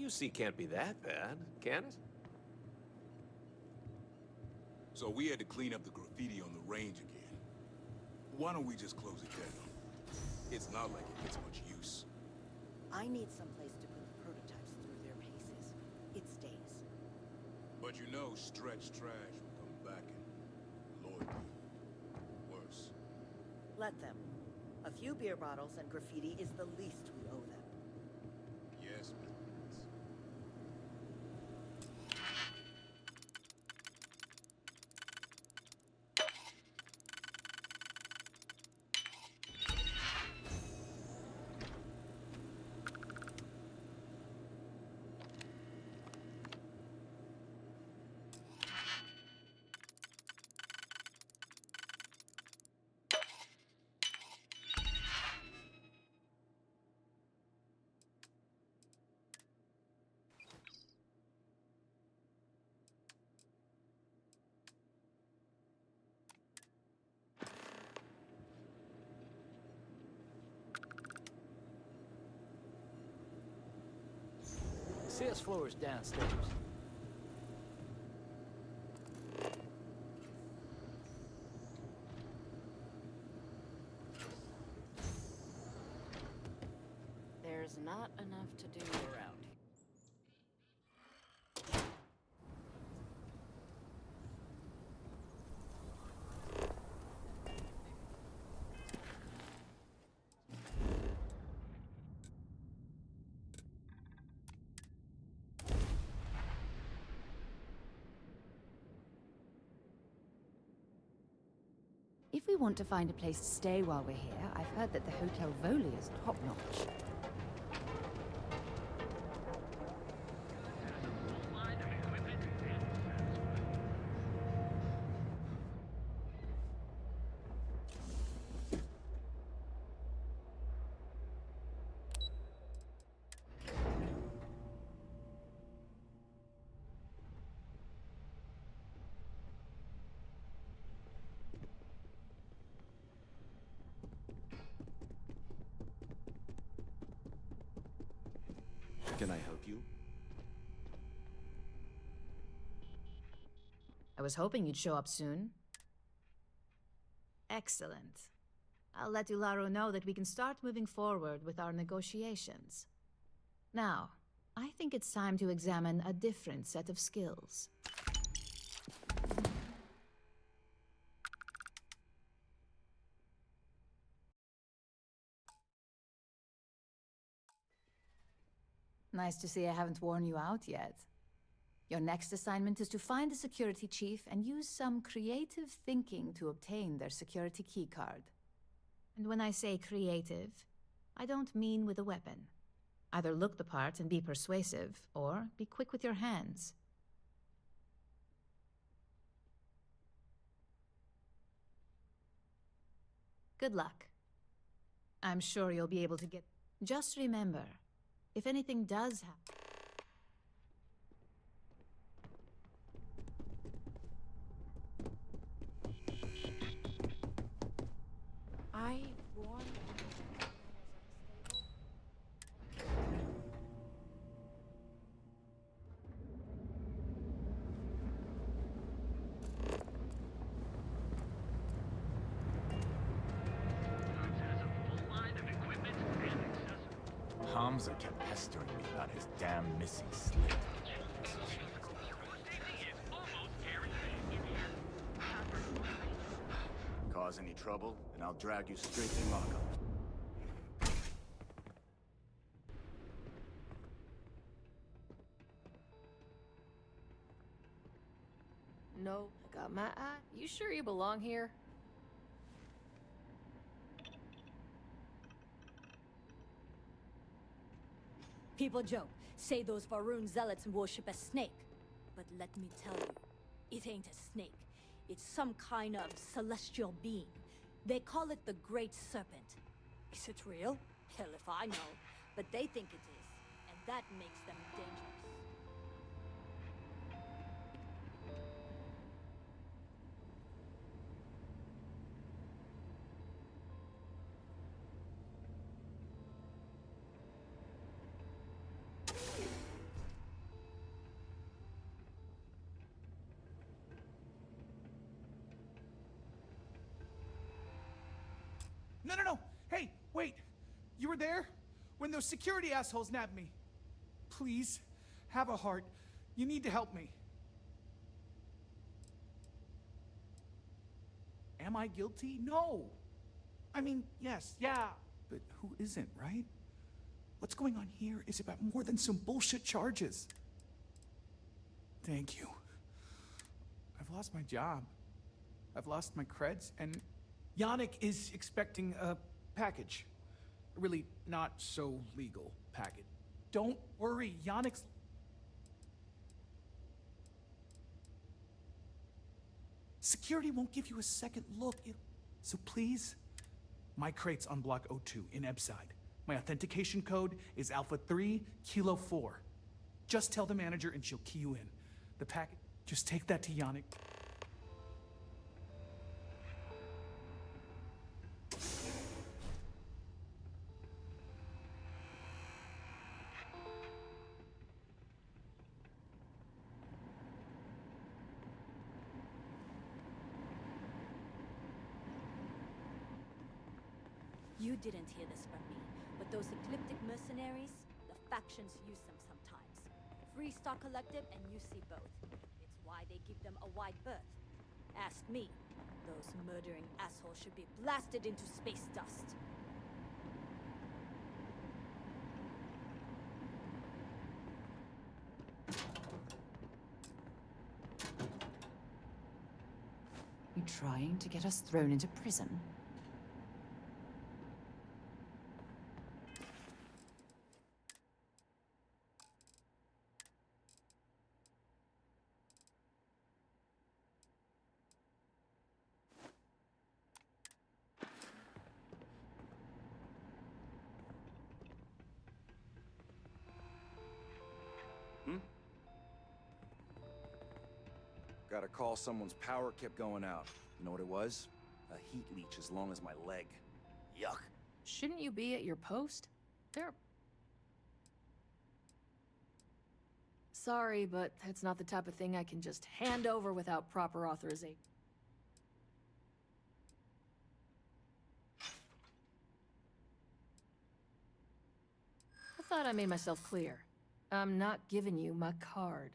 QC can't be that bad, can it? So we had to clean up the graffiti on the range again. Why don't we just close it down? It's not like it gets much use. I need someplace to put the prototypes through their paces. It stays. But you know stretch trash will come back and Lord be worse. Let them. A few beer bottles and graffiti is the least we owe them. Yes, Miss. CS floor is downstairs. There's not enough to do around here. If we want to find a place to stay while we're here, I've heard that the Hotel Voli is top-notch. Can I help you? I was hoping you'd show up soon. Excellent. I'll let Ularo know that we can start moving forward with our negotiations. Now, I think it's time to examine a different set of skills. Nice to see I haven't worn you out yet. Your next assignment is to find the security chief and use some creative thinking to obtain their security keycard. And when I say creative, I don't mean with a weapon. Either look the part and be persuasive, or be quick with your hands. Good luck. I'm sure you'll be able to get... Just remember, if anything does happen... I warned Hamza kept pestering me about his damn missing slip. Cause any trouble, and I'll drag you straight to lockup. No, I got my eye. You sure you belong here? People joke, say those Varun zealots worship a snake. But let me tell you, it ain't a snake. It's some kind of celestial being. They call it the Great Serpent. Is it real? Hell if I know. But they think it is, and that makes them dangerous. No. Hey, wait. You were there? When those security assholes nabbed me. Please, have a heart. You need to help me. Am I guilty? No. I mean, yes, yeah. But who isn't, right? What's going on here is about more than some bullshit charges. Thank you. I've lost my job. I've lost my creds, and Yannick is expecting a package. A really not so legal package. Don't worry, Yannick's... Security won't give you a second look. So please, my crate's on Block O2 in Ebside. My authentication code is Alpha 3 Kilo 4. Just tell the manager and she'll key you in. The package, just take that to Yannick. You didn't hear this from me, but those ecliptic mercenaries, the factions use them sometimes. Free Star Collective and UC both. It's why they give them a wide berth. Ask me. Those murdering assholes should be blasted into space dust. You trying to get us thrown into prison? Got a call someone's power kept going out. You know what it was? A heat leech as long as my leg. Yuck. Shouldn't you be at your post? There. Sorry, but that's not the type of thing I can just hand over without proper authorization. I thought I made myself clear. I'm not giving you my card.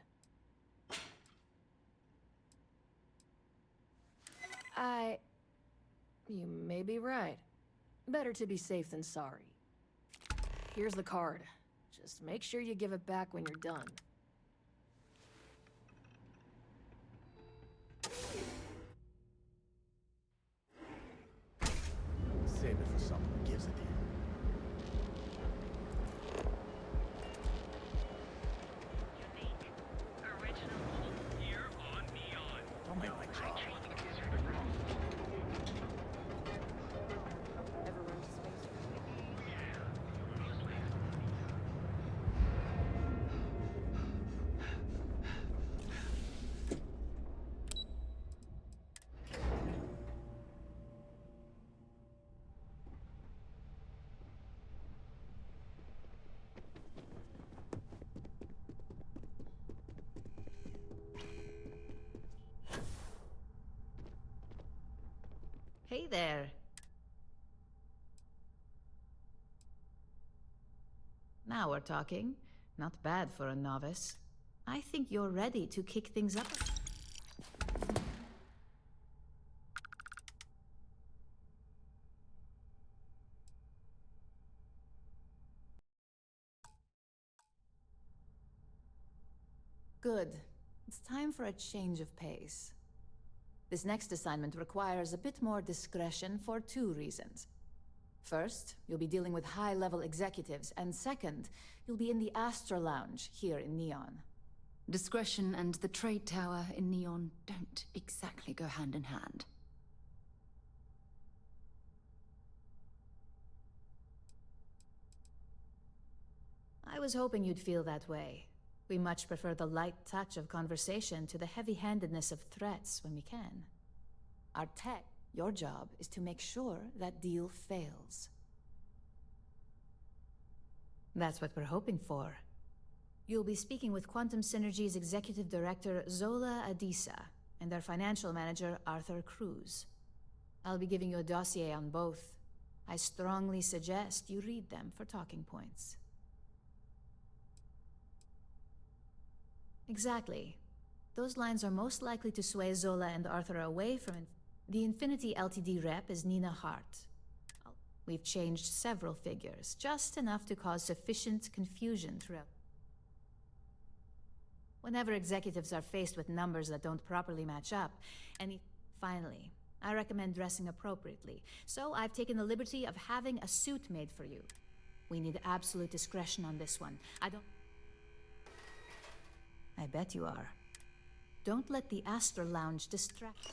You may be right. Better to be safe than sorry. Here's the card. Just make sure you give it back when you're done. Save it for someone who gives it to you. Don't make my job. Ever run to space? Hey there. Now we're talking. Not bad for a novice. I think you're ready to kick things up. Good. It's time for a change of pace. This next assignment requires a bit more discretion for two reasons. First, you'll be dealing with high-level executives, and second, you'll be in the Astra Lounge here in Neon. Discretion and the trade tower in Neon don't exactly go hand in hand. I was hoping you'd feel that way. We much prefer the light touch of conversation to the heavy-handedness of threats when we can. Our tech, your job, is to make sure that deal fails. That's what we're hoping for. You'll be speaking with Quantum Synergy's Executive Director, Zola Adisa, and their Financial Manager, Arthur Cruz. I'll be giving you a dossier on both. I strongly suggest you read them for talking points. Exactly. Those lines are most likely to sway Zola and Arthur away from the Infinity Ltd rep is Nina Hart. We've changed several figures, just enough to cause sufficient confusion throughout. Whenever executives are faced with numbers that don't properly match up, finally, I recommend dressing appropriately, so I've taken the liberty of having a suit made for you. We need absolute discretion on this one. I bet you are. Don't let the Astra Lounge distract you.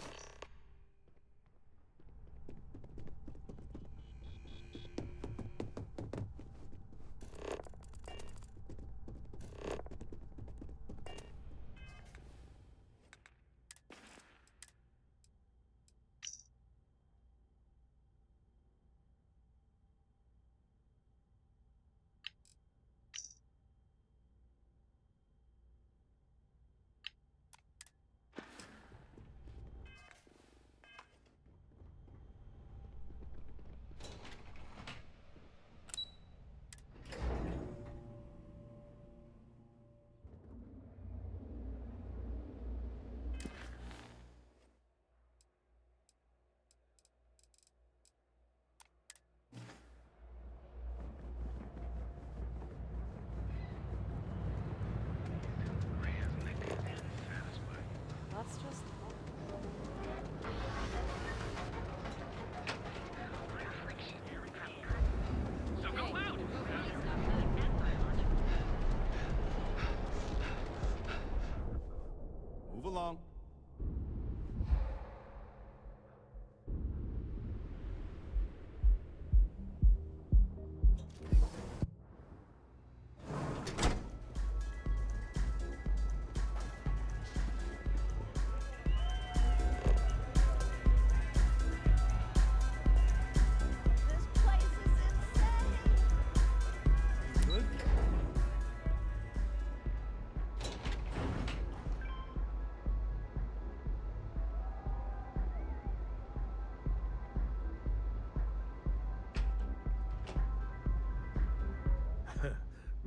That's just... Move along. This place is insane! Good?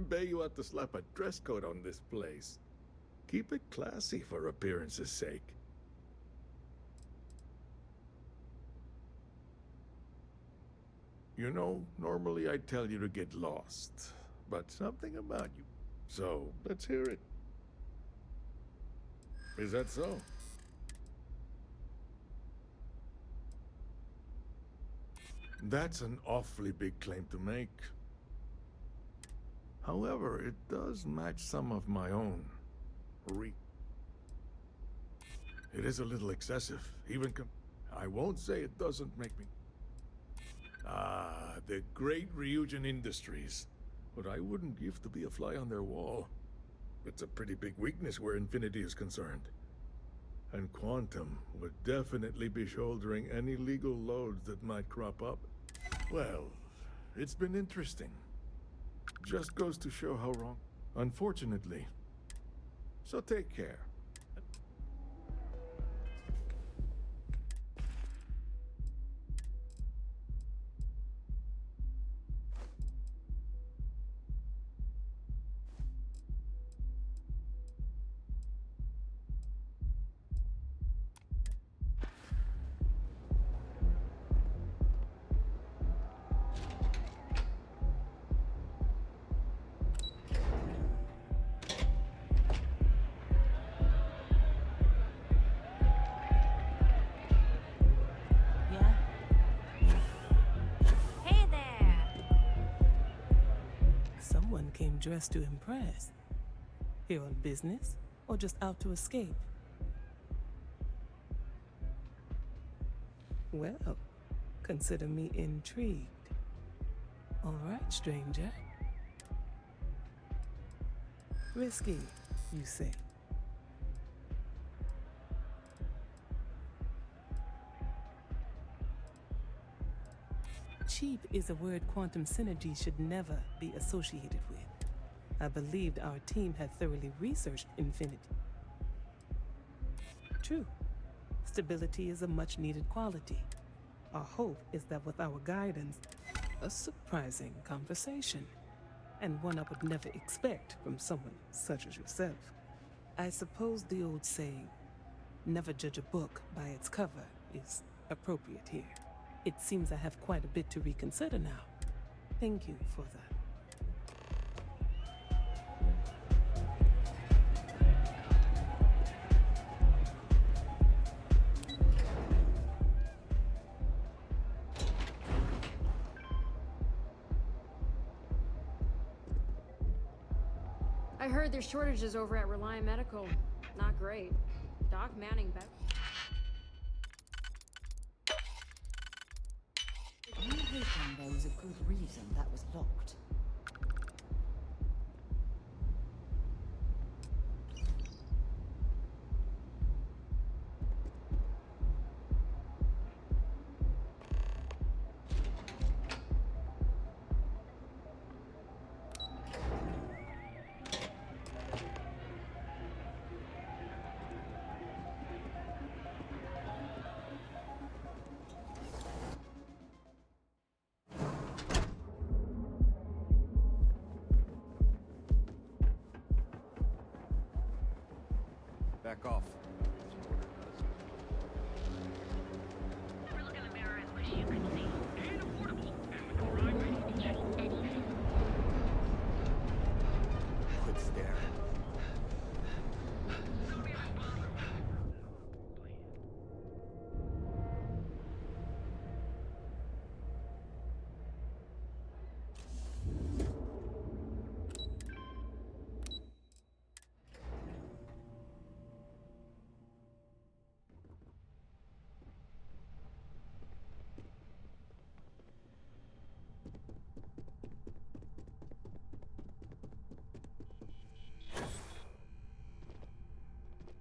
Bet you ought to slap a dress code on this place. Keep it classy for appearance's sake. You know, normally I tell you to get lost, but something about you. So, let's hear it. Is that so? That's an awfully big claim to make. However, it does match some of my own. It is a little excessive, even I won't say it doesn't make me... Ah, the great Ryujin Industries. What I wouldn't give to be a fly on their wall. It's a pretty big weakness where Infinity is concerned. And Quantum would definitely be shouldering any legal loads that might crop up. Well, it's been interesting. Just goes to show how wrong. Unfortunately. So take care. Came dressed to impress. Here on business, or just out to escape? Well, consider me intrigued. All right, stranger. Risky, you say? Cheap is a word quantum synergy should never be associated with. I believed our team had thoroughly researched Infinity. True. Stability is a much-needed quality. Our hope is that with our guidance, a surprising conversation, and one I would never expect from someone such as yourself. I suppose the old saying, never judge a book by its cover, is appropriate here. It seems I have quite a bit to reconsider now. Thank you for that. I heard there's shortages over at Reliant Medical. Not great. Doc Manning back. I hate when there was a good reason that was locked. Back off. Quit staring.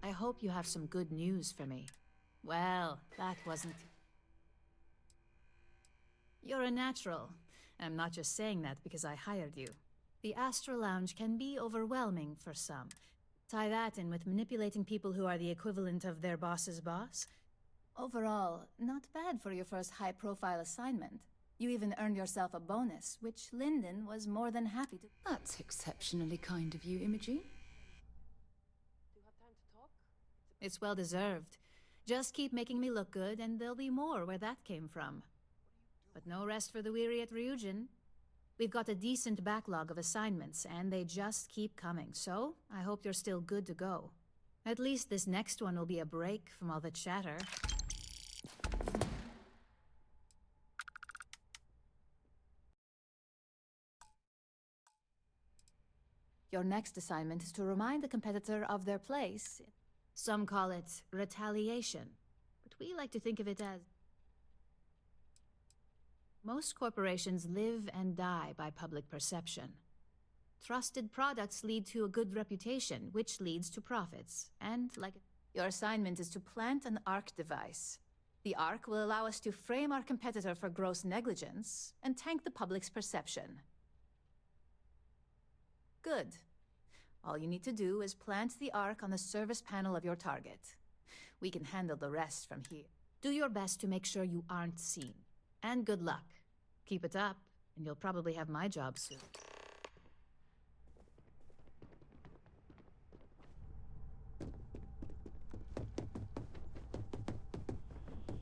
I hope you have some good news for me. Well, that wasn't... You're a natural. I'm not just saying that because I hired you. The Astral Lounge can be overwhelming for some. Tie that in with manipulating people who are the equivalent of their boss's boss. Overall, not bad for your first high-profile assignment. You even earned yourself a bonus, which Lyndon was more than happy to... That's exceptionally kind of you, Imogen. It's well deserved. Just keep making me look good, and there'll be more where that came from. But no rest for the weary at Ryujin. We've got a decent backlog of assignments, and they just keep coming, so I hope you're still good to go. At least this next one will be a break from all the chatter. Your next assignment is to remind the competitor of their place. Some call it retaliation, but we like to think of it as... Most corporations live and die by public perception. Trusted products lead to a good reputation, which leads to profits. And, like... Your assignment is to plant an ARC device. The ARC will allow us to frame our competitor for gross negligence and tank the public's perception. Good. All you need to do is plant the ARC on the service panel of your target. We can handle the rest from here. Do your best to make sure you aren't seen. And good luck. Keep it up, and you'll probably have my job soon.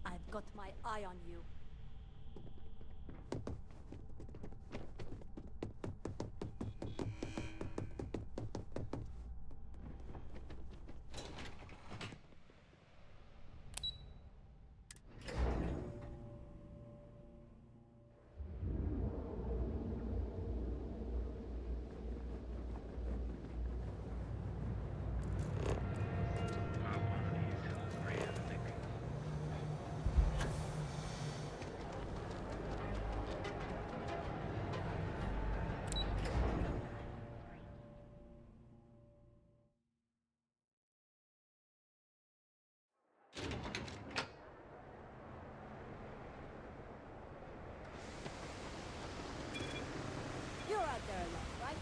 I've got my eye on you. You're out there alone, right?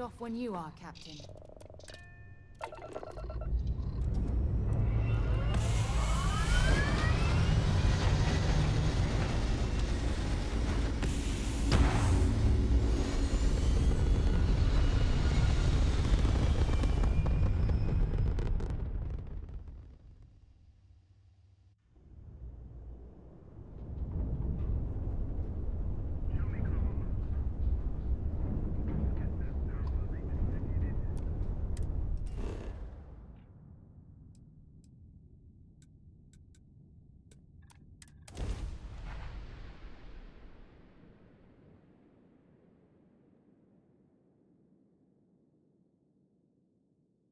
off when you are, Captain.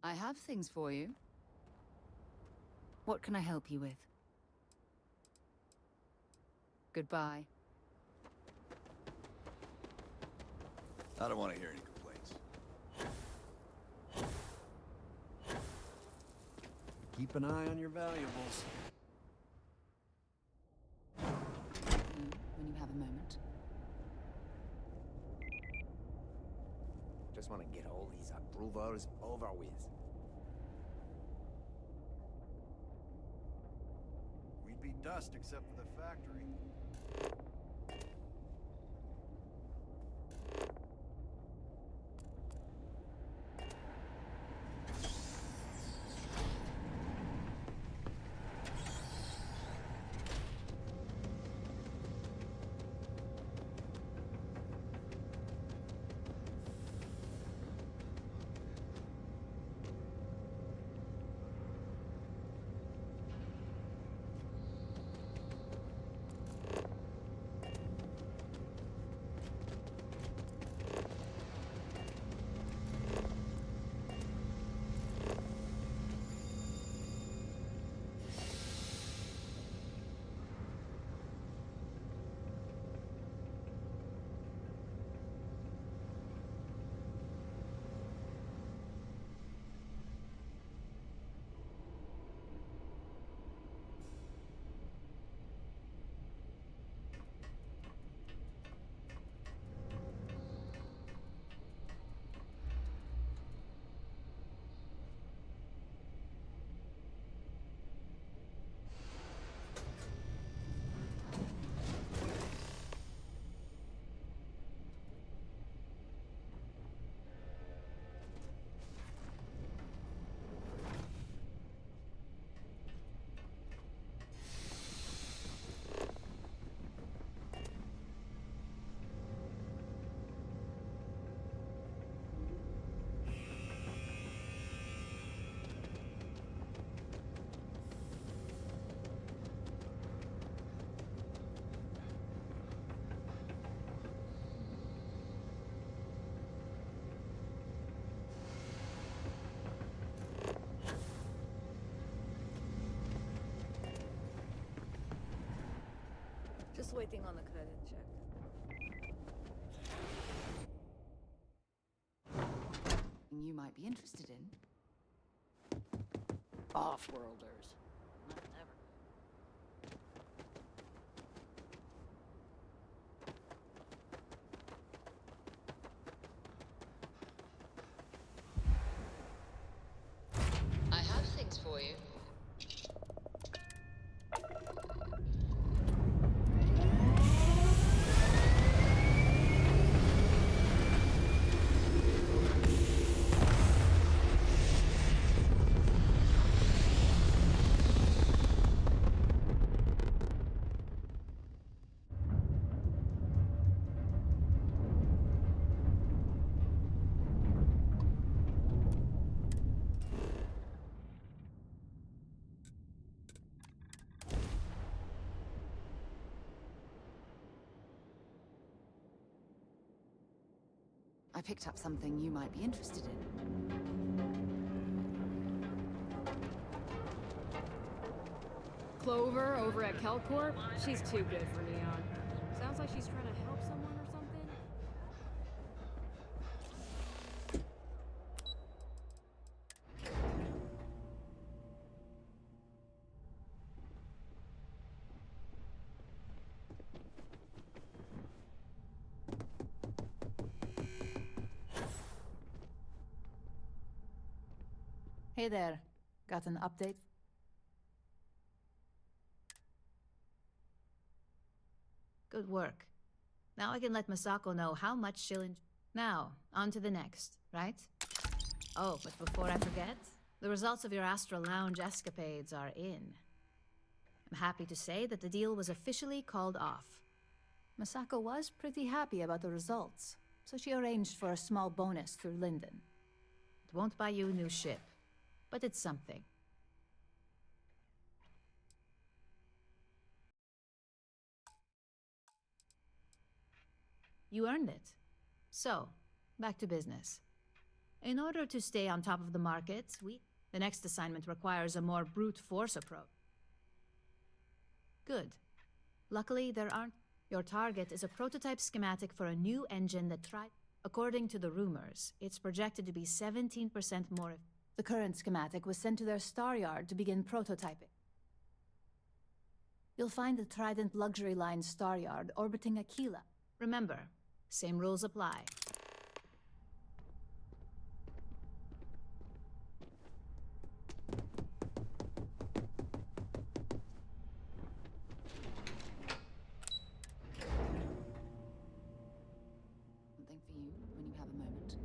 I have things for you. What can I help you with? Goodbye. I don't want to hear any complaints. Keep an eye on your valuables. When you have a moment. Just want to get all these approvals over with. We'd be dust except for the factory. Just waiting on the credit check. You might be interested in. Off-worlders. Never. I have things for you. I picked up something you might be interested in. Clover over at Kelcorp? She's too good for Neon. Sounds like she's trying to help someone or something. Hey there. Got an update? Good work. Now I can let Masako know how much she'll Now, on to the next, right? Oh, but before I forget, the results of your Astral Lounge escapades are in. I'm happy to say that the deal was officially called off. Masako was pretty happy about the results, so she arranged for a small bonus through Linden. It won't buy you a new ship, but it's something. You earned it. So, back to business. In order to stay on top of the market, the next assignment requires a more brute force approach. Good. Luckily, there aren't. Your target is a prototype schematic for a new engine that According to the rumors, it's projected to be 17% more. The current schematic was sent to their star yard to begin prototyping. You'll find the Trident Luxury Line star yard orbiting Aquila. Remember, same rules apply. Something for you when you have a moment.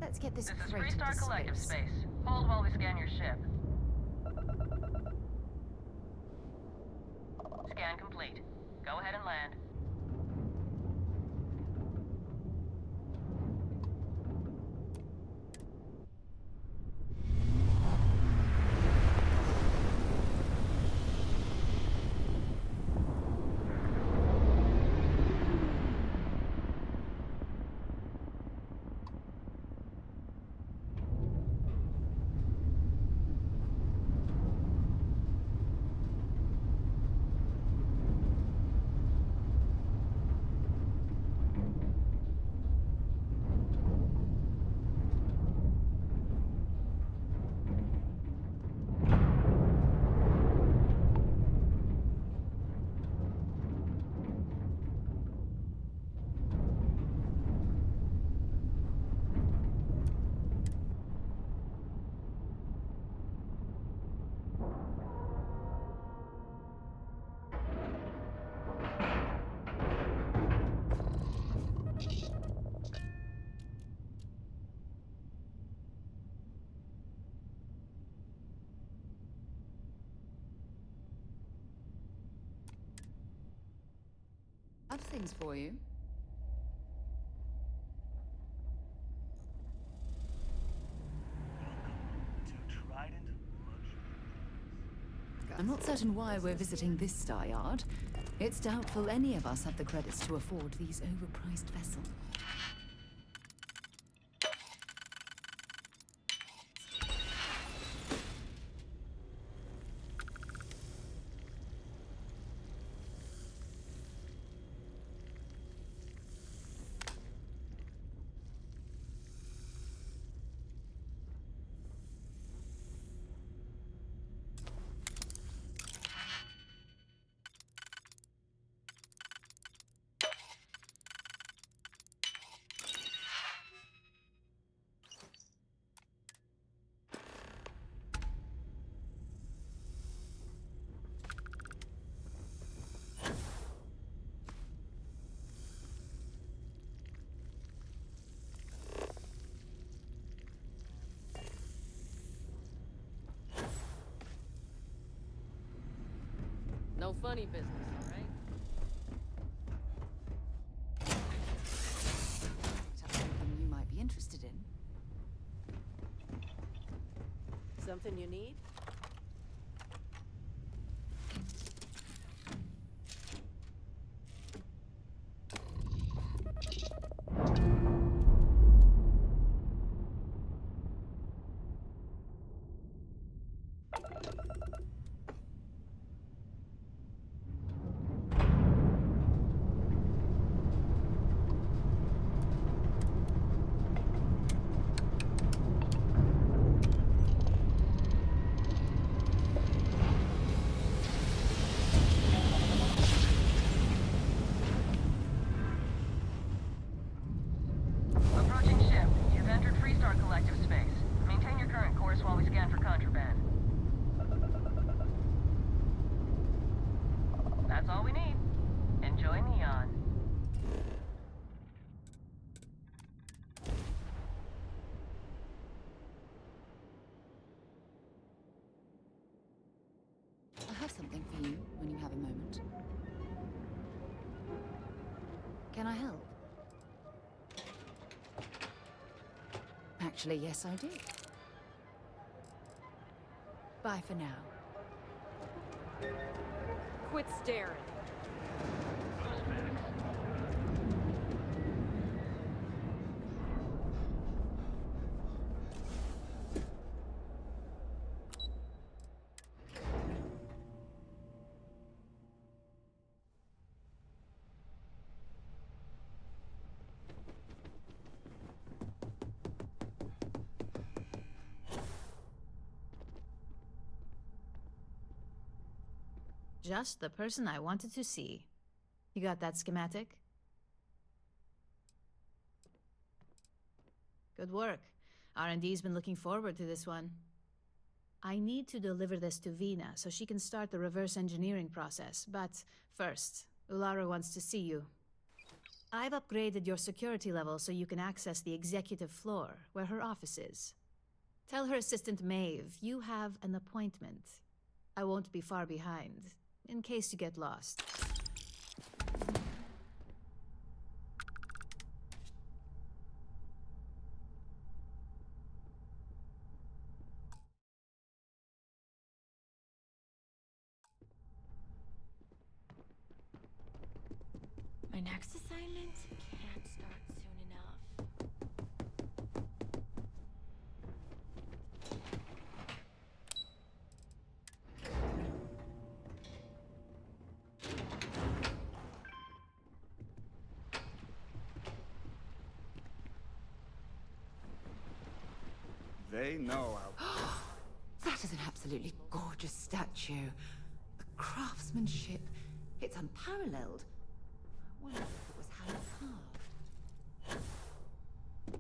Let's get this This is crate Freestar into Collective space. Space. Hold while we scan your ship. Scan complete. Go ahead and land. Have things for you. I'm not certain why we're visiting this star yard. It's doubtful any of us have the credits to afford these overpriced vessels. No funny business, all right? Something you might be interested in. Something you need? That's all we need. Enjoy Neon. I have something for you when you have a moment. Can I help? Actually, yes, I do. Bye for now. Quit staring. Just the person I wanted to see. You got that schematic? Good work. R&D's been looking forward to this one. I need to deliver this to Vina so she can start the reverse engineering process, but first, Ularu wants to see you. I've upgraded your security level so you can access the executive floor, where her office is. Tell her assistant Maeve you have an appointment. I won't be far behind, in case you get lost. My next assignment can't start soon enough. They know how. That is an absolutely gorgeous statue. The craftsmanship, it's unparalleled. I wonder if it was hand carved.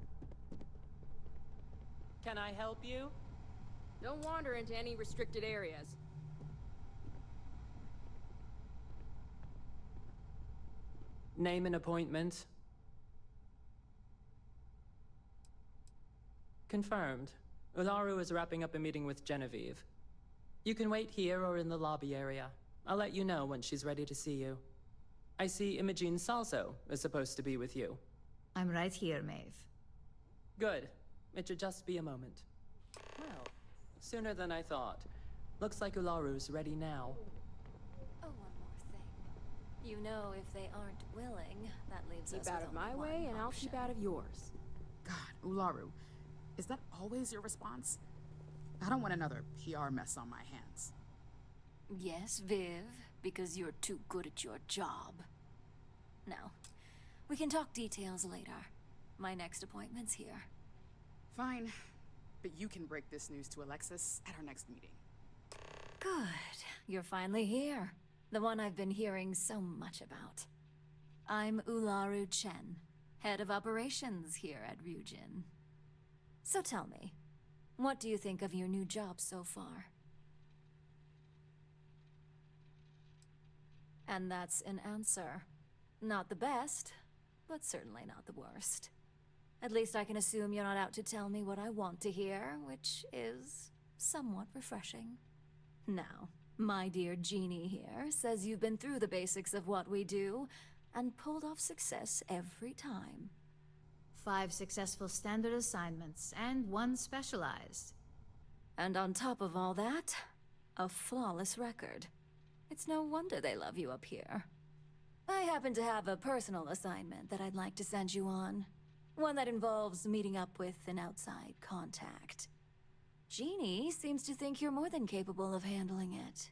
Can I help you? Don't wander into any restricted areas. Name an appointment. Confirmed. Ularu is wrapping up a meeting with Genevieve. You can wait here or in the lobby area. I'll let you know when she's ready to see you. I see Imogene Salso is supposed to be with you. I'm right here, Maeve. Good. It should just be a moment. Well, sooner than I thought. Looks like Ularu's ready now. Oh, one more thing. You know, if they aren't willing, that leaves us Keep out with of my only way, one and I'll option. keep out of yours. God, Ularu, is that always your response? I don't want another PR mess on my hands. Yes, Viv, because you're too good at your job. Now, we can talk details later. My next appointment's here. Fine, but you can break this news to Alexis at our next meeting. Good. You're finally here. The one I've been hearing so much about. I'm Ularu Chen, head of operations here at Ryujin. So tell me, what do you think of your new job so far? And that's an answer. Not the best, but certainly not the worst. At least I can assume you're not out to tell me what I want to hear, which is somewhat refreshing. Now, my dear Jeannie here says you've been through the basics of what we do and pulled off success every time. 5 successful standard assignments, and 1 specialized. And on top of all that, a flawless record. It's no wonder they love you up here. I happen to have a personal assignment that I'd like to send you on. One that involves meeting up with an outside contact. Jeannie seems to think you're more than capable of handling it.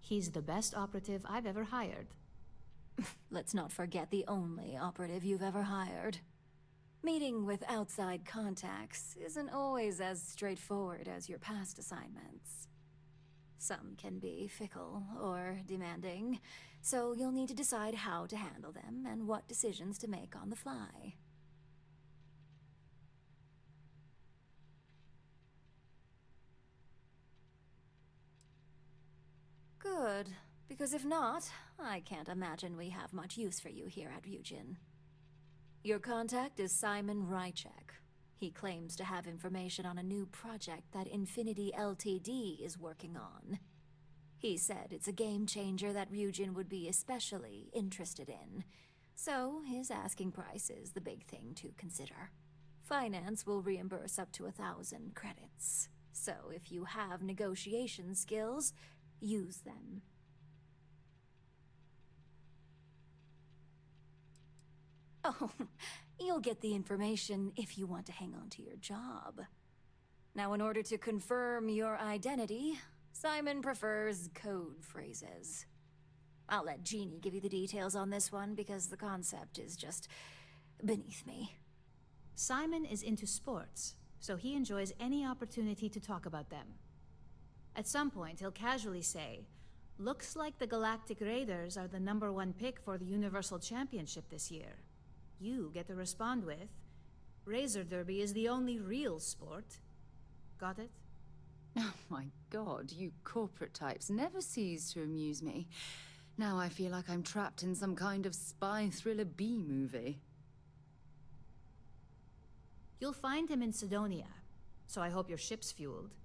He's the best operative I've ever hired. Let's not forget the only operative you've ever hired. Meeting with outside contacts isn't always as straightforward as your past assignments. Some can be fickle or demanding, so you'll need to decide how to handle them and what decisions to make on the fly. Good. Because if not, I can't imagine we have much use for you here at Ryujin. Your contact is Simon Rychek. He claims to have information on a new project that Infinity Ltd is working on. He said it's a game changer that Ryujin would be especially interested in. So his asking price is the big thing to consider. Finance will reimburse up to 1,000 credits. So if you have negotiation skills, use them. Oh, you'll get the information if you want to hang on to your job. Now, in order to confirm your identity, Simon prefers code phrases. I'll let Jeannie give you the details on this one because the concept is just beneath me. Simon is into sports, so he enjoys any opportunity to talk about them. At some point, he'll casually say, "Looks like the Galactic Raiders are the #1 pick for the Universal Championship this year." You get to respond with, "Razor Derby is the only real sport." Got it? Oh my god, you corporate types never cease to amuse me. Now I feel like I'm trapped in some kind of spy thriller B-movie. You'll find him in Sidonia, so I hope your ship's fueled.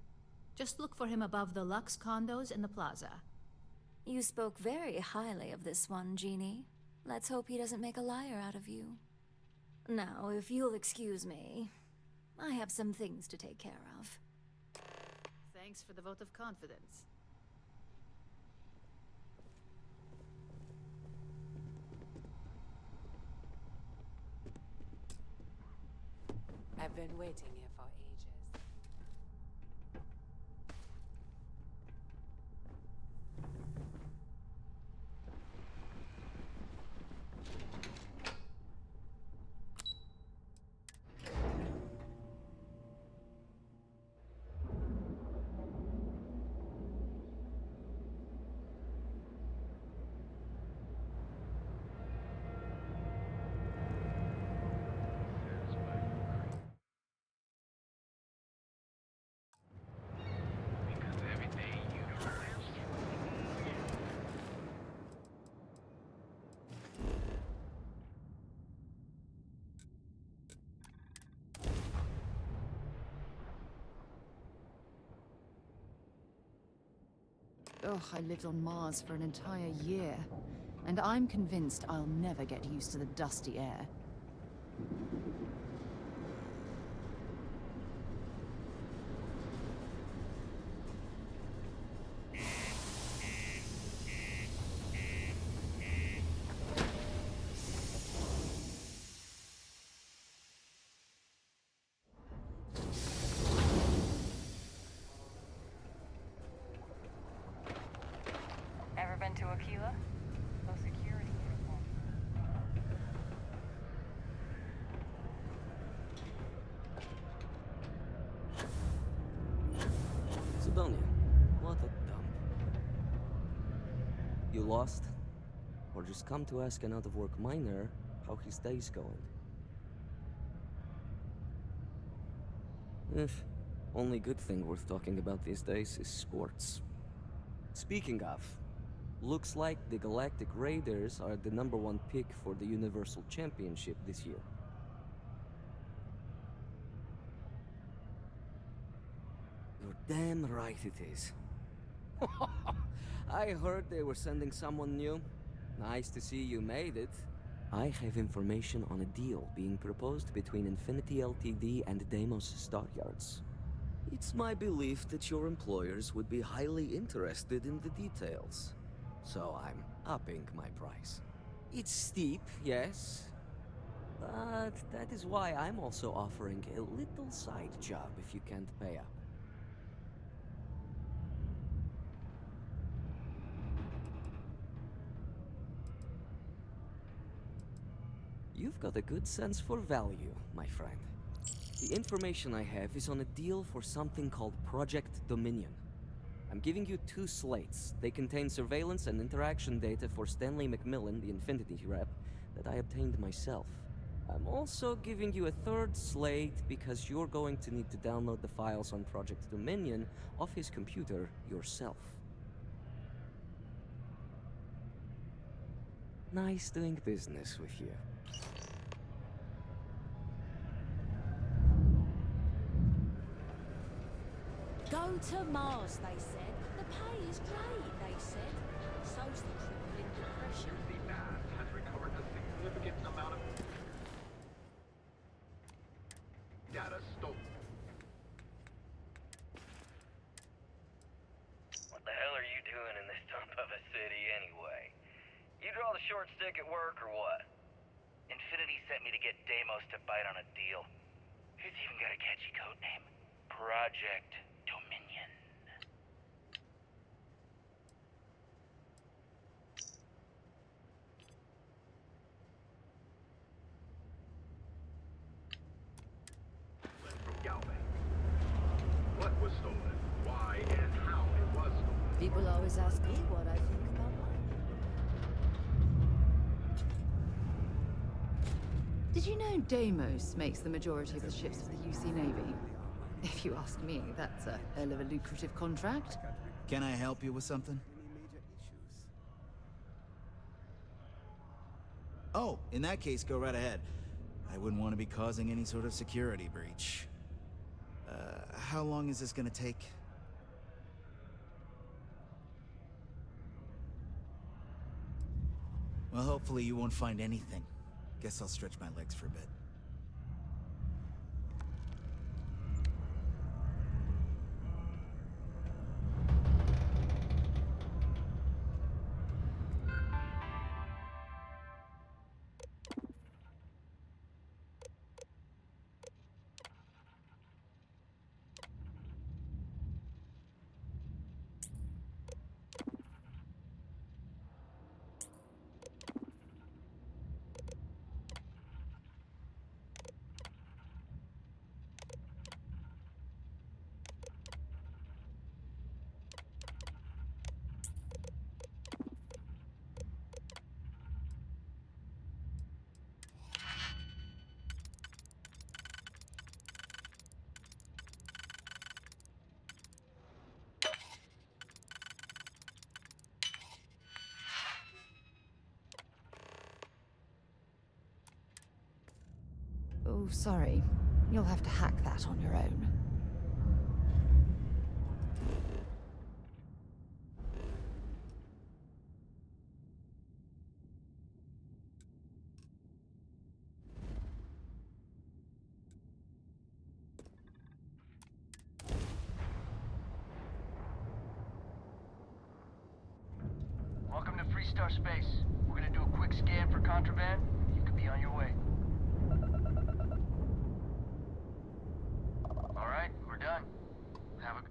Just look for him above the Lux condos in the plaza. You spoke very highly of this one, Jeannie. Let's hope he doesn't make a liar out of you. Now, if you'll excuse me, I have some things to take care of. Thanks for the vote of confidence. I've been waiting here for ages. Ugh, I lived on Mars for an entire year, and I'm convinced I'll never get used to the dusty air. Ever been to Aquila? No security uniform. Sidonia, what a dump. You lost? Or just come to ask an out-of-work miner how his day's going? Only good thing worth talking about these days is sports. Speaking of, looks like the Galactic Raiders are the #1 pick for the Universal Championship this year. You're damn right it is. I heard they were sending someone new. Nice to see you made it. I have information on a deal being proposed between Infinity Ltd and Deimos Stockyards. It's my belief that your employers would be highly interested in the details. So I'm upping my price. It's steep, yes. But that is why I'm also offering a little side job if you can't pay up. You've got a good sense for value, my friend. The information I have is on a deal for something called Project Dominion. I'm giving you 2 slates. They contain surveillance and interaction data for Stanley McMillan, the Infinity rep, that I obtained myself. I'm also giving you a 3rd slate because you're going to need to download the files on Project Dominion off his computer yourself. Nice doing business with you. Go to Mars, they said. The pay is great, they said. So's the crippling depression. The mass has recovered a significant amount of data stolen. What the hell are you doing in this dump of a city anyway? You draw the short stick at work or what? Infinity sent me to get Deimos to bite on a deal. It's even got a catchy code name. Project Dominion. From Galvin. What was stolen? Why and how it was stolen? People always ask me what I think about mine. Did you know Deimos makes the majority of the ships for the UC Navy? If you ask me, that's a hell of a lucrative contract. Can I help you with something? Oh, in that case, go right ahead. I wouldn't want to be causing any sort of security breach. How long is this gonna take? Well, hopefully you won't find anything. Guess I'll stretch my legs for a bit. Oh, sorry. You'll have to hack that on your own. Welcome to Freestar Space. We're gonna do a quick scan for contraband. You could be on your way. All right, we're done. Have a...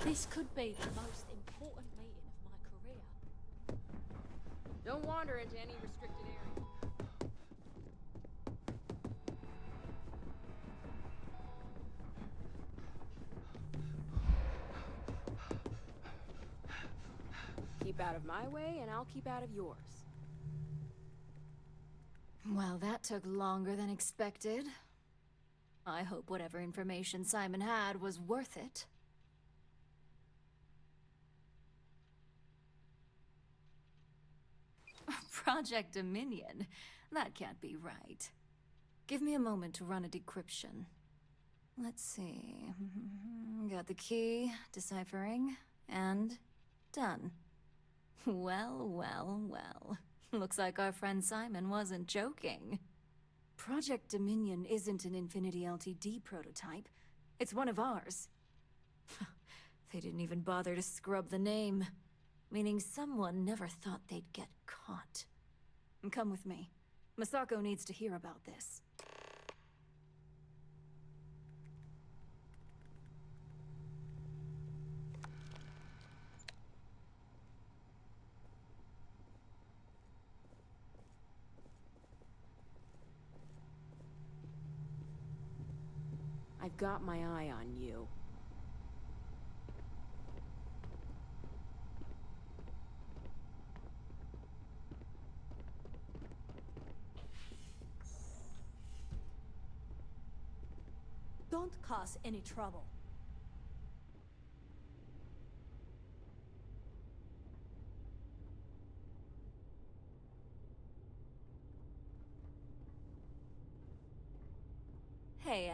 This could be the most important meeting of my career. Don't wander into any restricted area. Keep out of my way, and I'll keep out of yours. Well, that took longer than expected. I hope whatever information Simon had was worth it. Project Dominion? That can't be right. Give me a moment to run a decryption. Let's see. Got the key, deciphering, and done. Well, well, well. Looks like our friend Simon wasn't joking. Project Dominion isn't an Infinity LTD prototype. It's one of ours. They didn't even bother to scrub the name. Meaning someone never thought they'd get caught. Come with me. Masako needs to hear about this. I've got my eye on you. Don't cause any trouble. Hey,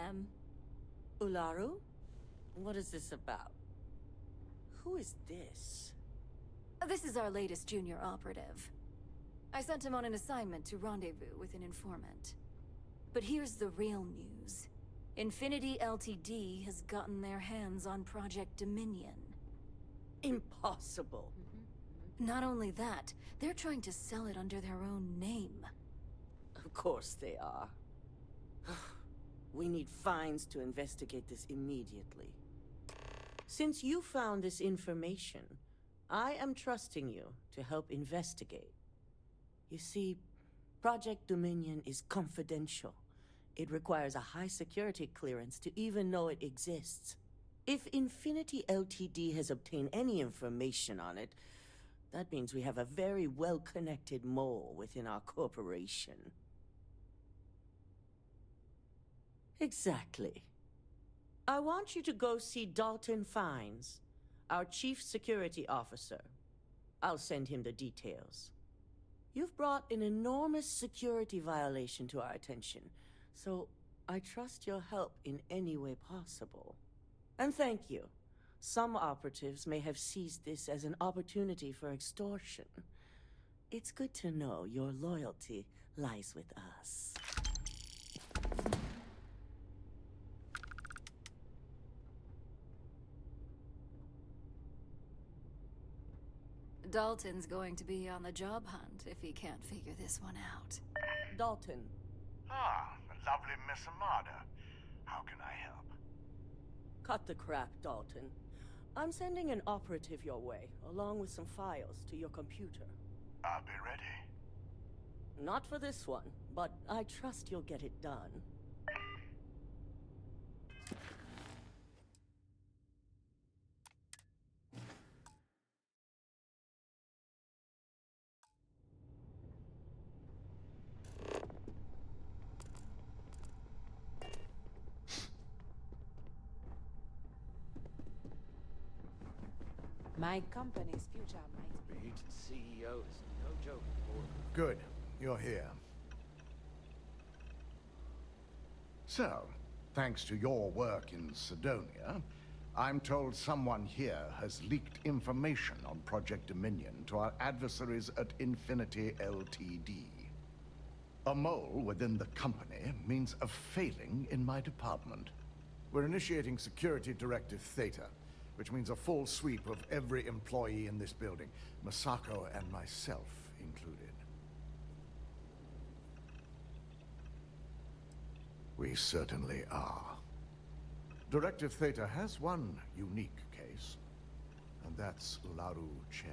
Ularu? What is this about? Who is this? This is our latest junior operative. I sent him on an assignment to rendezvous with an informant. But here's the real news. Infinity Ltd. has gotten their hands on Project Dominion. Impossible. Not only that, they're trying to sell it under their own name. Of course they are. We need fines to investigate this immediately. Since you found this information, I am trusting you to help investigate. You see, Project Dominion is confidential. It requires a high security clearance to even know it exists. If Infinity Ltd. has obtained any information on it, that means we have a very well-connected mole within our corporation. Exactly. I want you to go see Dalton Fines, our Chief Security Officer. I'll send him the details. You've brought an enormous security violation to our attention, so I trust your help in any way possible. And thank you. Some operatives may have seized this as an opportunity for extortion. It's good to know your loyalty lies with us. Dalton's going to be on the job hunt if he can't figure this one out. Dalton. Ah, the lovely Miss Amada. How can I help? Cut the crap, Dalton. I'm sending an operative your way, along with some files to your computer. I'll be ready. Not for this one, but I trust you'll get it done. My company's future might Beat CEO is no joke, boy. Good. You're here. So, thanks to your work in Sidonia, I'm told someone here has leaked information on Project Dominion to our adversaries at Infinity Ltd. A mole within the company means a failing in my department. We're initiating Security Directive Theta, which means a full sweep of every employee in this building, Masako and myself included. We certainly are. Directive Theta has one unique case, and that's Ularu Chen.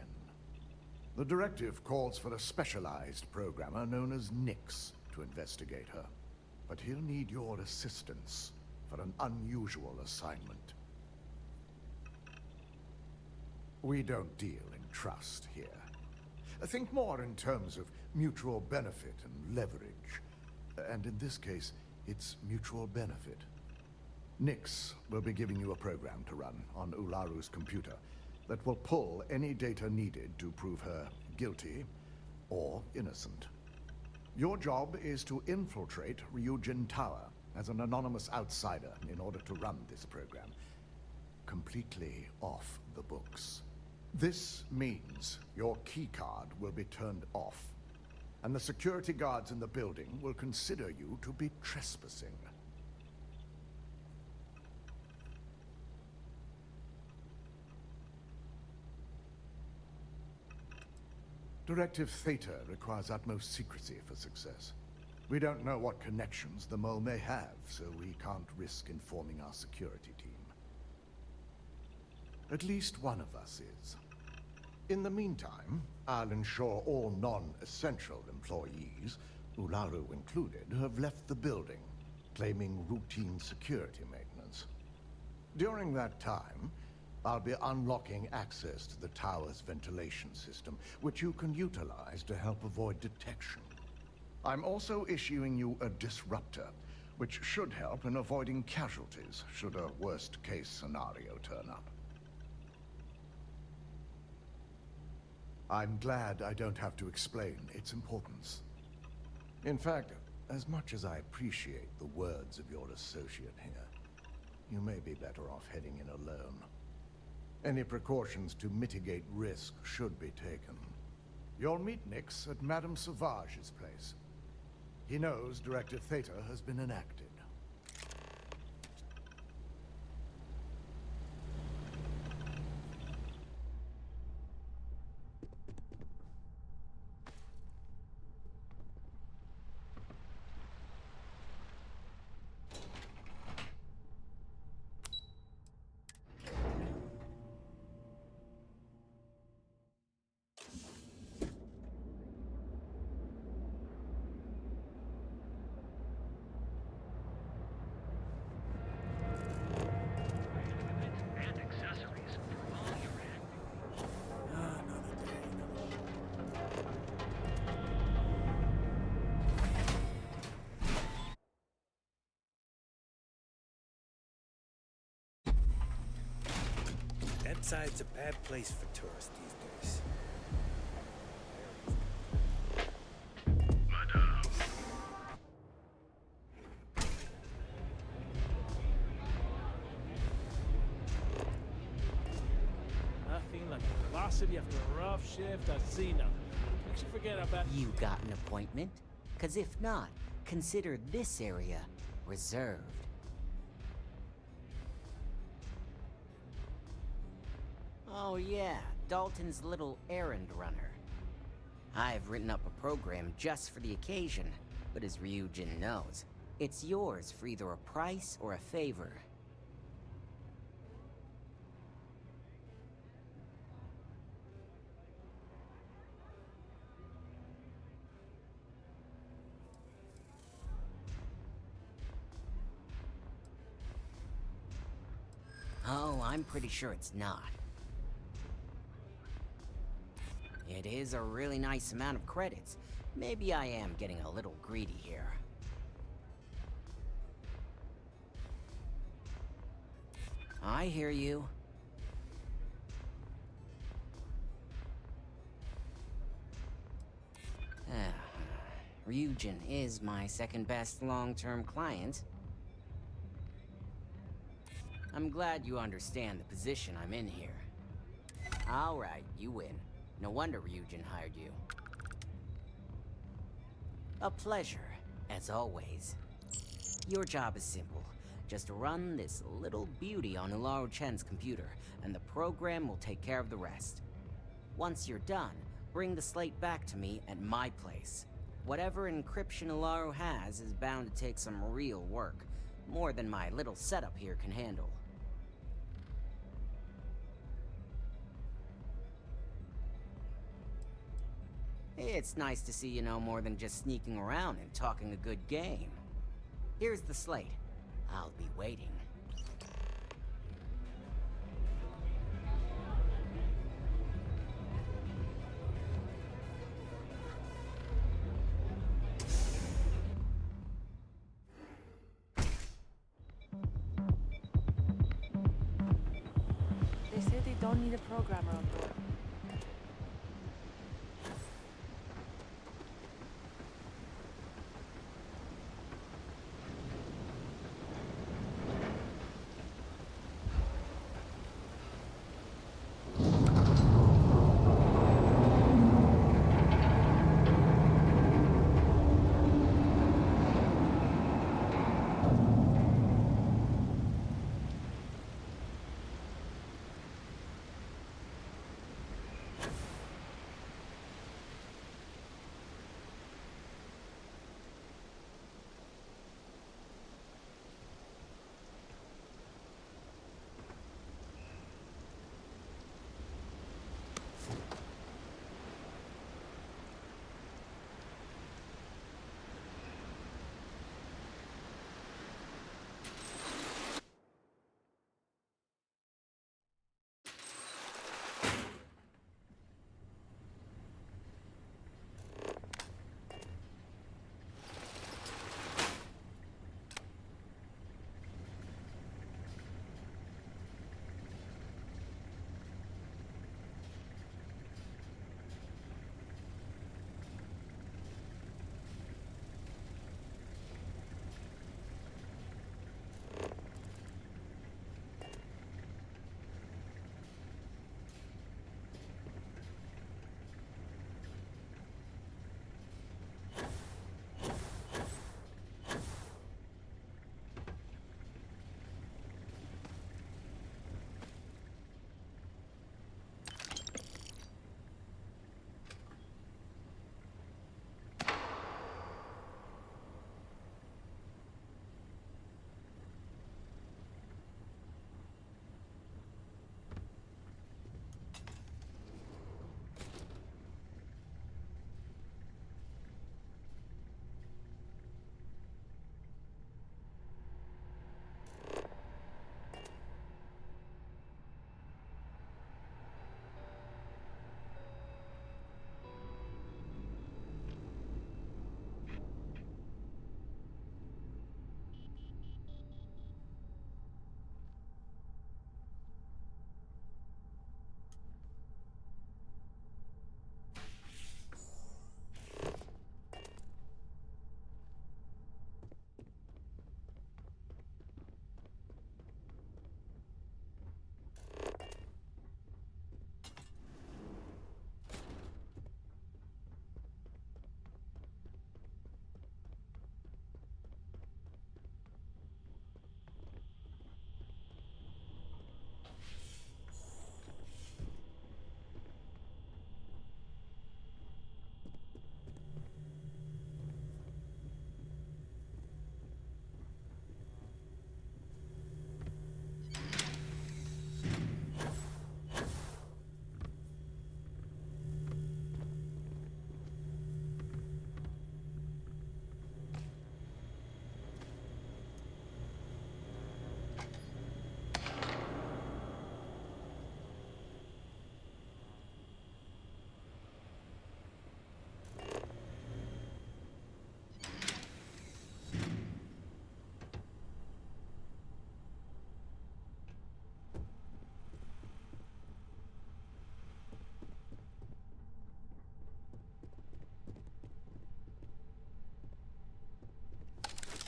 The directive calls for a specialized programmer known as Nix to investigate her, but he'll need your assistance for an unusual assignment. We don't deal in trust here. Think more in terms of mutual benefit and leverage. And in this case, it's mutual benefit. Nix will be giving you a program to run on Ularu's computer that will pull any data needed to prove her guilty or innocent. Your job is to infiltrate Ryujin Tower as an anonymous outsider in order to run this program completely off the books. This means your keycard will be turned off, and the security guards in the building will consider you to be trespassing. Directive Theta requires utmost secrecy for success. We don't know what connections the mole may have, so we can't risk informing our security team. At least one of us is. In the meantime, I'll ensure all non-essential employees, Ularu included, have left the building, claiming routine security maintenance. maintenance. During that time, I'll be unlocking access to the tower's ventilation system, which you can utilize to help avoid detection. I'm also issuing you a disruptor, which should help in avoiding casualties should a worst-case scenario turn up. I'm glad I don't have to explain its importance. In fact, as much as I appreciate the words of your associate here, you may be better off heading in alone. Any precautions to mitigate risk should be taken. You'll meet Nix at Madame Savage's place. He knows Directive Theta has been enacted. That side's a bad place for tourists these days. Nothing like velocity after a rough shift at Xena. Makes you forget about... You got an appointment? 'Cause if not, consider this area reserved. Oh yeah, Dalton's little errand runner. I've written up a program just for the occasion, but as Ryujin knows, it's yours for either a price or a favor. Oh, I'm pretty sure it's not. It is a really nice amount of credits. Maybe I am getting a little greedy here. I hear you. Ryujin is my second best long-term client. I'm glad you understand the position I'm in here. Alright, you win. No wonder Ryujin hired you. A pleasure, as always. Your job is simple. Just run this little beauty on Ularu Chen's computer, and the program will take care of the rest. Once you're done, bring the slate back to me at my place. Whatever encryption Ularu has is bound to take some real work. More than my little setup here can handle. It's nice to see you know more than just sneaking around and talking a good game. Here's the slate. I'll be waiting. They say they don't need a programmer on board.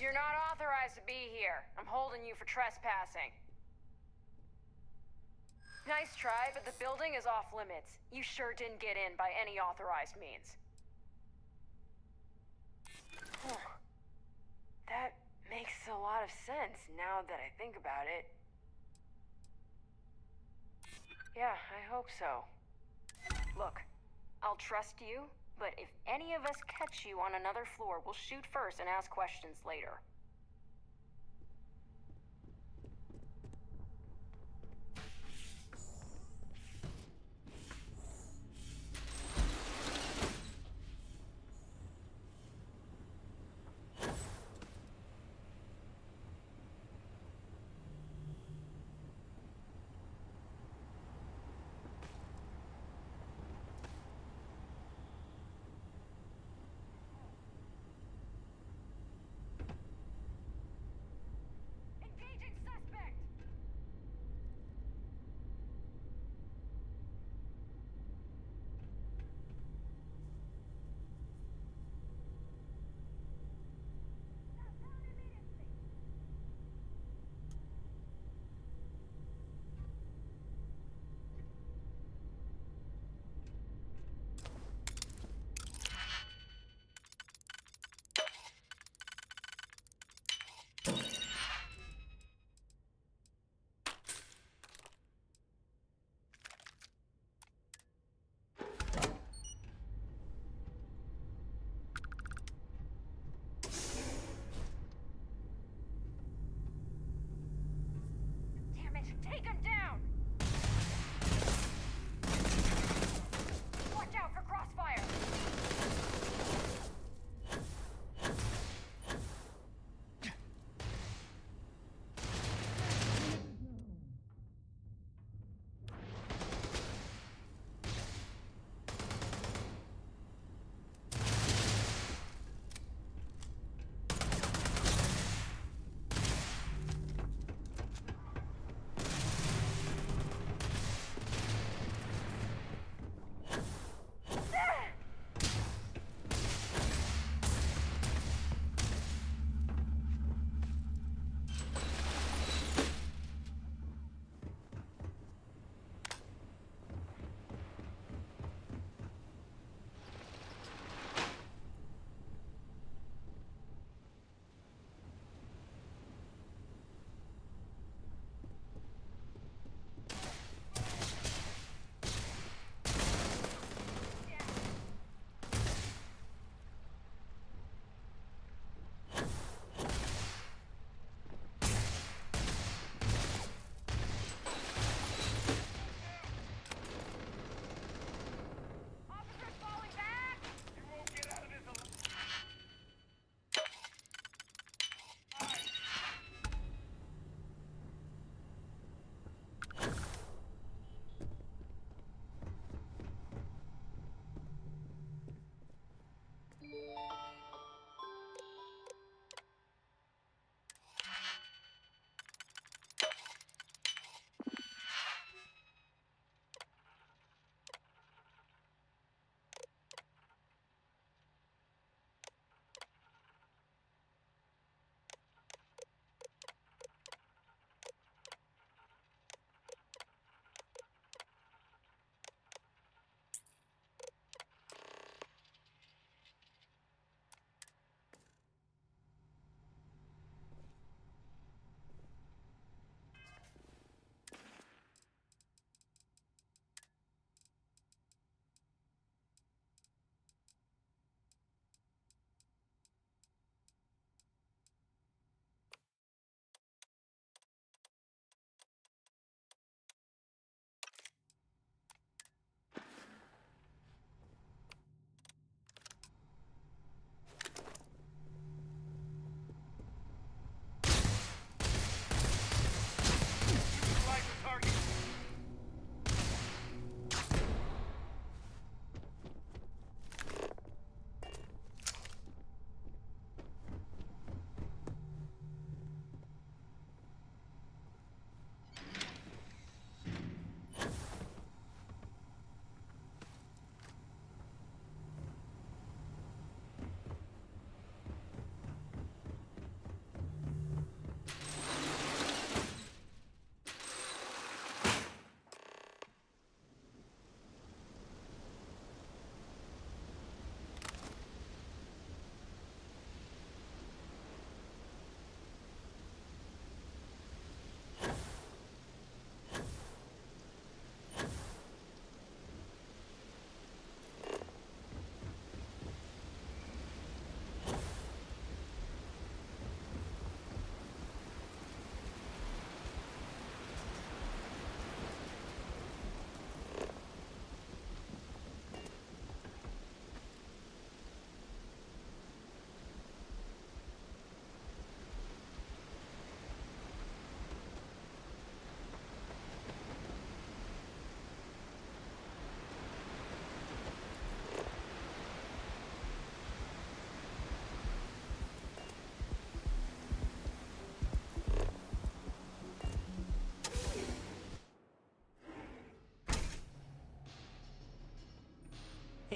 You're not authorized to be here. I'm holding you for trespassing. Nice try, but the building is off limits. You sure didn't get in by any authorized means. That makes a lot of sense now that I think about it. Yeah, I hope so. Look, I'll trust you, but if any of us catch you on another floor, we'll shoot first and ask questions later.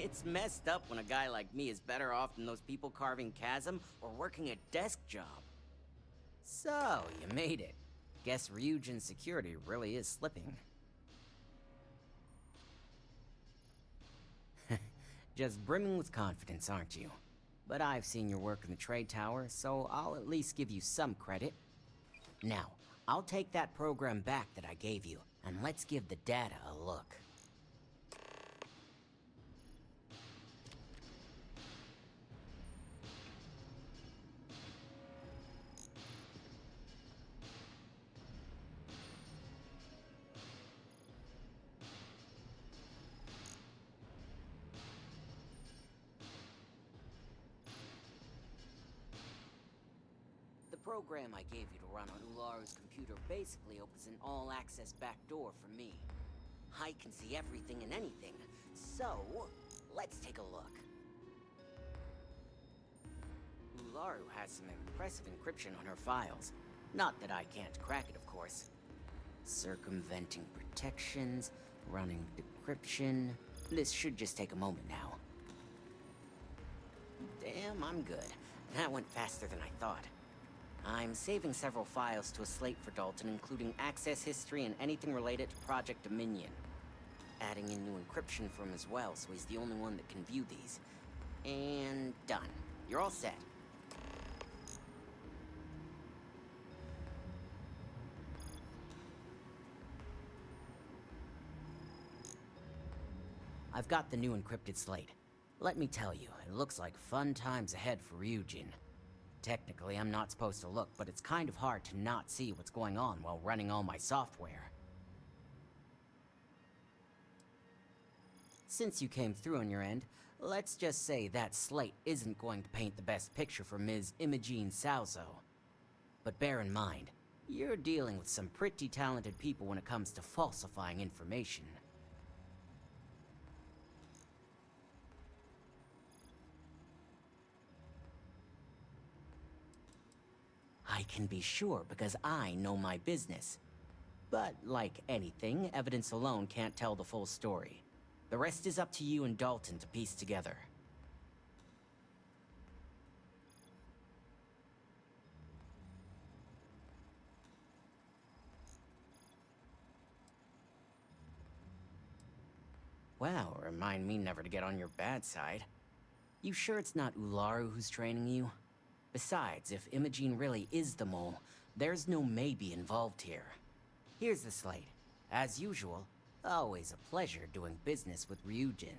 It's messed up when a guy like me is better off than those people carving chasm or working a desk job. So, you made it. Guess Ryujin's security really is slipping. Just brimming with confidence, aren't you? But I've seen your work in the trade tower, so I'll at least give you some credit. Now, I'll take that program back that I gave you, and let's give the data a look. The program I gave you to run on Ularu's computer basically opens an all-access backdoor for me. I can see everything and anything, so let's take a look. Ularu has some impressive encryption on her files. Not that I can't crack it, of course. Circumventing protections, running decryption. This should just take a moment now. Damn, I'm good. That went faster than I thought. I'm saving several files to a slate for Dalton, including access history and anything related to Project Dominion. Adding in new encryption for him as well, so he's the only one that can view these. And done. You're all set. I've got the new encrypted slate. Let me tell you, it looks like fun times ahead for Ryujin. Technically, I'm not supposed to look, but it's kind of hard to not see what's going on while running all my software. Since you came through on your end, let's just say that slate isn't going to paint the best picture for Ms. Imogene Salzo. But bear in mind, you're dealing with some pretty talented people when it comes to falsifying information. I can be sure because I know my business. But like anything, evidence alone can't tell the full story. The rest is up to you and Dalton to piece together. Wow, remind me never to get on your bad side. You sure it's not Ularu who's training you? Besides, if Imogene really is the mole, there's no maybe involved here. Here's the slate. As usual, always a pleasure doing business with Ryujin.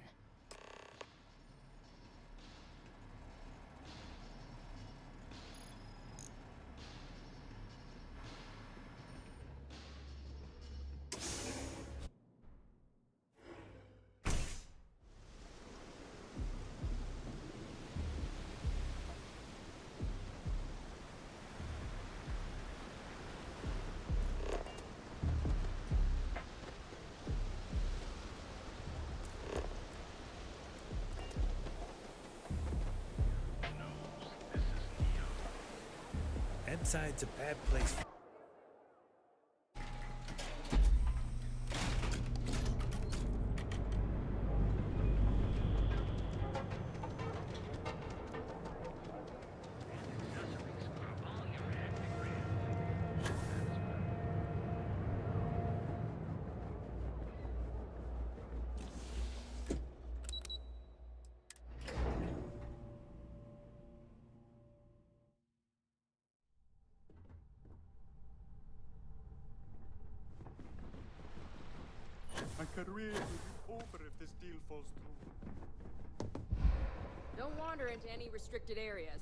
Inside's a bad place for... My career will be over if this deal falls through. Don't wander into any restricted areas.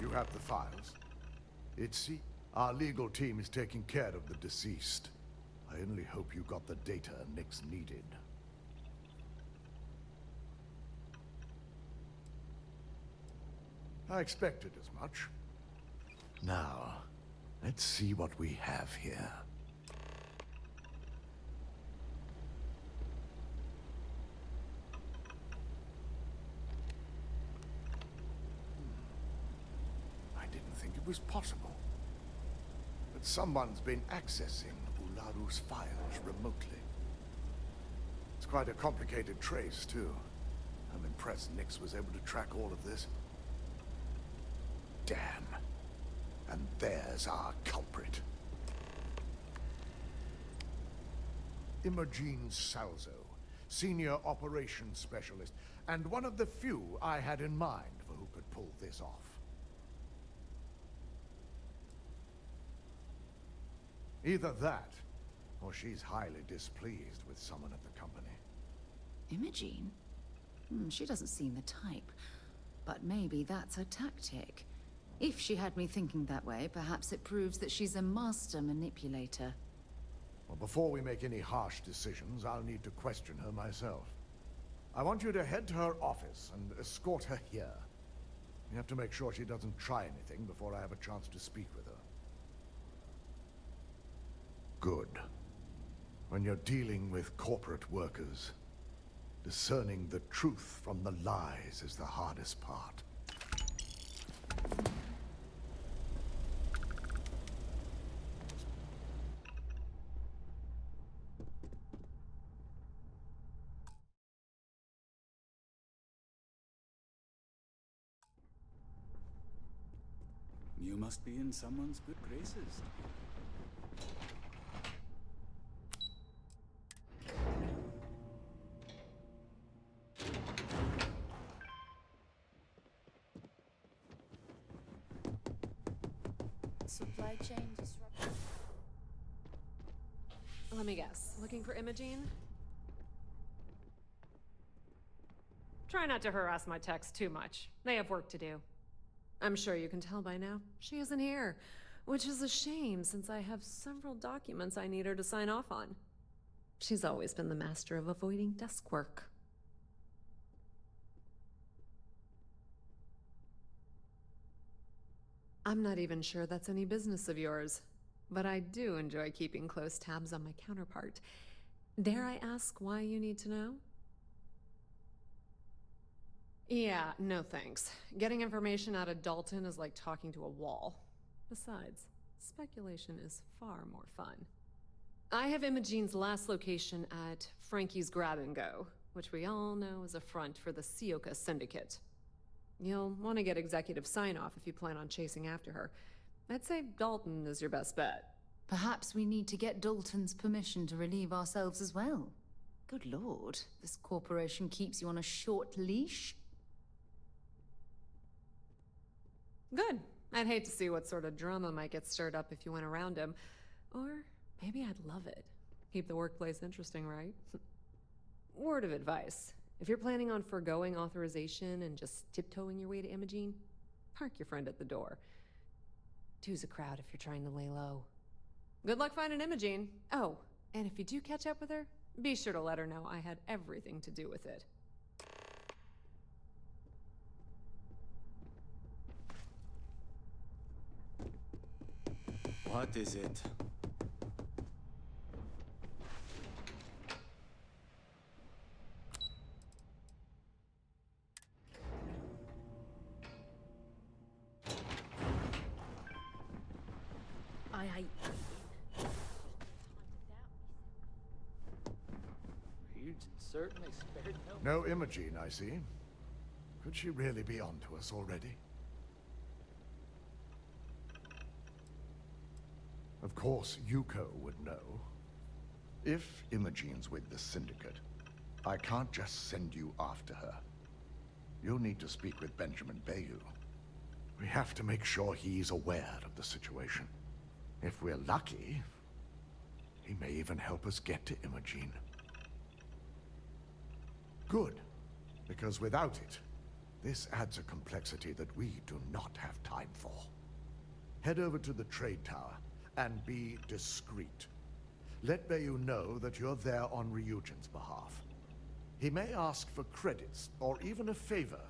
You have the files. Itzy, our legal team is taking care of the deceased. I only hope you got the data Nix needed. I expected as much. Now, let's see what we have here. It was possible. But someone's been accessing Ularu's files remotely. It's quite a complicated trace, too. I'm impressed Nix was able to track all of this. Damn. And there's our culprit. Imogene Salzo, Senior Operations Specialist, and one of the few I had in mind for who could pull this off. Either that, or she's highly displeased with someone at the company. Imogene? She doesn't seem the type. But maybe that's her tactic. If she had me thinking that way, perhaps it proves that she's a master manipulator. Well, before we make any harsh decisions, I'll need to question her myself. I want you to head to her office and escort her here. You have to make sure she doesn't try anything before I have a chance to speak with her. Good. When you're dealing with corporate workers, discerning the truth from the lies is the hardest part. You must be in someone's good graces. Supply chain disruption. Let me guess. Looking for Imogene? Try not to harass my techs too much. They have work to do. I'm sure you can tell by now. She isn't here, which is a shame since I have several documents I need her to sign off on. She's always been the master of avoiding desk work. I'm not even sure that's any business of yours, but I do enjoy keeping close tabs on my counterpart. Dare I ask why you need to know? Yeah, no thanks. Getting information out of Dalton is like talking to a wall. Besides, speculation is far more fun. I have Imogene's last location at Frankie's Grab and Go, which we all know is a front for the Sioka Syndicate. You'll want to get executive sign-off if you plan on chasing after her. I'd say Dalton is your best bet. Perhaps we need to get Dalton's permission to relieve ourselves as well. Good lord, this corporation keeps you on a short leash? Good. I'd hate to see what sort of drama might get stirred up if you went around him. Or maybe I'd love it. Keep the workplace interesting, right? Word of advice. If you're planning on forgoing authorization and just tiptoeing your way to Imogene, park your friend at the door. Two's a crowd if you're trying to lay low. Good luck finding Imogene. Oh, and if you do catch up with her, be sure to let her know I had everything to do with it. What is it? Ryujin certainly spared no... No Imogene, I see. Could she really be onto us already? Of course, Yuko would know. If Imogene's with the Syndicate, I can't just send you after her. You'll need to speak with Benjamin Bayou. We have to make sure he's aware of the situation. If we're lucky, he may even help us get to Imogene. Good, because without it, this adds a complexity that we do not have time for. Head over to the trade tower and be discreet. Let Bayou know that you're there on Ryujin's behalf. He may ask for credits or even a favor.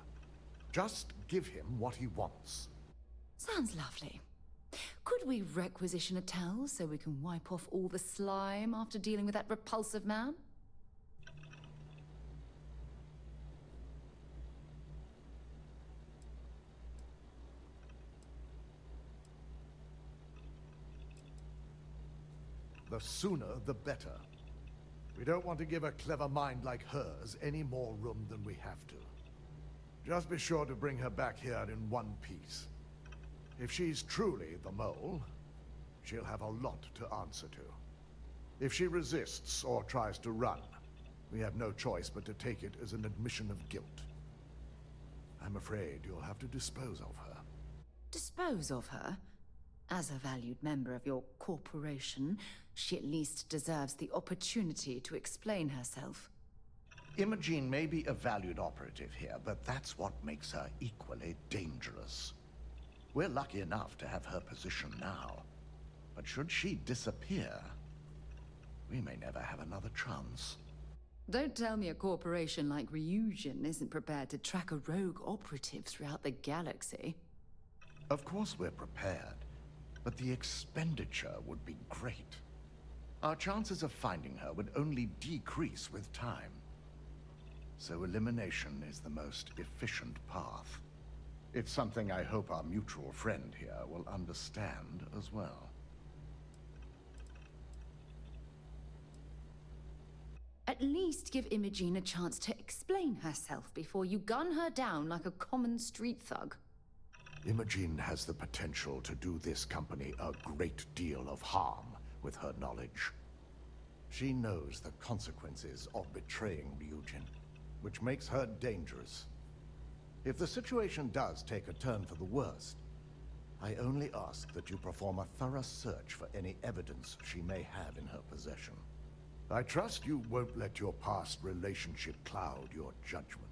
Just give him what he wants. Sounds lovely. Could we requisition a towel so we can wipe off all the slime after dealing with that repulsive man? The sooner, the better. We don't want to give a clever mind like hers any more room than we have to. Just be sure to bring her back here in one piece. If she's truly the mole, she'll have a lot to answer to. If she resists or tries to run, we have no choice but to take it as an admission of guilt. I'm afraid you'll have to dispose of her. Dispose of her? As a valued member of your corporation, she at least deserves the opportunity to explain herself. Imogene may be a valued operative here, but that's what makes her equally dangerous. We're lucky enough to have her position now, but should she disappear, we may never have another chance. Don't tell me a corporation like Ryujin isn't prepared to track a rogue operative throughout the galaxy. Of course we're prepared, but the expenditure would be great. Our chances of finding her would only decrease with time. So elimination is the most efficient path. It's something I hope our mutual friend here will understand as well. At least give Imogene a chance to explain herself before you gun her down like a common street thug. Imogene has the potential to do this company a great deal of harm with her knowledge. She knows the consequences of betraying Ryujin, which makes her dangerous. If the situation does take a turn for the worst, I only ask that you perform a thorough search for any evidence she may have in her possession. I trust you won't let your past relationship cloud your judgment.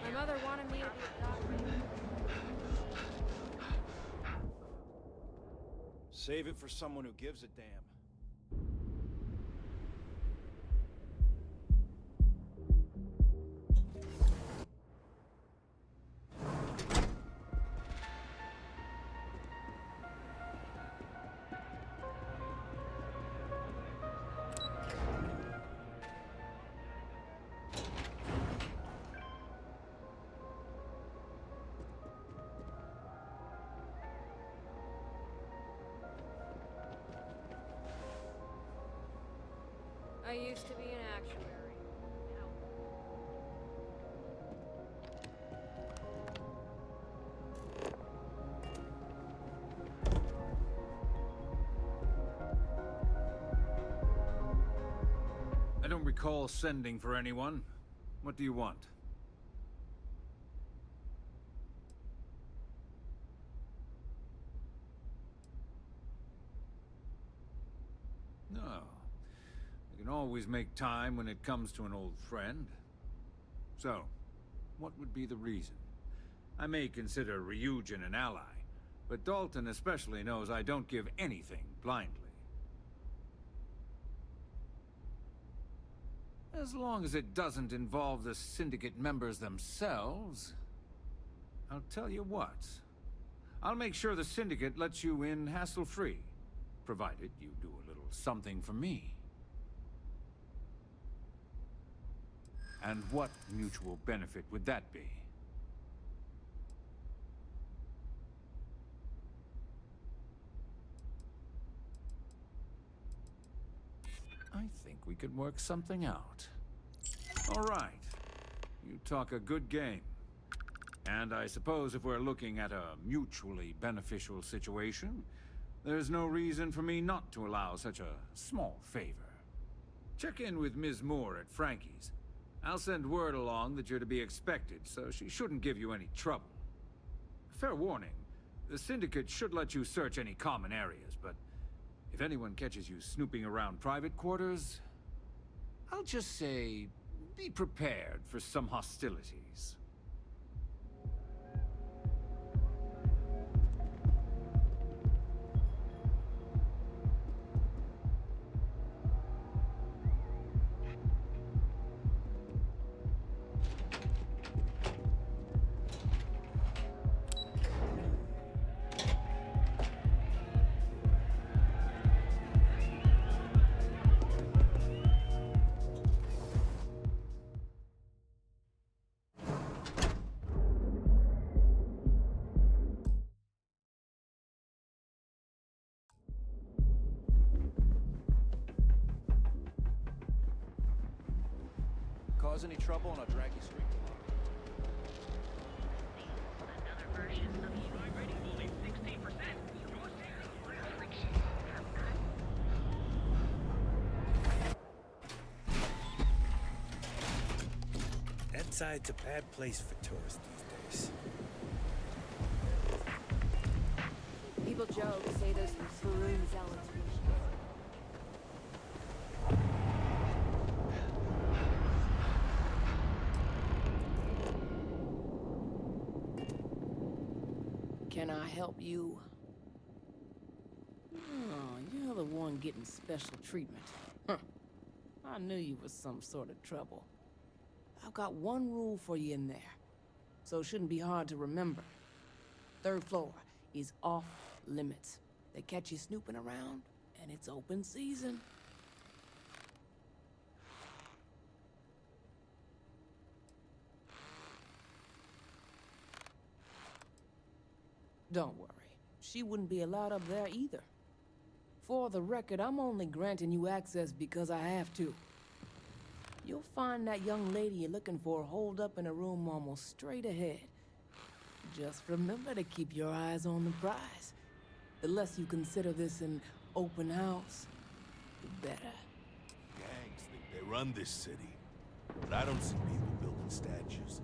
My mother wanted me to be a doctor. Save it for someone who gives a damn. I used to be an actuary. I don't recall sending for anyone. What do you want? No. You can always make time when it comes to an old friend. So, what would be the reason? I may consider Ryujin an ally, but Dalton especially knows I don't give anything blindly. As long as it doesn't involve the Syndicate members themselves, I'll tell you what. I'll make sure the Syndicate lets you in hassle-free, provided you do a little something for me. And what mutual benefit would that be? I think we could work something out. All right. You talk a good game. And I suppose if we're looking at a mutually beneficial situation, there's no reason for me not to allow such a small favor. Check in with Ms. Moore at Frankie's. I'll send word along that you're to be expected, so she shouldn't give you any trouble. Fair warning, the Syndicate should let you search any common areas, but if anyone catches you snooping around private quarters, I'll just say, be prepared for some hostilities. cause any trouble on a draggy street? Inside's a bad place for tourists these days. People joke, say there's some Faroon zealots. Can I help you? Oh, you're the one getting special treatment. Huh. I knew you was some sort of trouble. I've got one rule for you in there, so it shouldn't be hard to remember. Third floor is off limits. They catch you snooping around, and it's open season. Don't worry. She wouldn't be allowed up there either. For the record, I'm only granting you access because I have to. You'll find that young lady you're looking for holed up in a room almost straight ahead. Just remember to keep your eyes on the prize. The less you consider this an open house, the better. Gangs think they run this city, but I don't see people building statues.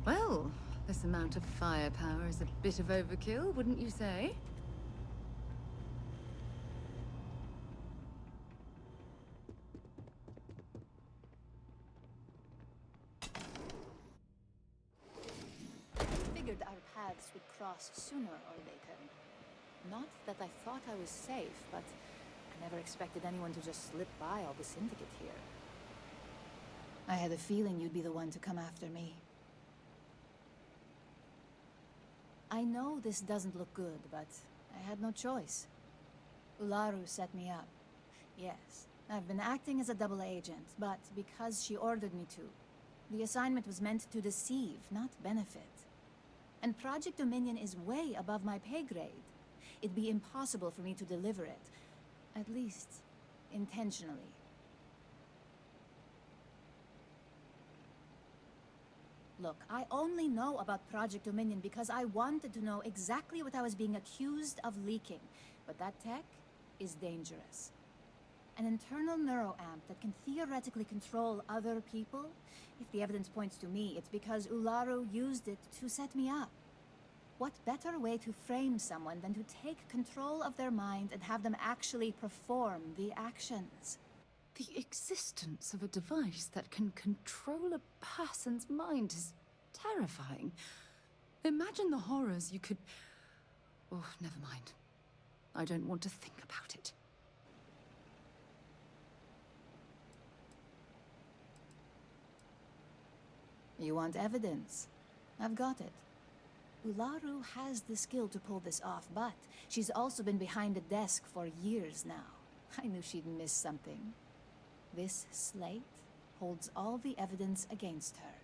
Well, this amount of firepower is a bit of overkill, wouldn't you say? Figured our paths would cross sooner or later. Not that I thought I was safe, but I never expected anyone to just slip by all the syndicate here. I had a feeling you'd be the one to come after me. I know this doesn't look good, but I had no choice. Ularu set me up. Yes, I've been acting as a double agent, but because she ordered me to. The assignment was meant to deceive, not benefit. And Project Dominion is way above my pay grade. It'd be impossible for me to deliver it. At least, intentionally. Look, I only know about Project Dominion because I wanted to know exactly what I was being accused of leaking. But that tech is dangerous. An internal neuroamp that can theoretically control other people? If the evidence points to me, it's because Ularu used it to set me up. What better way to frame someone than to take control of their mind and have them actually perform the actions? The existence of a device that can control a person's mind is terrifying. Imagine the horrors you could... Oh, never mind. I don't want to think about it. You want evidence? I've got it. Ularu has the skill to pull this off, but she's also been behind a desk for years now. I knew she'd miss something. This slate holds all the evidence against her.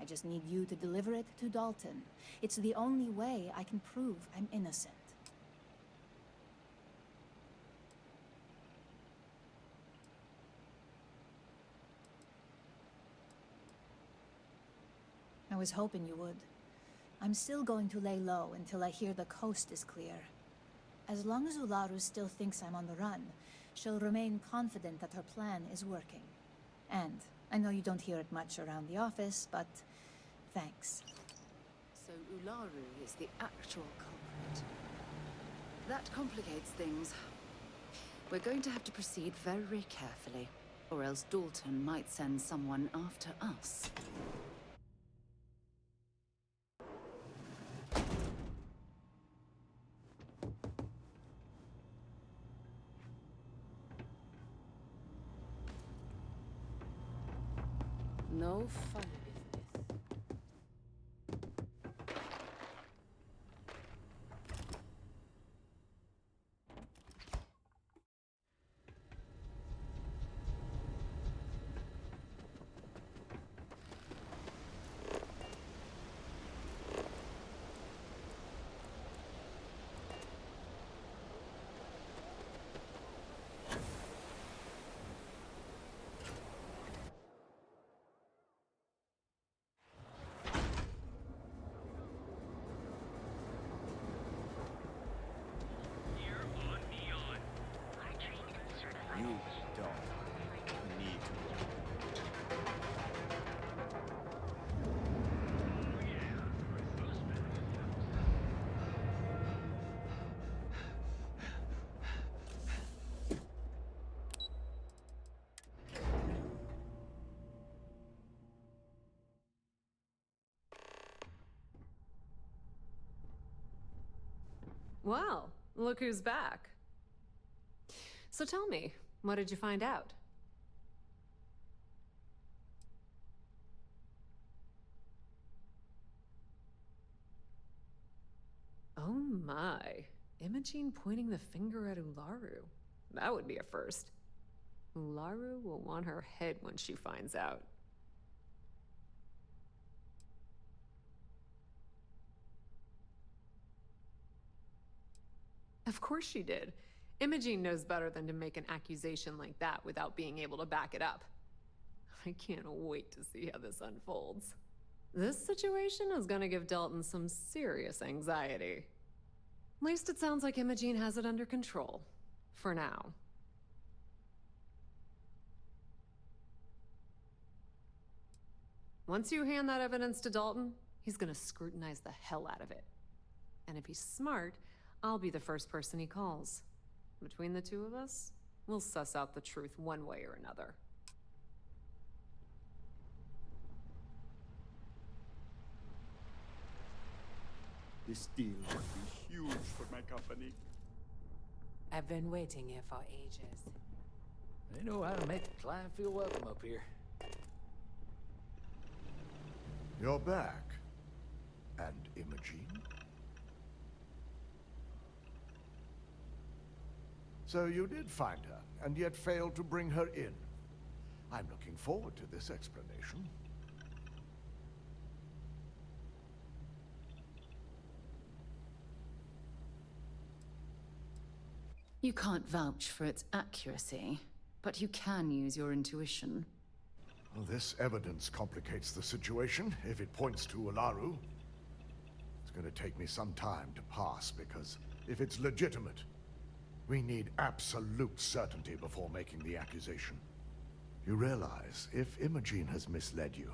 I just need you to deliver it to Dalton. It's the only way I can prove I'm innocent. I was hoping you would. I'm still going to lay low until I hear the coast is clear. As long as Ularu still thinks I'm on the run, she'll remain confident that her plan is working. And I know you don't hear it much around the office, but thanks. So Ularu is the actual culprit. That complicates things. We're going to have to proceed very carefully, or else Dalton might send someone after us. No funny business. You don't need to. Well, look who's back. So tell me, what did you find out? Oh my. Imogene pointing the finger at Ularu. That would be a first. Ularu will want her head when she finds out. Of course she did. Imogene knows better than to make an accusation like that without being able to back it up. I can't wait to see how this unfolds. This situation is gonna give Dalton some serious anxiety. At least it sounds like Imogene has it under control. For now. Once you hand that evidence to Dalton, he's gonna scrutinize the hell out of it. And if he's smart, I'll be the first person he calls. Between the two of us, we'll suss out the truth one way or another. This deal would be huge for my company. I've been waiting here for ages. They know how to make the client feel welcome up here. You're back. And Imogene? So you did find her, and yet failed to bring her in. I'm looking forward to this explanation. You can't vouch for its accuracy, but you can use your intuition. Well, this evidence complicates the situation, if it points to Ularu. It's going to take me some time to pass, because if it's legitimate, we need absolute certainty before making the accusation. You realize, if Imogene has misled you,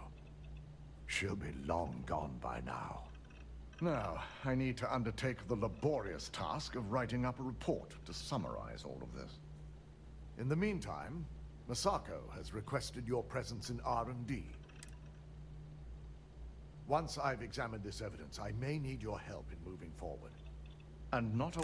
she'll be long gone by now. Now, I need to undertake the laborious task of writing up a report to summarize all of this. In the meantime, Masako has requested your presence in R&D. Once I've examined this evidence, I may need your help in moving forward. And not a...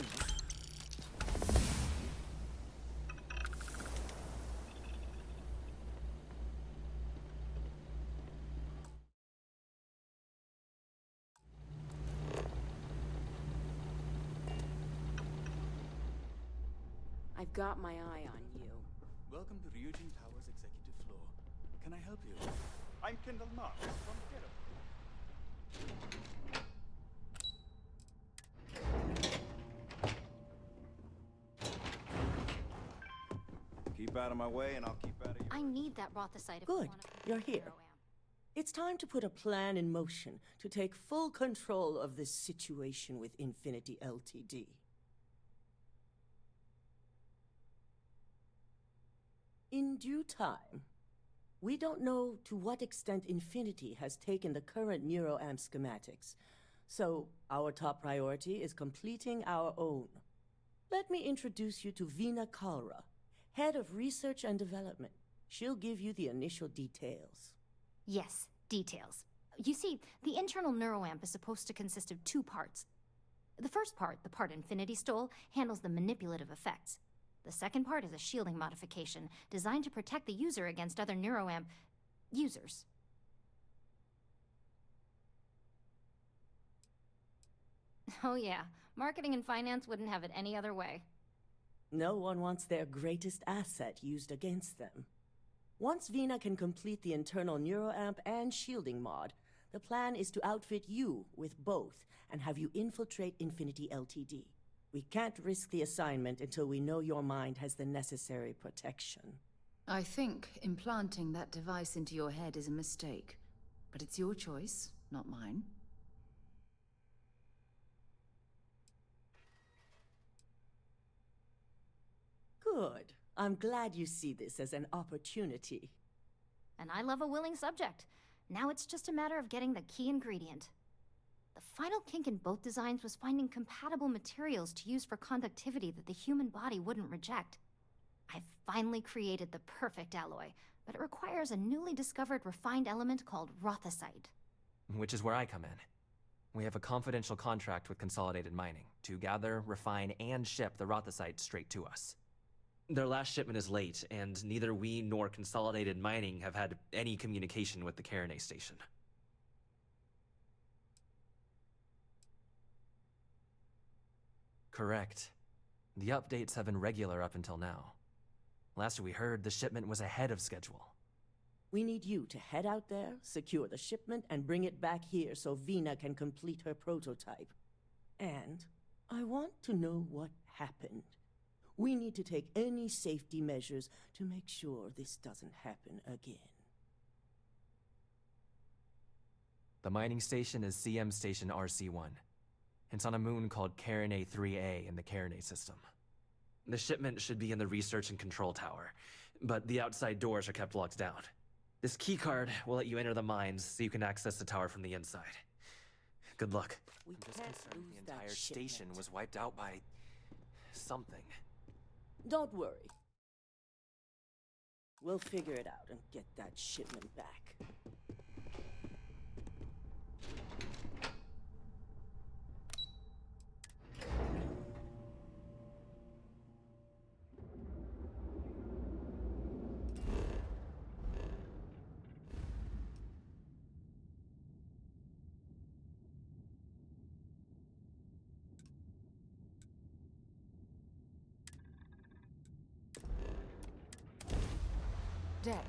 I've got my eye on you. Welcome to Ryujin Tower's executive floor. Can I help you? I'm Kendall Marks from Kero. Keep out of my way and I'll keep out of your... I need that rothicite if we Good, want to you're here. It's time to put a plan in motion to take full control of this situation with Infinity Ltd. In due time. We don't know to what extent Infinity has taken the current neuroamp schematics, so our top priority is completing our own. Let me introduce you to Veena Kalra, Head of Research and Development. She'll give you the initial details. Yes, details. You see, the internal neuroamp is supposed to consist of two parts. The first part, the part Infinity stole, handles the manipulative effects. The second part is a shielding modification designed to protect the user against other neuroamp users. Oh yeah, marketing and finance wouldn't have it any other way. No one wants their greatest asset used against them. Once Vina can complete the internal neuroamp and shielding mod, the plan is to outfit you with both and have you infiltrate Infinity Ltd. We can't risk the assignment until we know your mind has the necessary protection. I think implanting that device into your head is a mistake. But it's your choice, not mine. Good. I'm glad you see this as an opportunity. And I love a willing subject. Now it's just a matter of getting the key ingredient. The final kink in both designs was finding compatible materials to use for conductivity that the human body wouldn't reject. I've finally created the perfect alloy, but it requires a newly discovered refined element called rothicite. Which is where I come in. We have a confidential contract with Consolidated Mining to gather, refine, and ship the rothicite straight to us. Their last shipment is late, and neither we nor Consolidated Mining have had any communication with the Carinay station. Correct. The updates have been regular up until now. Last we heard, the shipment was ahead of schedule. We need you to head out there, secure the shipment, and bring it back here so Vina can complete her prototype. And I want to know what happened. We need to take any safety measures to make sure this doesn't happen again. The mining station is CM Station RC-1. It's on a moon called Carinay 3A in the Carinay system. The shipment should be in the research and control tower, but the outside doors are kept locked down. This keycard will let you enter the mines so you can access the tower from the inside. Good luck. We I'm just can't concerned lose the entire that station shipment. was wiped out by something. Don't worry. We'll figure it out and get that shipment back. Deck.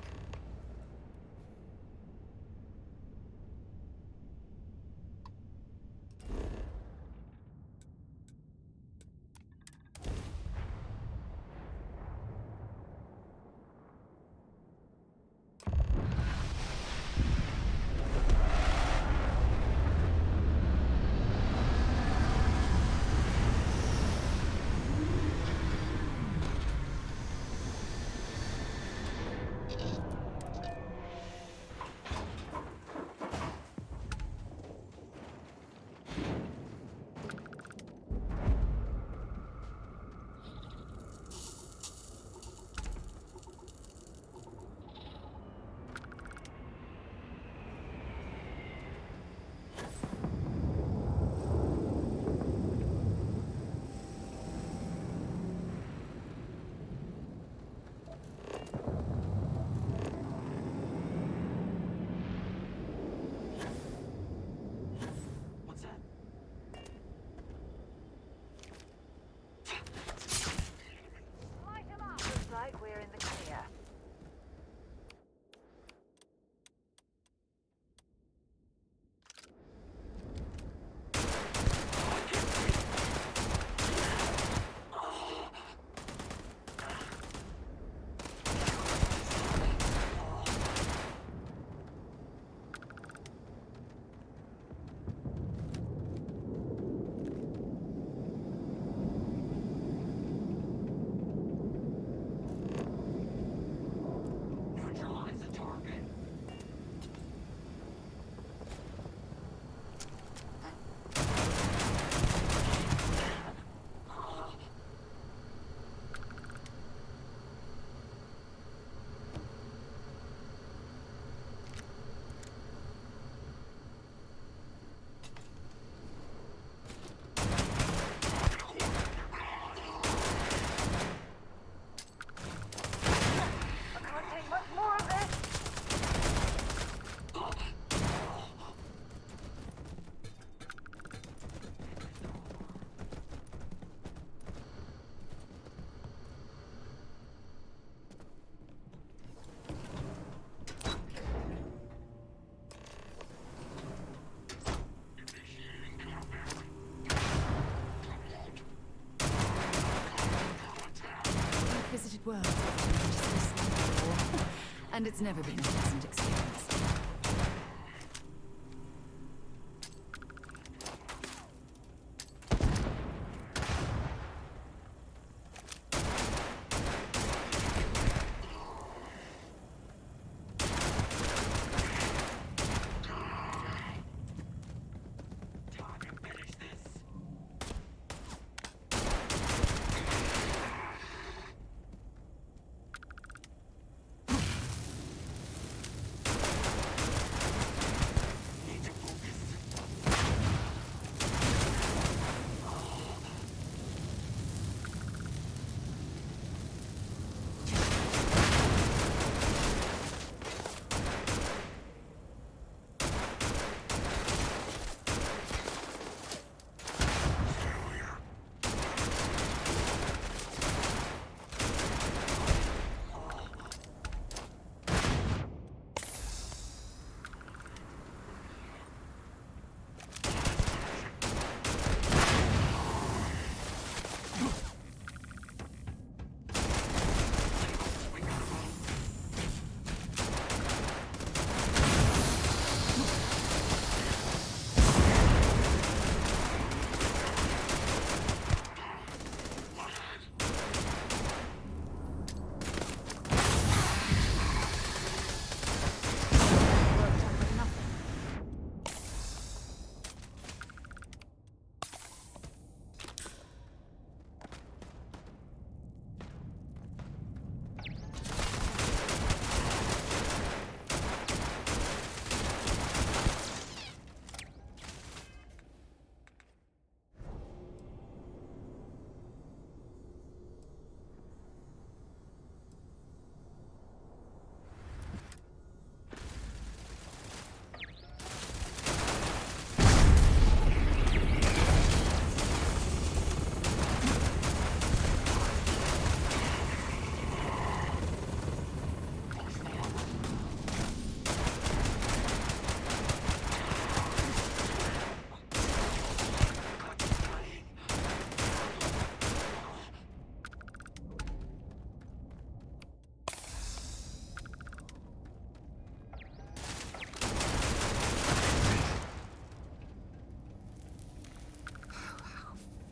worlds have managed this before, and it's never been a pleasant experience.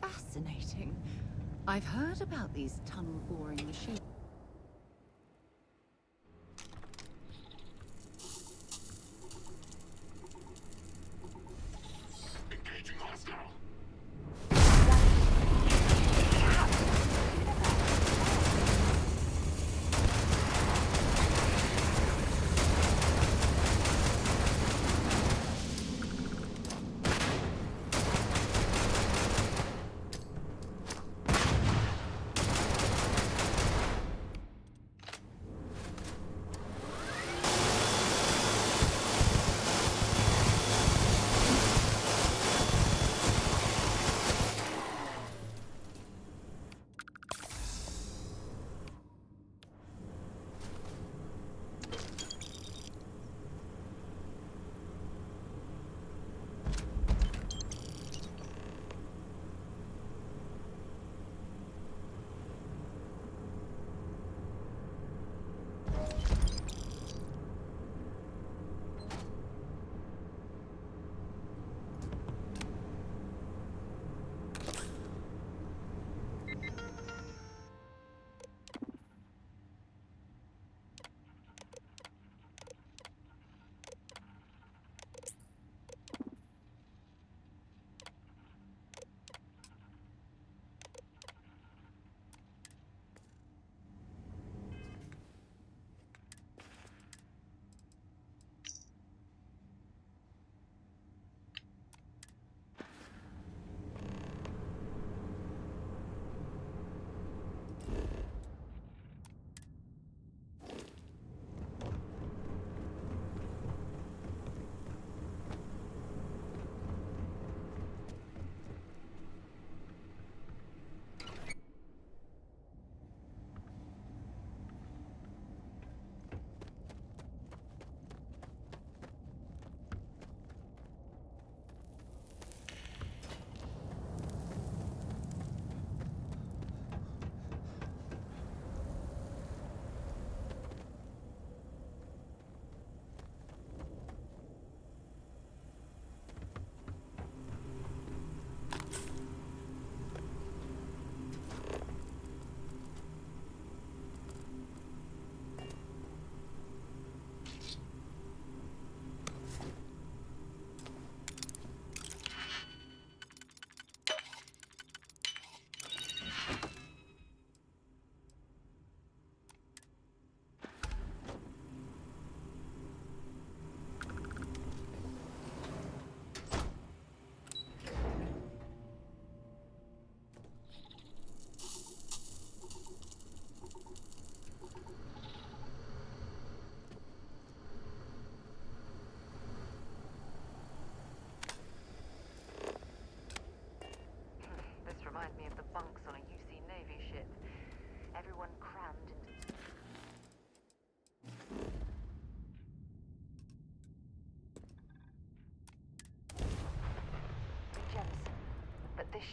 Fascinating. I've heard about these tunnel boring machines. Engaging hostile.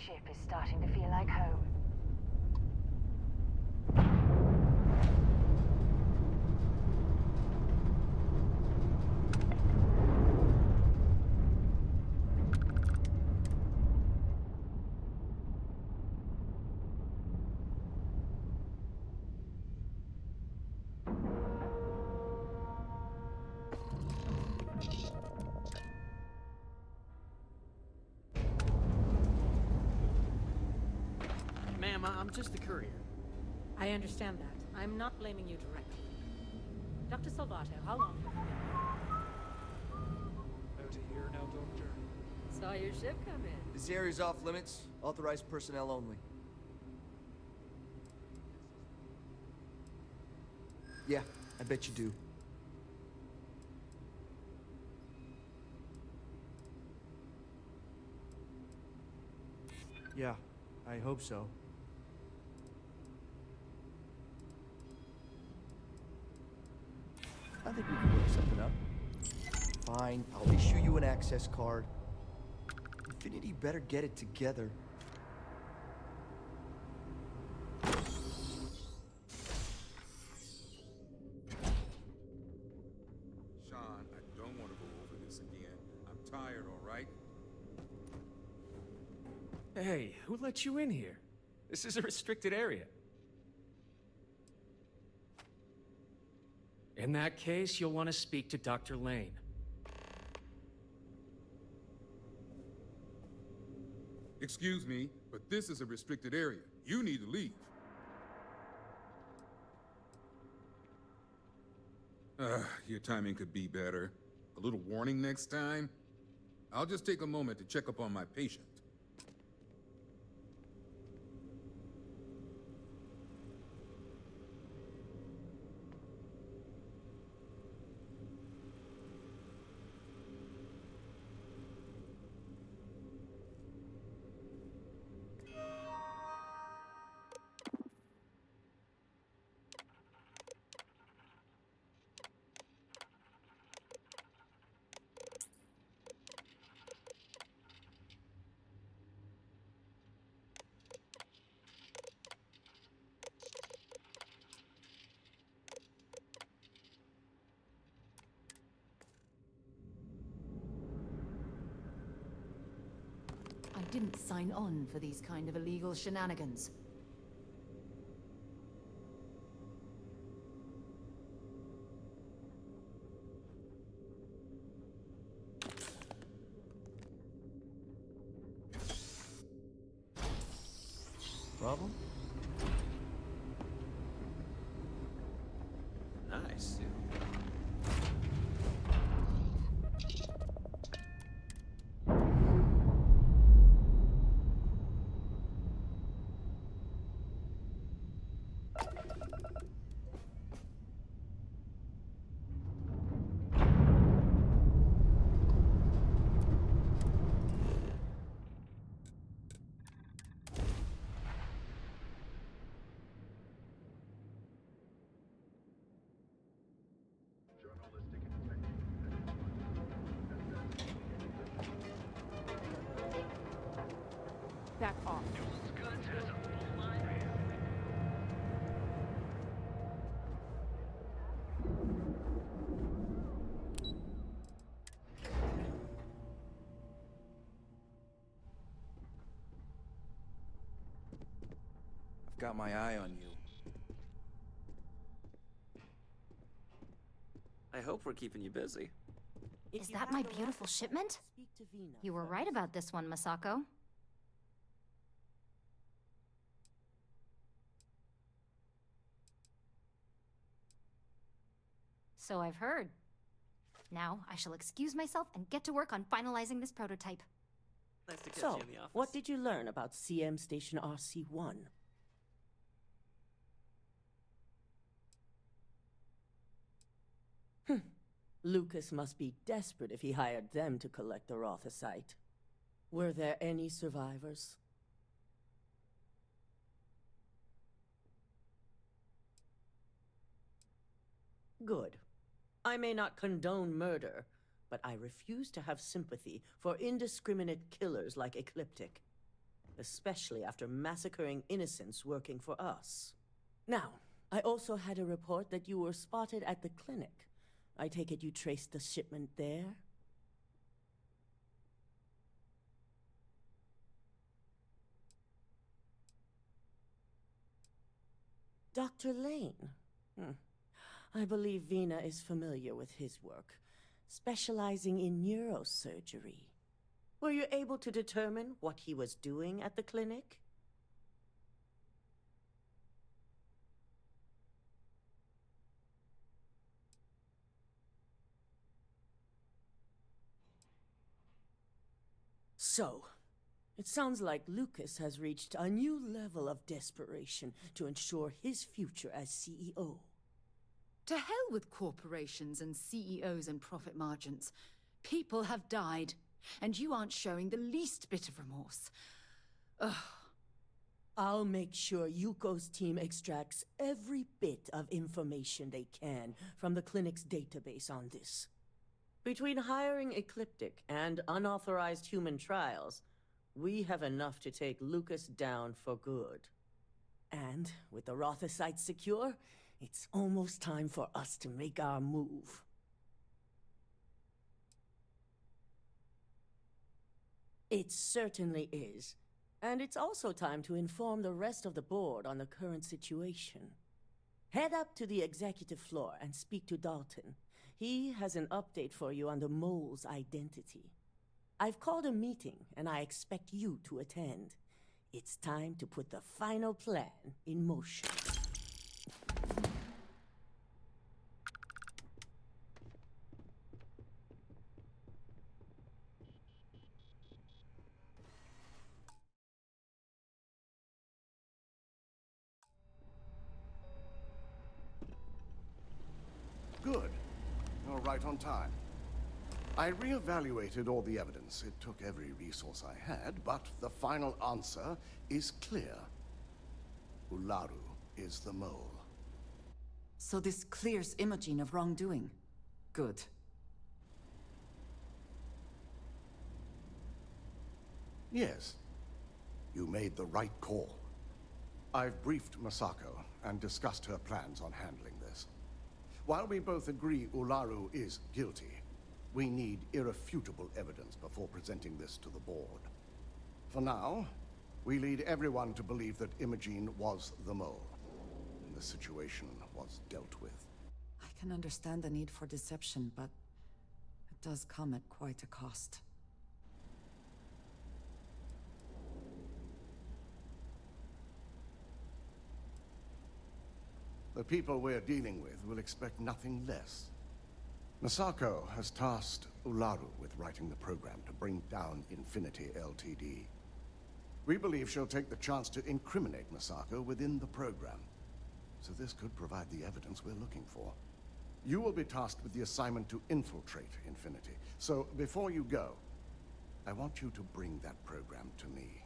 ship is starting to feel like home. Ma'am, I'm just the courier. I understand that. I'm not blaming you directly. Dr. Sabotage, how long have you been here? About a year now, Doctor. Saw your ship come in. This area's off limits. Authorized personnel only. Yeah, I bet you do. Yeah, I hope so. I think we can work something up. Fine, I'll issue you an access card. Infinity better get it together. Sean, I don't want to go over this again. I'm tired, all right? Hey, who let you in here? This is a restricted area. In that case, you'll want to speak to Dr. Lane. Excuse me, but this is a restricted area. You need to leave. Your timing could be better. A little warning next time? I'll just take a moment to check up on my patient. I didn't sign on for these kind of illegal shenanigans. Problem? Nice. Back off. I've got my eye on you. I hope we're keeping you busy. Is that my beautiful shipment? You were right about this one, Masako. So I've heard. Now, I shall excuse myself and get to work on finalizing this prototype. Nice to catch So, you in the office. what did you learn about CM Station RC-1? Lucas must be desperate if he hired them to collect the Rothicite. Were there any survivors? Good. I may not condone murder, but I refuse to have sympathy for indiscriminate killers like Ecliptic. especially after massacring innocents working for us. Now, I also had a report that you were spotted at the clinic. I take it you traced the shipment there? Dr. Lane. I believe Vina is familiar with his work, specializing in neurosurgery. Were you able to determine what he was doing at the clinic? So, it sounds like Lucas has reached a new level of desperation to ensure his future as CEO. To hell with corporations and CEOs and profit margins. People have died, and you aren't showing the least bit of remorse. Ugh. I'll make sure Yuko's team extracts every bit of information they can from the clinic's database on this. Between hiring Ecliptic and unauthorized human trials, we have enough to take Lucas down for good. And with the Rothocytes secure, it's almost time for us to make our move. It certainly is. And it's also time to inform the rest of the board on the current situation. Head up to the executive floor and speak to Dalton. He has an update for you on the mole's identity. I've called a meeting, and I expect you to attend. It's time to put the final plan in motion. Good. You're right on time. I reevaluated all the evidence. It took every resource I had, but the final answer is clear. Ularu is the mole. So this clears Imogen of wrongdoing. Good. Yes. You made the right call. I've briefed Masako and discussed her plans on handling this. While we both agree Ularu is guilty, we need irrefutable evidence before presenting this to the board. For now, we lead everyone to believe that Imogen was the mole, and the situation was dealt with. I can understand the need for deception, but it does come at quite a cost. The people we're dealing with will expect nothing less. Masako has tasked Ularu with writing the program to bring down Infinity Ltd. We believe she'll take the chance to incriminate Masako within the program. So this could provide the evidence we're looking for. You will be tasked with the assignment to infiltrate Infinity. So before you go, I want you to bring that program to me.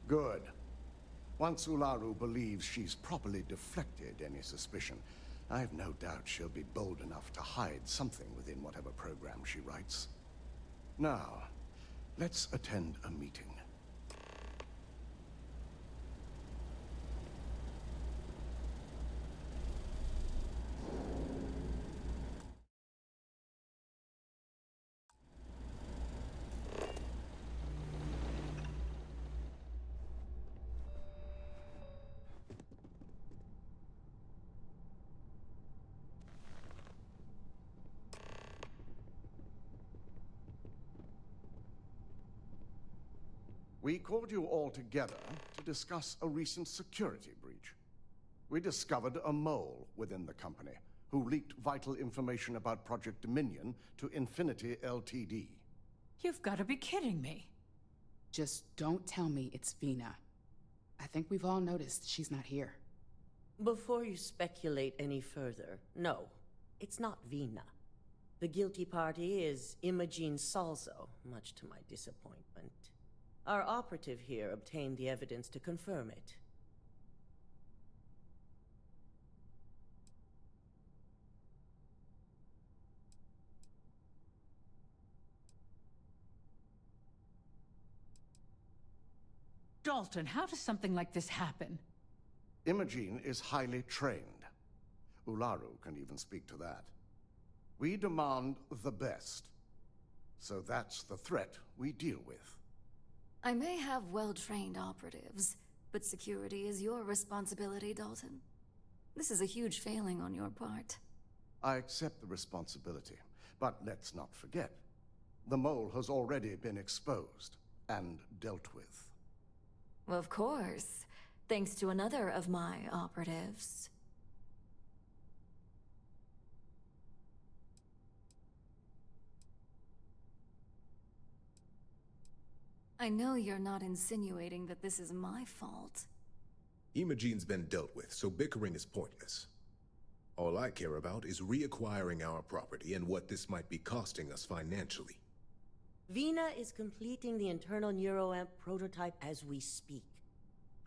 Good. Once Ularu believes she's properly deflected any suspicion, I've no doubt she'll be bold enough to hide something within whatever program she writes. Now, let's attend a meeting. We called you all together to discuss a recent security breach. We discovered a mole within the company who leaked vital information about Project Dominion to Infinity Ltd. You've got to be kidding me. Just don't tell me it's Vina. I think we've all noticed she's not here. Before you speculate any further, no, it's not Vina. The guilty party is Imogene Salzo, much to my disappointment. Our operative here obtained the evidence to confirm it. Dalton, how does something like this happen? Imogene is highly trained. Ularu can even speak to that. We demand the best. So that's the threat we deal with. I may have well-trained operatives, but security is your responsibility, Dalton. This is a huge failing on your part. I accept the responsibility, but let's not forget, the mole has already been exposed and dealt with. Of course, thanks to another of my operatives. I know you're not insinuating that this is my fault. Imogene's been dealt with, so bickering is pointless. All I care about is reacquiring our property and what this might be costing us financially. Vina is completing the internal neuroamp prototype as we speak.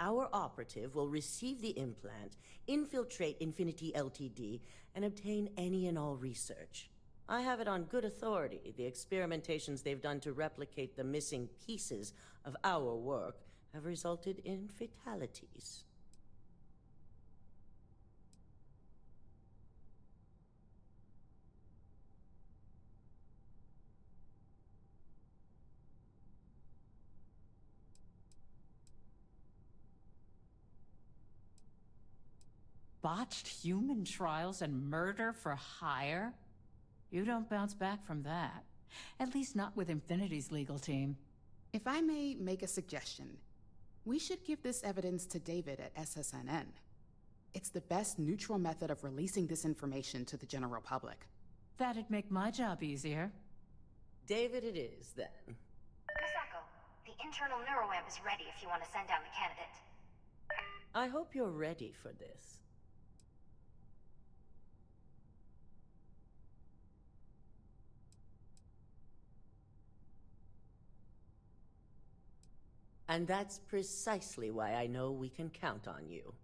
Our operative will receive the implant, infiltrate Infinity Ltd., and obtain any and all research. I have it on good authority. The experimentations they've done to replicate the missing pieces of our work have resulted in fatalities. Botched human trials and murder for hire? You don't bounce back from that. At least not with Infinity's legal team. If I may make a suggestion, we should give this evidence to David at SSNN. It's the best neutral method of releasing this information to the general public. That'd make my job easier. David it is, then. Misako, the internal neuroamp is ready if you want to send down the candidate. I hope you're ready for this. And that's precisely why I know we can count on you.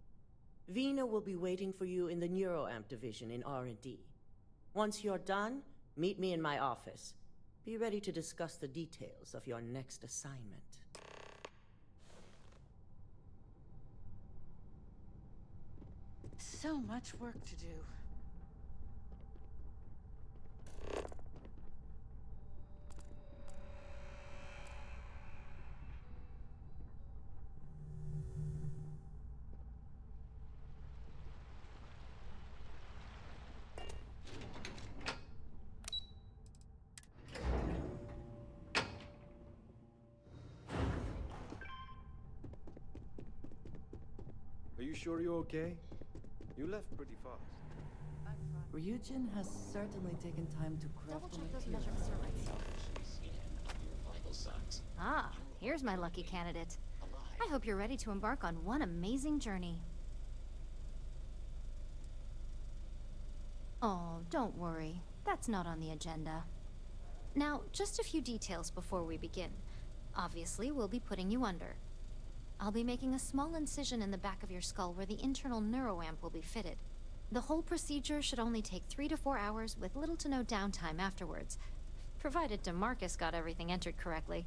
Vina will be waiting for you in the neuroamp division in R&D. Once you're done, meet me in my office. Be ready to discuss the details of your next assignment. So much work to do. Are you sure you're okay? You left pretty fast. Ryujin has certainly taken time to craft Double check those measurements are right. Ah, here's my lucky candidate. I hope you're ready to embark on one amazing journey. Oh, don't worry. That's not on the agenda. Now, just a few details before we begin. Obviously, we'll be putting you under. I'll be making a small incision in the back of your skull where the internal neuroamp will be fitted. The whole procedure should only take 3 to 4 hours with little to no downtime afterwards, provided DeMarcus got everything entered correctly.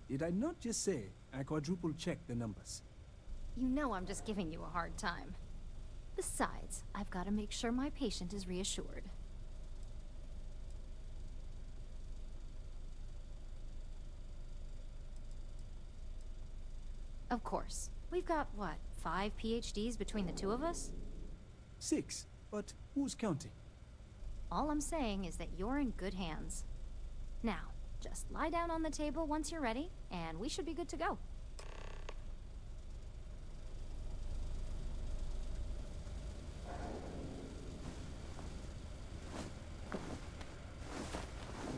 Did I not just say I quadruple-checked the numbers? You know I'm just giving you a hard time. Besides, I've got to make sure my patient is reassured. Of course. We've got, what, 5 PhDs between the two of us? 6, but who's counting? All I'm saying is that you're in good hands. Now, just lie down on the table once you're ready, and we should be good to go.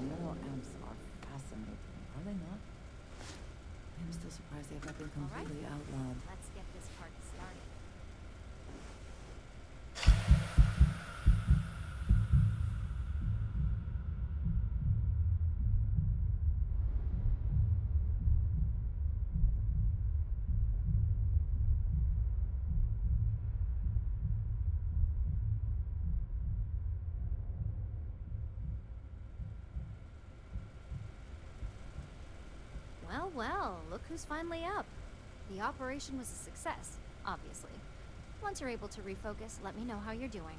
Neuroamps are fascinating, are they not? I'm still surprised they have not been completely outlawed. Let's get this party started. Well, well, look who's finally up. The operation was a success, obviously. Once you're able to refocus, let me know how you're doing.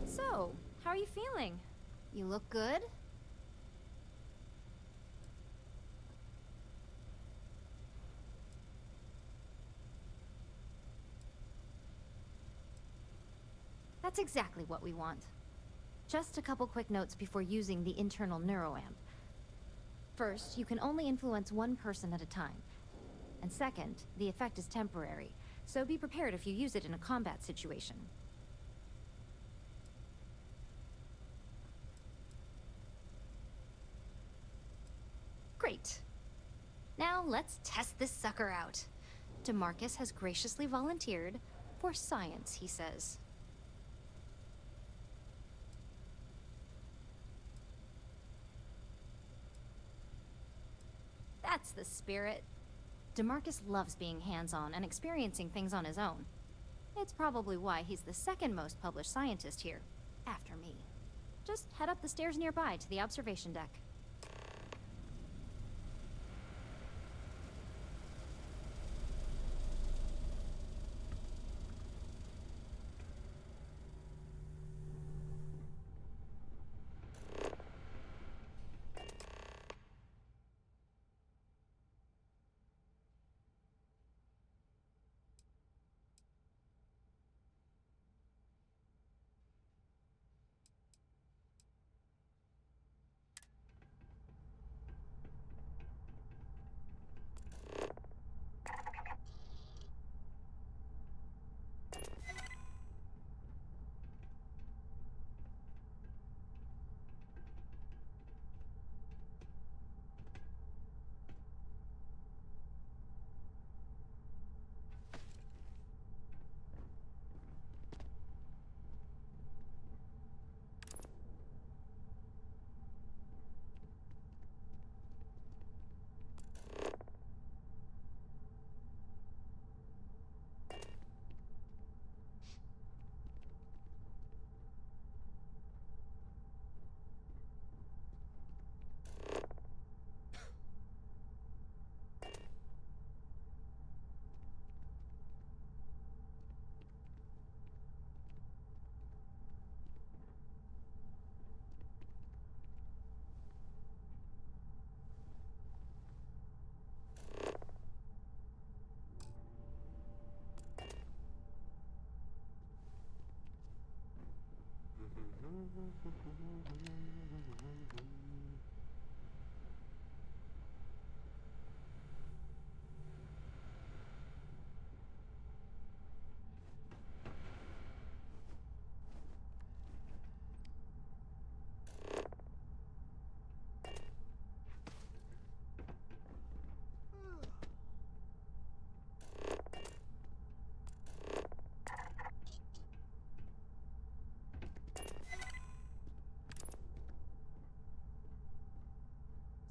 So, how are you feeling? You look good? That's exactly what we want. Just a couple quick notes before using the internal neuroamp. First, you can only influence one person at a time. And second, the effect is temporary, so be prepared if you use it in a combat situation. Great. Now let's test this sucker out. DeMarcus has graciously volunteered for science, he says. That's the spirit. DeMarcus loves being hands-on and experiencing things on his own. It's probably why he's the second most published scientist here, after me. Just head up the stairs nearby to the observation deck.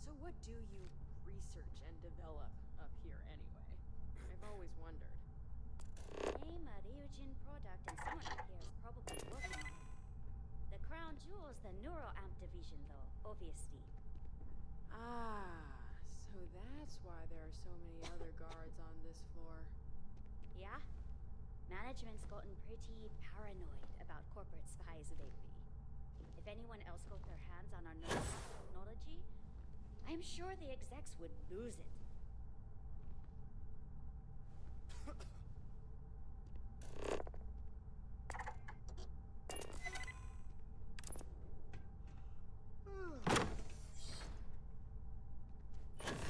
So what do you research and develop up here anyway? I've always wondered. Name a Ryujin product and someone up here is probably working on it. The crown jewel's the neuroamp division though, obviously. Ah, so that's why there are so many other guards on this floor. Yeah? Management's gotten pretty paranoid about corporate spies lately. If anyone else got their hands on our technology, I'm sure the execs would lose it.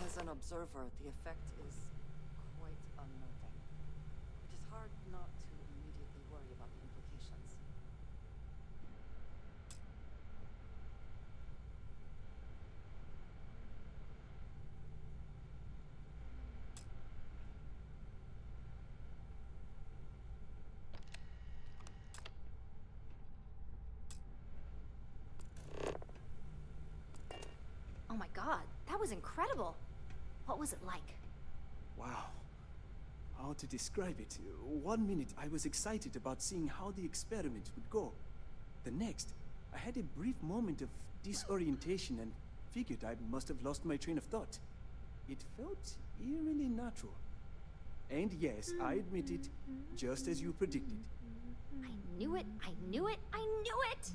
As an observer, the effect is quite unnerving. It is hard not to immediately worry about the implications. Oh my god, that was incredible! What was it like? Wow. how to describe it. 1 minute I was excited about seeing how the experiment would go. The next, I had a brief moment of disorientation and figured I must have lost my train of thought. It felt eerily natural. And yes, I admit it, just as you predicted. I knew it, I knew it, I knew it!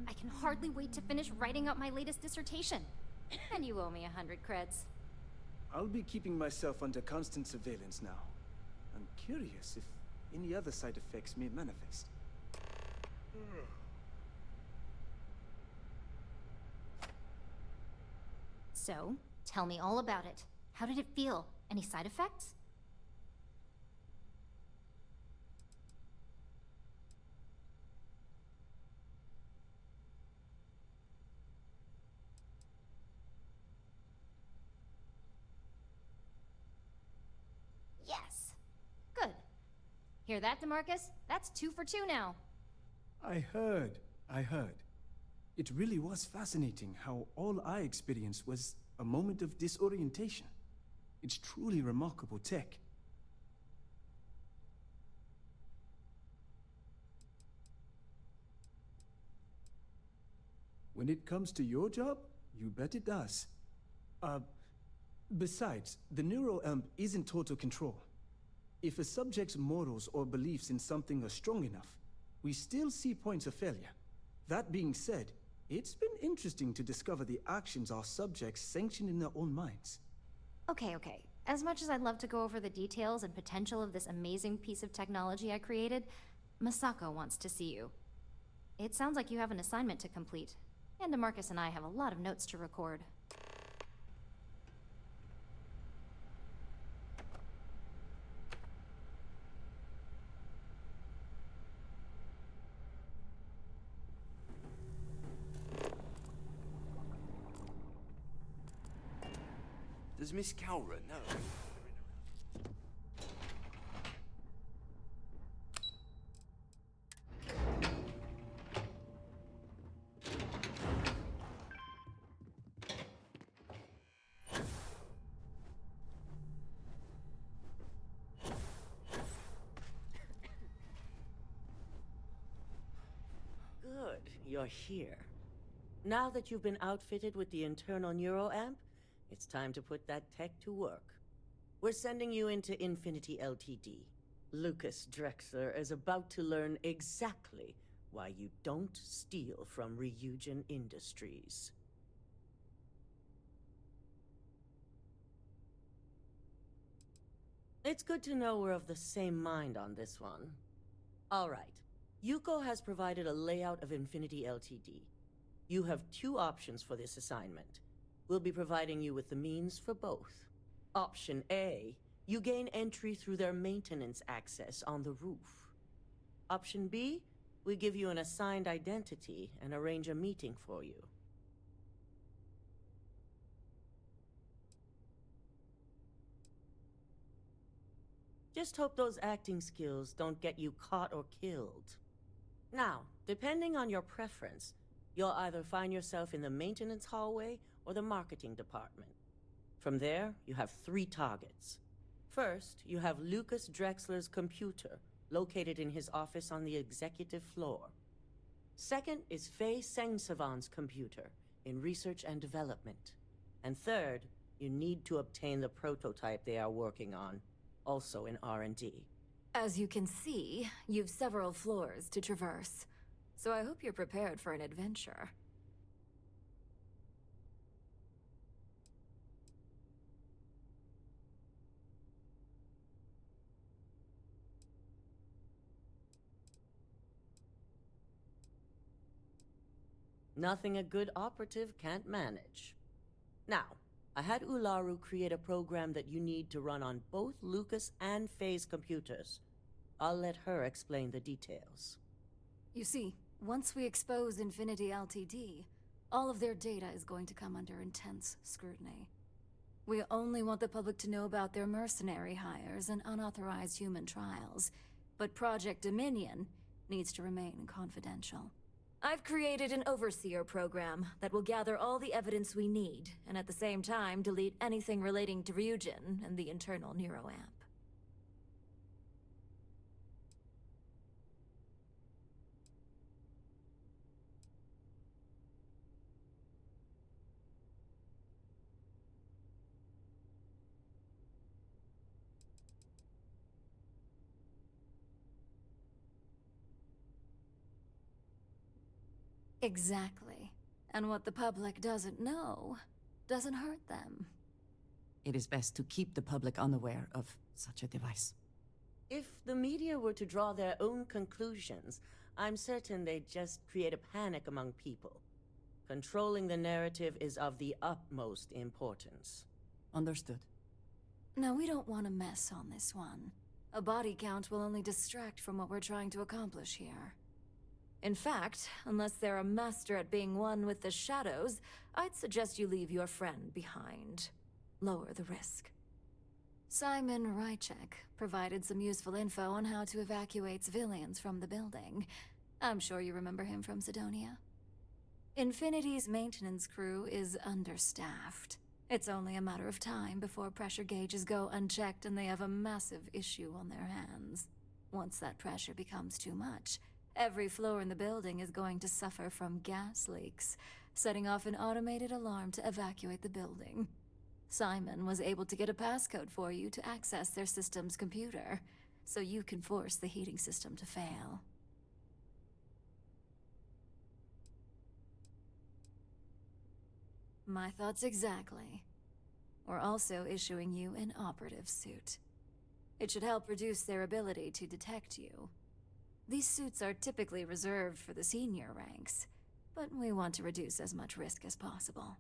I can hardly wait to finish writing up my latest dissertation. And you owe me 100 creds. I'll be keeping myself under constant surveillance now. I'm curious if any other side effects may manifest. So, tell me all about it. How did it feel? Any side effects? Yes. Good. Hear that, DeMarcus? That's 2 for 2 now. I heard. It really was fascinating how all I experienced was a moment of disorientation. It's truly remarkable tech. When it comes to your job, you bet it does. Besides, the neuroamp isn't total control. If a subject's morals or beliefs in something are strong enough, we still see points of failure. That being said, it's been interesting to discover the actions our subjects sanction in their own minds. Okay. As much as I'd love to go over the details and potential of this amazing piece of technology I created, Masako wants to see you. It sounds like you have an assignment to complete, and DeMarcus and I have a lot of notes to record. Does Miss Cowra know? Good, you're here. Now that you've been outfitted with the internal neuroamp, it's time to put that tech to work. We're sending you into Infinity Ltd. Lucas Drexler is about to learn exactly why you don't steal from Ryujin Industries. It's good to know we're of the same mind on this one. All right. Yuko has provided a layout of Infinity Ltd. You have 2 options for this assignment. We'll be providing you with the means for both. Option A, you gain entry through their maintenance access on the roof. Option B, we give you an assigned identity and arrange a meeting for you. Just hope those acting skills don't get you caught or killed. Now, depending on your preference, you'll either find yourself in the maintenance hallway or the marketing department. From there, you have 3 targets. First, you have Lucas Drexler's computer, located in his office on the executive floor. Second is Faye Sengsavan's computer, in research and development. And third, you need to obtain the prototype they are working on, also in R&D. As you can see, you've several floors to traverse, so I hope you're prepared for an adventure. Nothing a good operative can't manage. Now, I had Ularu create a program that you need to run on both Lucas and Faye's computers. I'll let her explain the details. You see, once we expose Infinity Ltd., all of their data is going to come under intense scrutiny. We only want the public to know about their mercenary hires and unauthorized human trials, but Project Dominion needs to remain confidential. I've created an overseer program that will gather all the evidence we need, and at the same time delete anything relating to Ryujin and the internal neuroamp. Exactly. And what the public doesn't know doesn't hurt them. It is best to keep the public unaware of such a device. If the media were to draw their own conclusions, I'm certain they'd just create a panic among people. Controlling the narrative is of the utmost importance. Understood. No, we don't want to mess on this one. A body count will only distract from what we're trying to accomplish here. In fact, unless they're a master at being one with the shadows, I'd suggest you leave your friend behind. Lower the risk. Simon Rychek provided some useful info on how to evacuate civilians from the building. I'm sure you remember him from Sidonia. Infinity's maintenance crew is understaffed. It's only a matter of time before pressure gauges go unchecked and they have a massive issue on their hands. Once that pressure becomes too much, every floor in the building is going to suffer from gas leaks, setting off an automated alarm to evacuate the building. Simon was able to get a passcode for you to access their system's computer, so you can force the heating system to fail. My thoughts exactly. We're also issuing you an operative suit. It should help reduce their ability to detect you. These suits are typically reserved for the senior ranks, but we want to reduce as much risk as possible.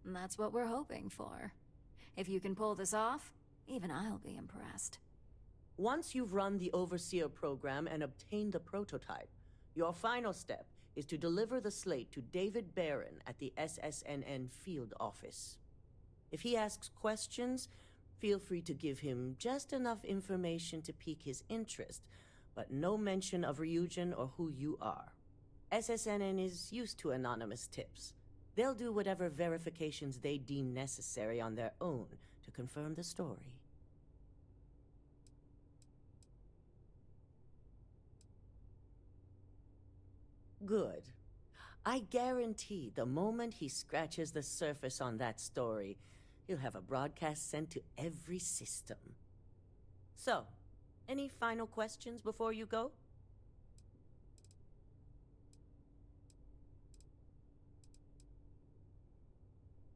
And that's what we're hoping for. If you can pull this off, even I'll be impressed. Once you've run the Overseer program and obtained the prototype, your final step is to deliver the slate to David Barron at the SSNN field office. If he asks questions, feel free to give him just enough information to pique his interest, but no mention of Ryujin or who you are. SSNN is used to anonymous tips. They'll do whatever verifications they deem necessary on their own to confirm the story. Good. I guarantee the moment he scratches the surface on that story, he'll have a broadcast sent to every system. So, any final questions before you go?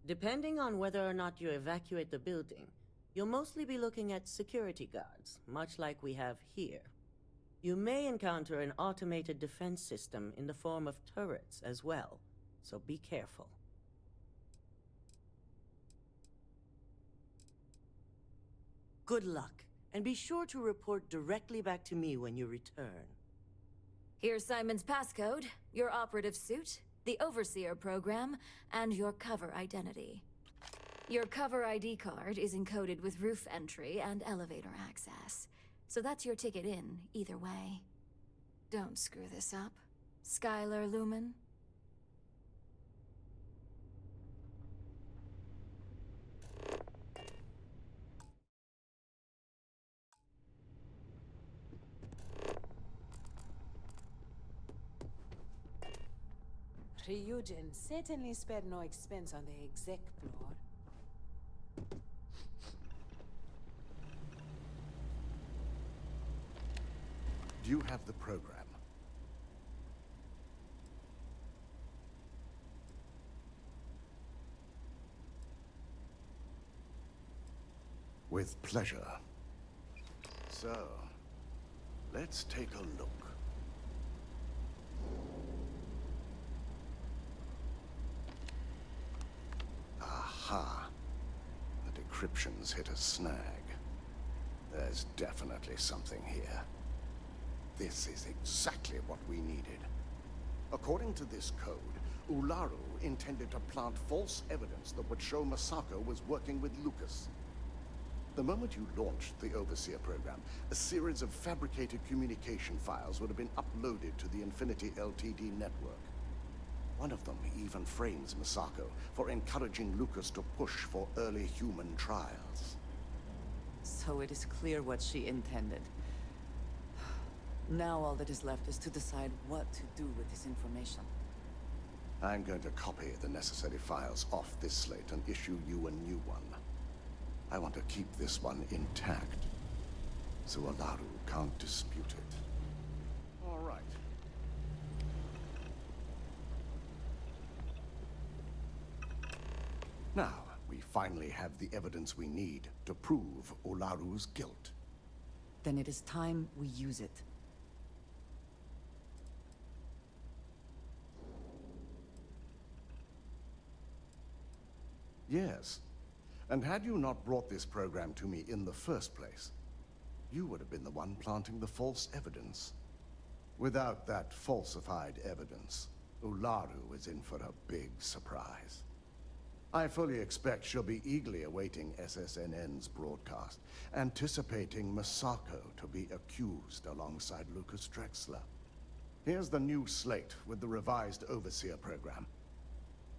Depending on whether or not you evacuate the building, you'll mostly be looking at security guards, much like we have here. You may encounter an automated defense system in the form of turrets as well, so be careful. Good luck, and be sure to report directly back to me when you return. Here's Simon's passcode, your operative suit, the Overseer program, and your cover identity. Your cover ID card is encoded with roof entry and elevator access. So that's your ticket in, either way. Don't screw this up, Skylar Lumen. Ryujin certainly spared no expense on the exec floor. Do you have the program? With pleasure. So, let's take a look. Aha. The decryption's hit a snag. There's definitely something here. This is exactly what we needed. According to this code, Ularu intended to plant false evidence that would show Masako was working with Lucas. The moment you launched the Overseer program, a series of fabricated communication files would have been uploaded to the Infinity LTD network. One of them even frames Masako for encouraging Lucas to push for early human trials. So it is clear what she intended. Now all that is left is to decide what to do with this information. I'm going to copy the necessary files off this slate and issue you a new one. I want to keep this one intact, so Olaru can't dispute it. All right. Now, we finally have the evidence we need to prove Olaru's guilt. Then it is time we use it. Yes. And had you not brought this program to me in the first place, you would have been the one planting the false evidence. Without that falsified evidence, Ularu is in for a big surprise. I fully expect she'll be eagerly awaiting SSNN's broadcast, anticipating Masako to be accused alongside Lucas Drexler. Here's the new slate with the revised Overseer program.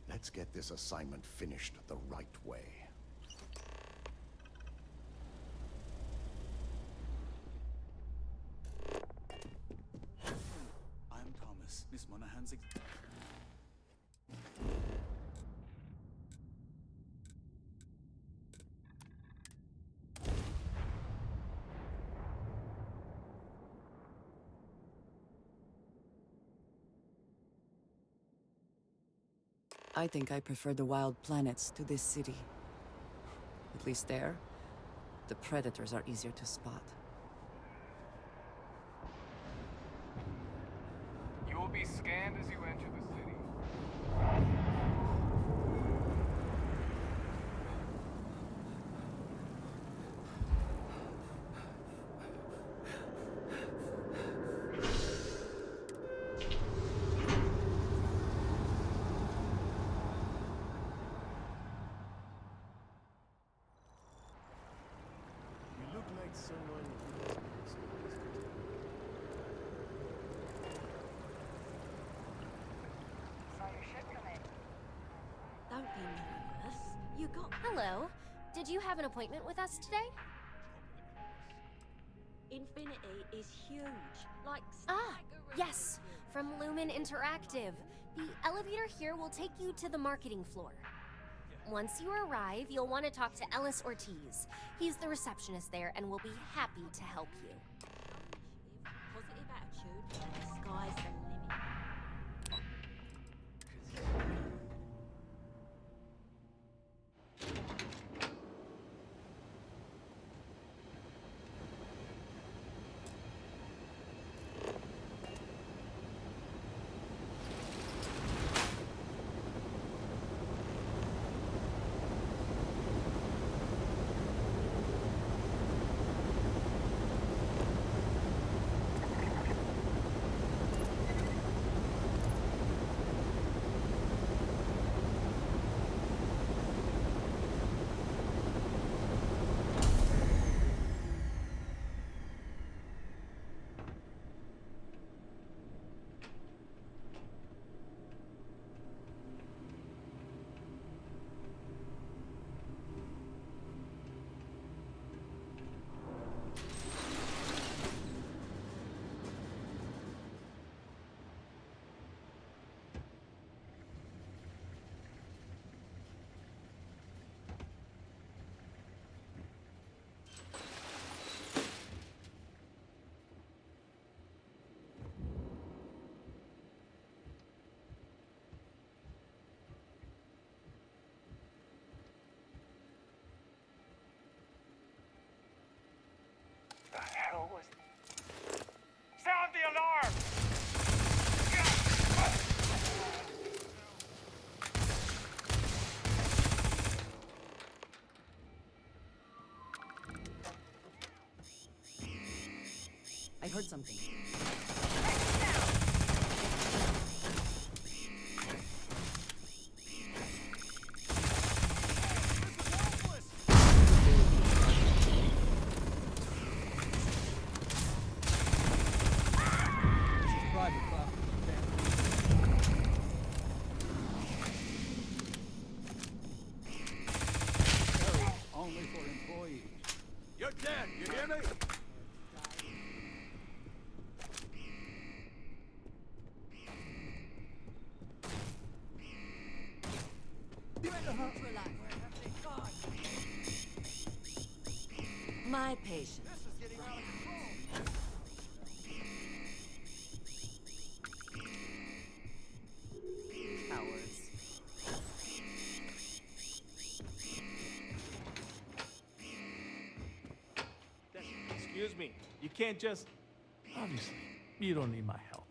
Let's get this assignment finished the right way. I'm Thomas, Miss Monaghan's I think I prefer the wild planets to this city. At least there, the predators are easier to spot. You will be scanned as you enter the city. Don't be nervous. You got... Hello. Did you have an appointment with us today? Infinity is huge. Like... Yes. From Lumen Interactive. The elevator here will take you to the marketing floor. Once you arrive, you'll want to talk to Ellis Ortiz. He's the receptionist there and will be happy to help you. Positive attitude, the sky's the limit. The hell was... Sound the alarm! I heard something. Only for employees. You're dead, you hear me? My patience. Cowards. Excuse me. You can't just... Obviously, you don't need my help.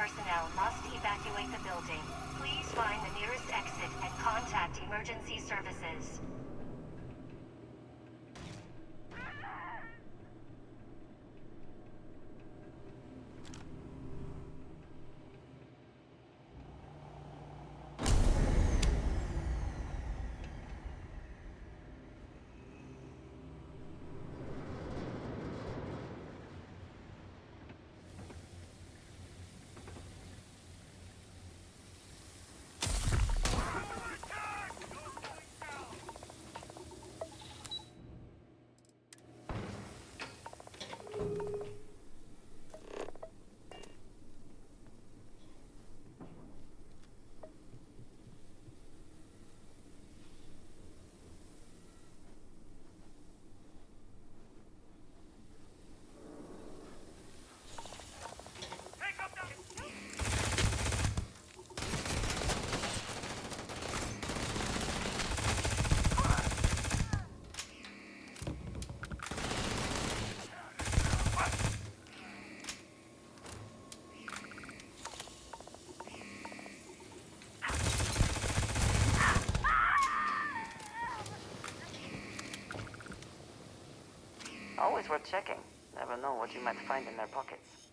personnel must evacuate the building. Please find the nearest exit and contact emergency services. Always worth checking. Never know what you might find in their pockets.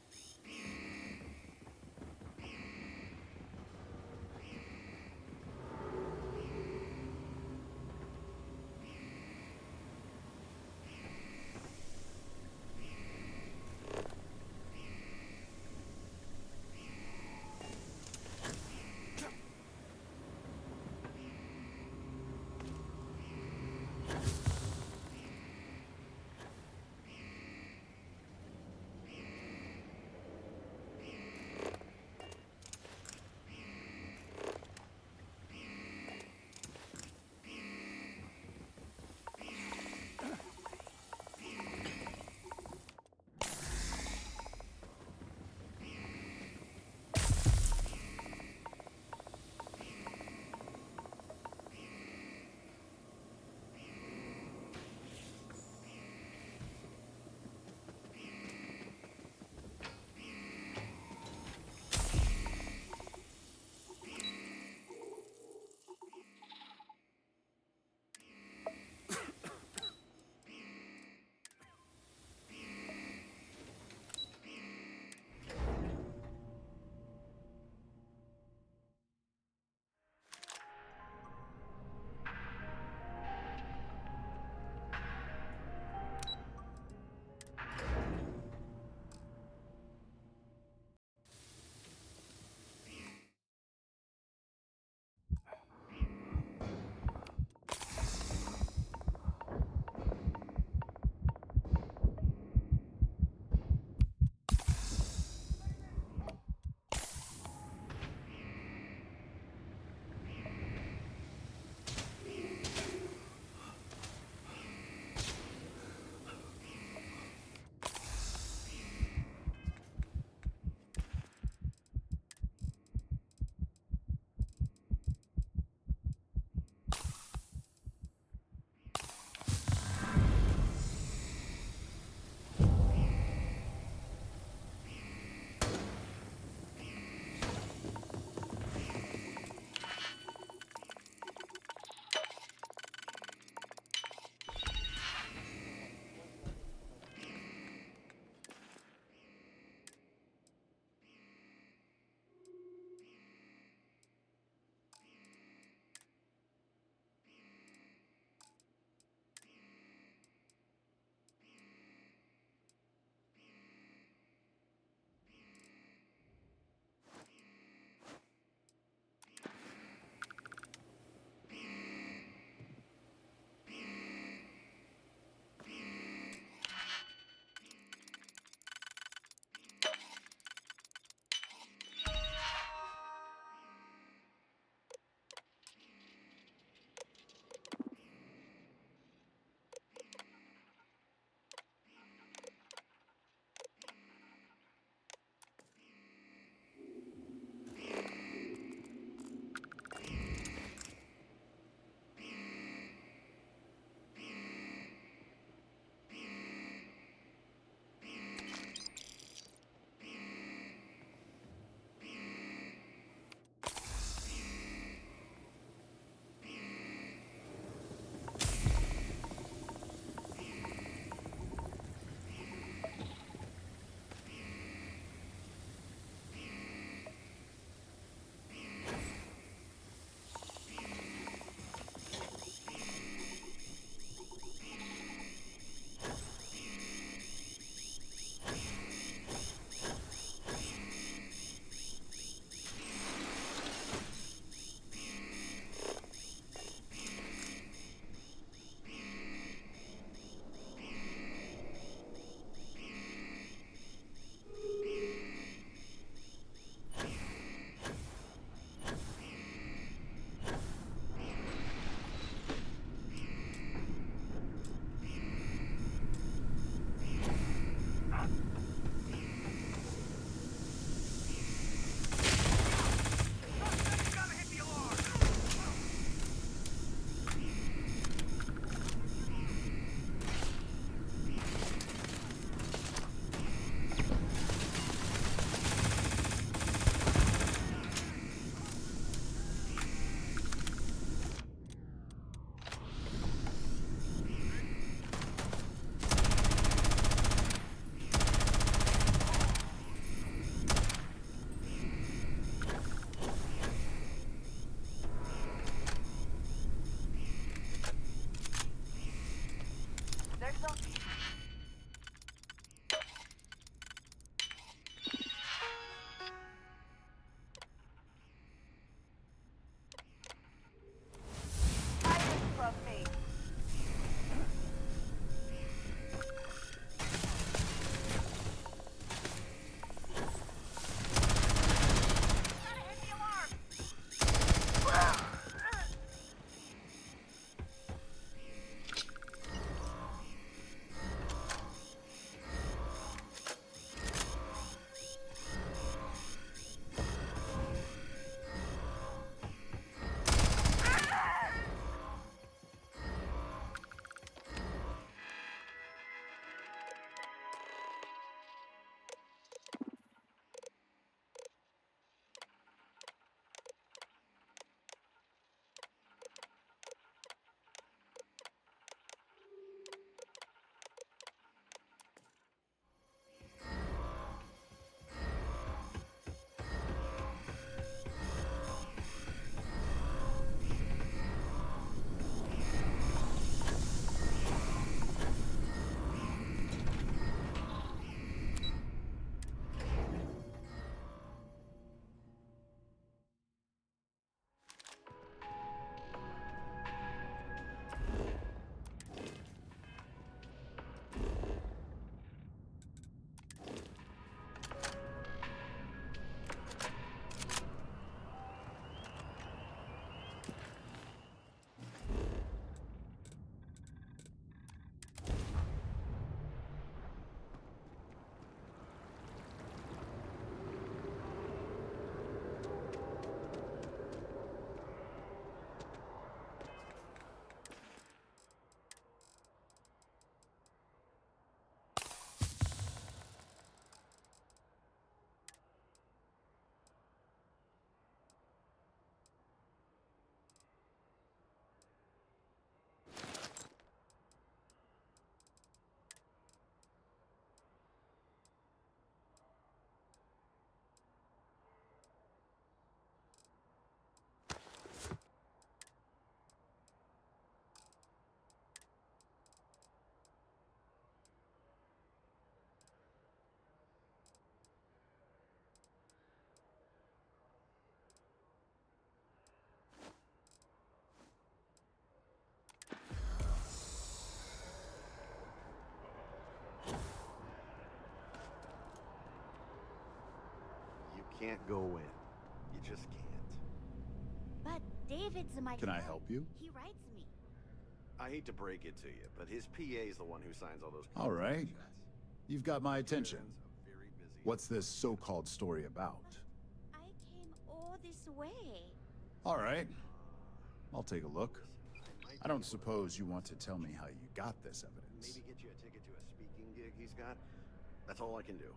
can't go in. You just can't. But David's my Can I friend. help you? He writes me. I hate to break it to you, but his PA's the one who signs all those All right. contracts. You've got my attention. A very busy What's this so-called story about? I came all this way. All right. I'll take a look. I don't suppose you want to tell me how you got this evidence. Maybe get you a ticket to a speaking gig he's got. That's all I can do.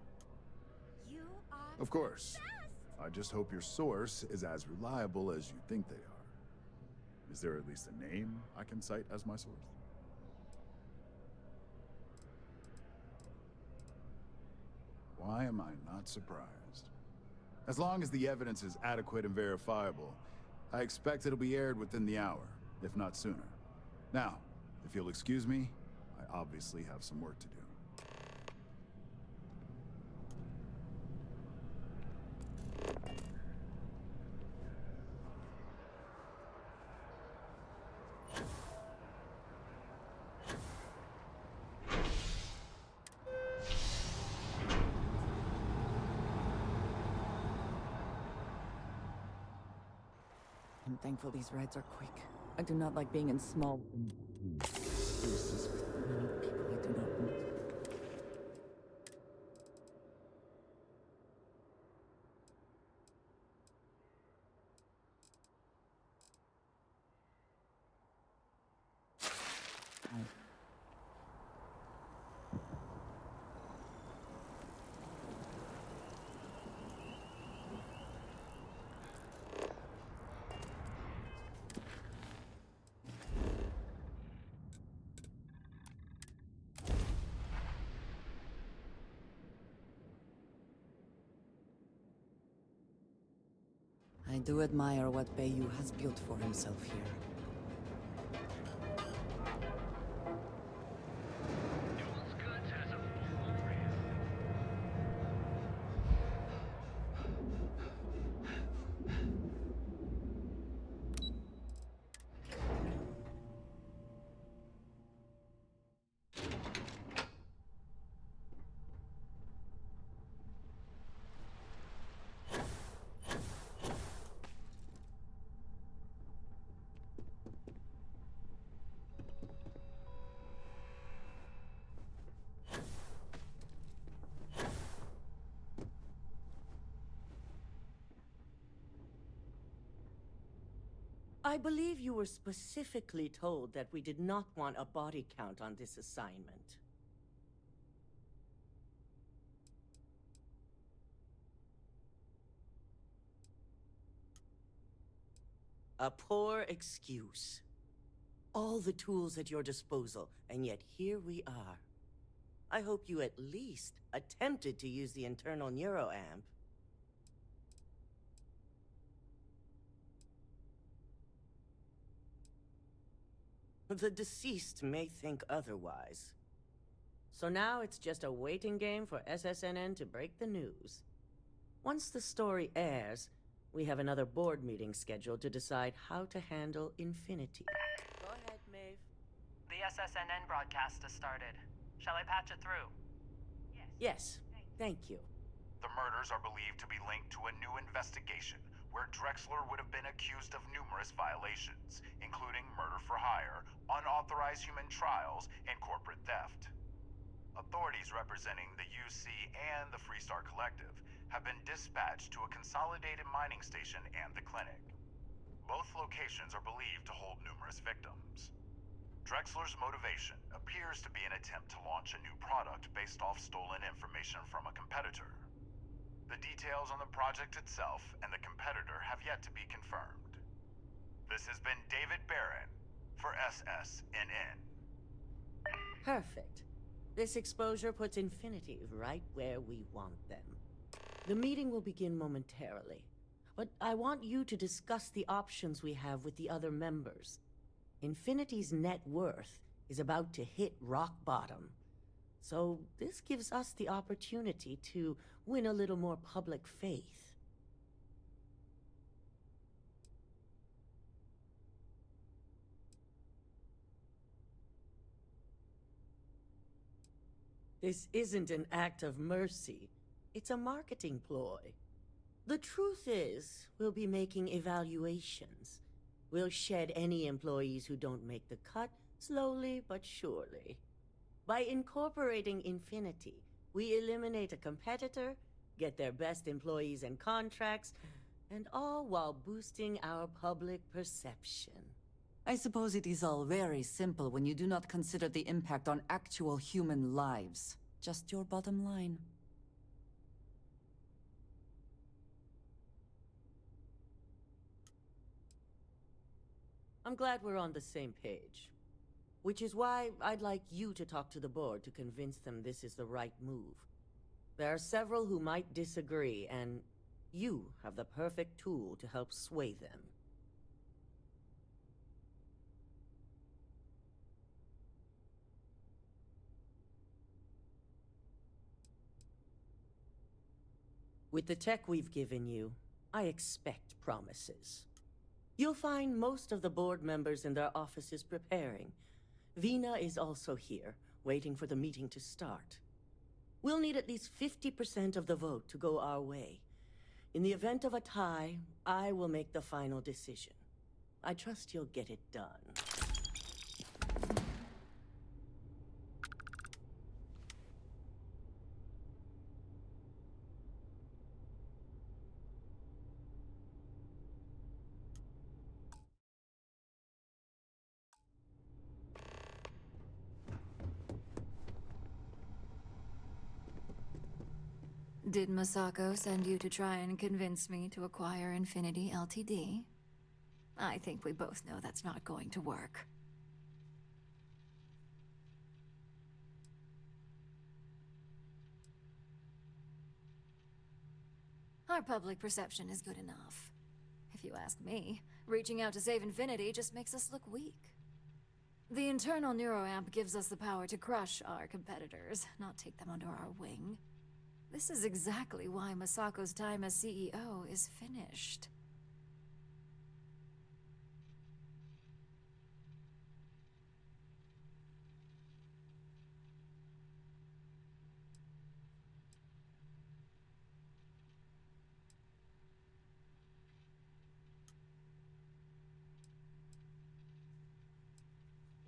You are Of course. I just hope your source is as reliable as you think they are. Is there at least a name I can cite as my source? Why am I not surprised? As long as the evidence is adequate and verifiable, I expect it'll be aired within the hour, if not sooner. Now, if you'll excuse me, I obviously have some work to do. I'm thankful these rides are quick. I do not like being in small spaces with many people I do not know. I do admire what Bayou has built for himself here. I believe you were specifically told that we did not want a body count on this assignment. A poor excuse. All the tools at your disposal, and yet here we are. I hope you at least attempted to use the internal neuroamp. The deceased may think otherwise. So now it's just a waiting game for SSNN to break the news. Once the story airs, we have another board meeting scheduled to decide how to handle Infinity. Go ahead, Maeve. The SSNN broadcast has started. Shall I patch it through? Yes, thank you. The murders are believed to be linked to a new investigation where Drexler would have been accused of numerous violations, including murder for hire, unauthorized human trials, and corporate theft. Authorities representing the UC and the Freestar Collective have been dispatched to a consolidated mining station and the clinic. Both locations are believed to hold numerous victims. Drexler's motivation appears to be an attempt to launch a new product based off stolen information from a competitor. The details on the project itself and the competitor have yet to be confirmed. This has been David Barron for SSNN. Perfect. This exposure puts Infinity right where we want them. The meeting will begin momentarily, but I want you to discuss the options we have with the other members. Infinity's net worth is about to hit rock bottom. So this gives us the opportunity to win a little more public faith. This isn't an act of mercy. It's a marketing ploy. The truth is, we'll be making evaluations. We'll shed any employees who don't make the cut, slowly but surely. By incorporating Infinity, we eliminate a competitor, get their best employees and contracts, and all while boosting our public perception. I suppose it is all very simple when you do not consider the impact on actual human lives. Just your bottom line. I'm glad we're on the same page. Which is why I'd like you to talk to the board to convince them this is the right move. There are several who might disagree, and you have the perfect tool to help sway them. With the tech we've given you, I expect promises. You'll find most of the board members in their offices preparing. Vina is also here, waiting for the meeting to start. We'll need at least 50% of the vote to go our way. In the event of a tie, I will make the final decision. I trust you'll get it done. Did Masako send you to try and convince me to acquire Infinity Ltd? I think we both know that's not going to work. Our public perception is good enough. If you ask me, reaching out to save Infinity just makes us look weak. The internal neuroamp gives us the power to crush our competitors, not take them under our wing. This is exactly why Masako's time as CEO is finished.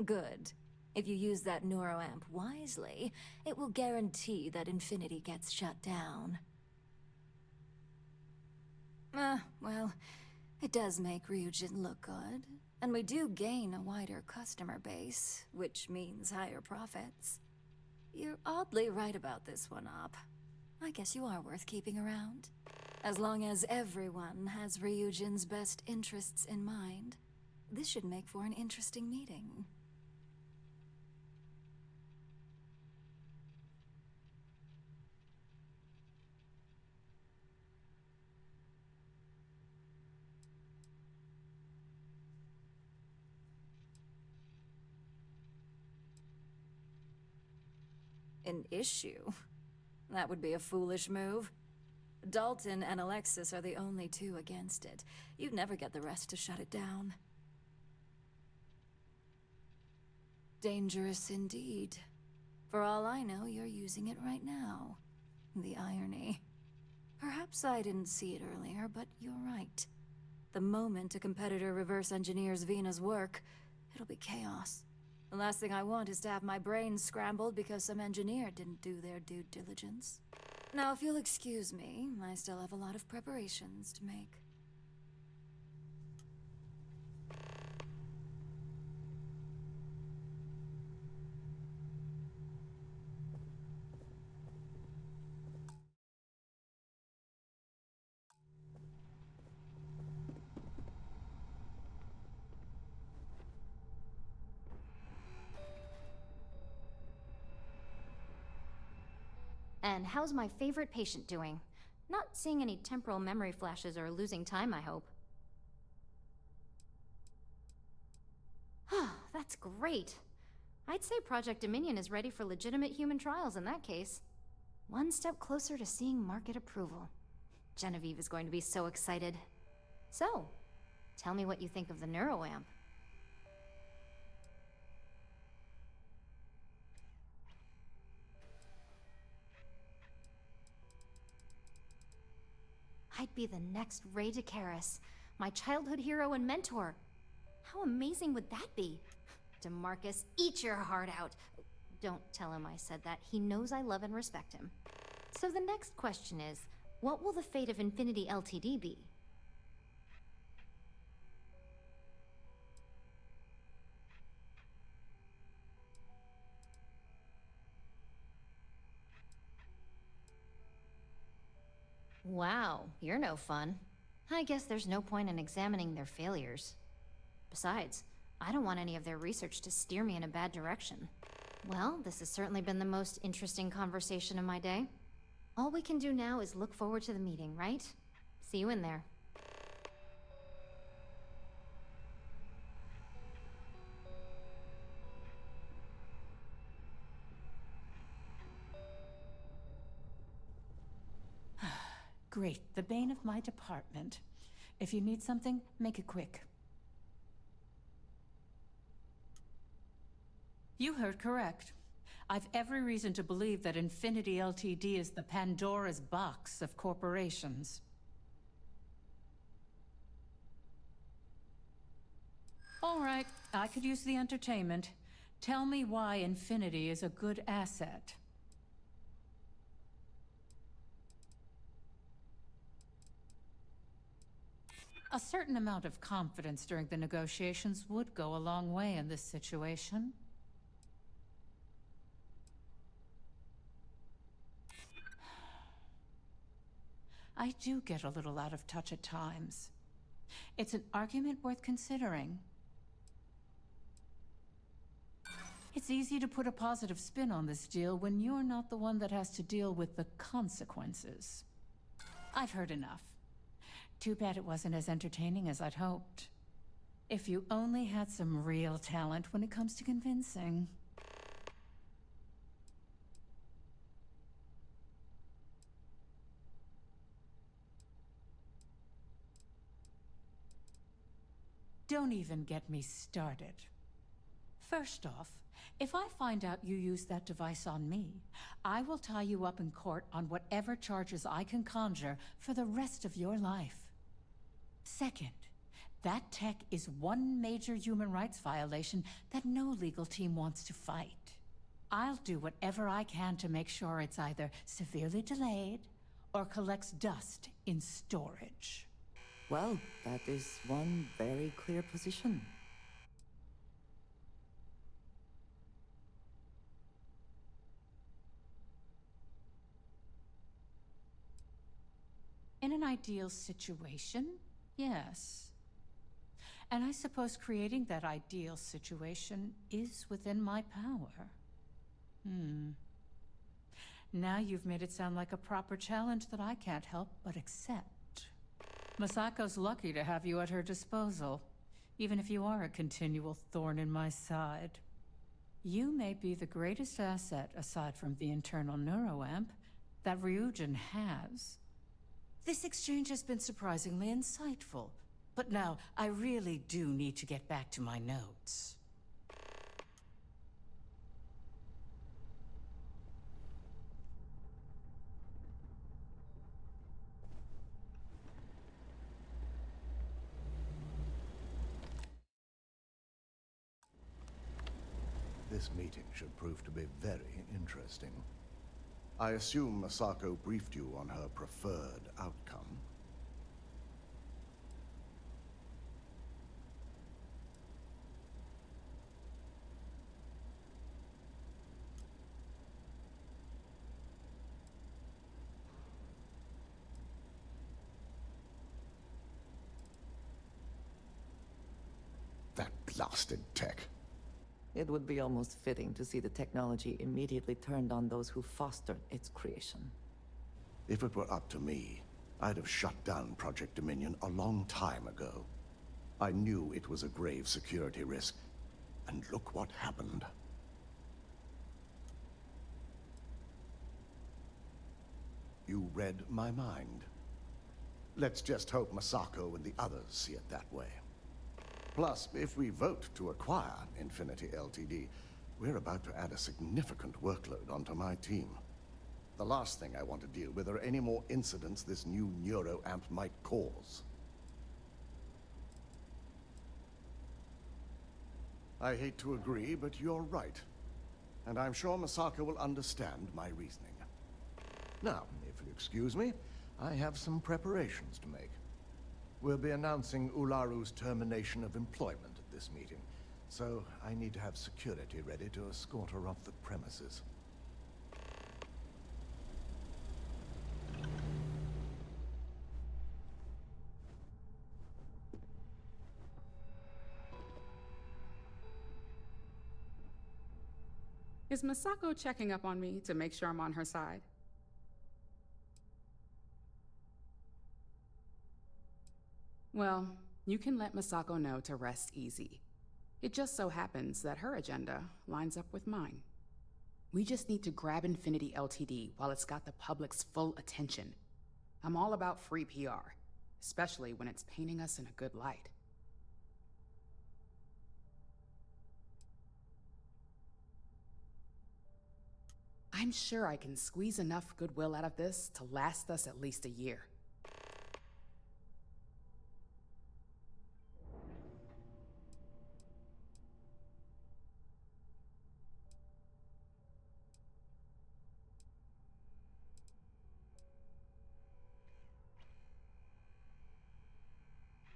Good. If you use that neuroamp wisely, it will guarantee that Infinity gets shut down. Well, it does make Ryujin look good, and we do gain a wider customer base, which means higher profits. You're oddly right about this one, Op. I guess you are worth keeping around. As long as everyone has Ryujin's best interests in mind, this should make for an interesting meeting. An issue? That would be a foolish move. Dalton and Alexis are the only two against it. You'd never get the rest to shut it down. Dangerous indeed. For all I know, you're using it right now. The irony. Perhaps I didn't see it earlier, but you're right. The moment a competitor reverse engineers Vina's work, it'll be chaos. The last thing I want is to have my brain scrambled because some engineer didn't do their due diligence. Now, if you'll excuse me, I still have a lot of preparations to make. And how's my favorite patient doing? Not seeing any temporal memory flashes or losing time, I hope. That's great. I'd say Project Dominion is ready for legitimate human trials in that case. One step closer to seeing market approval. Genevieve is going to be so excited. So, tell me what you think of the neuroamp. I'd be the next Ray DeCaris, my childhood hero and mentor. How amazing would that be? DeMarcus, eat your heart out. Don't tell him I said that. He knows I love and respect him. So the next question is, what will the fate of Infinity Ltd be? Wow, you're no fun. I guess there's no point in examining their failures. Besides, I don't want any of their research to steer me in a bad direction. Well, this has certainly been the most interesting conversation of my day. All we can do now is look forward to the meeting, right? See you in there. Great, the bane of my department. If you need something, make it quick. You heard correct. I've every reason to believe that Infinity Ltd is the Pandora's box of corporations. All right, I could use the entertainment. Tell me why Infinity is a good asset. A certain amount of confidence during the negotiations would go a long way in this situation. I do get a little out of touch at times. It's an argument worth considering. It's easy to put a positive spin on this deal when you're not the one that has to deal with the consequences. I've heard enough. Too bad it wasn't as entertaining as I'd hoped. If you only had some real talent when it comes to convincing. Don't even get me started. First off, if I find out you used that device on me, I will tie you up in court on whatever charges I can conjure for the rest of your life. Second, that tech is one major human rights violation that no legal team wants to fight. I'll do whatever I can to make sure it's either severely delayed or collects dust in storage. Well, that is one very clear position. In an ideal situation, yes. And I suppose creating that ideal situation is within my power. Now you've made it sound like a proper challenge that I can't help but accept. Masako's lucky to have you at her disposal, even if you are a continual thorn in my side. You may be the greatest asset, aside from the internal neuroamp, that Ryujin has. This exchange has been surprisingly insightful, but now I really do need to get back to my notes. This meeting should prove to be very interesting. I assume Masako briefed you on her preferred outcome. That blasted tech. It would be almost fitting to see the technology immediately turned on those who fostered its creation. If it were up to me, I'd have shut down Project Dominion a long time ago. I knew it was a grave security risk, and look what happened. You read my mind. Let's just hope Masako and the others see it that way. Plus, if we vote to acquire Infinity Ltd, we're about to add a significant workload onto my team. The last thing I want to deal with are any more incidents this new neuroamp might cause. I hate to agree, but you're right. And I'm sure Masako will understand my reasoning. Now, if you'll excuse me, I have some preparations to make. We'll be announcing Ularu's termination of employment at this meeting, so I need to have security ready to escort her off the premises. Is Masako checking up on me to make sure I'm on her side? Well, you can let Masako know to rest easy. It just so happens that her agenda lines up with mine. We just need to grab Infinity Ltd. While it's got the public's full attention. I'm all about free PR, especially when it's painting us in a good light. I'm sure I can squeeze enough goodwill out of this to last us at least a year.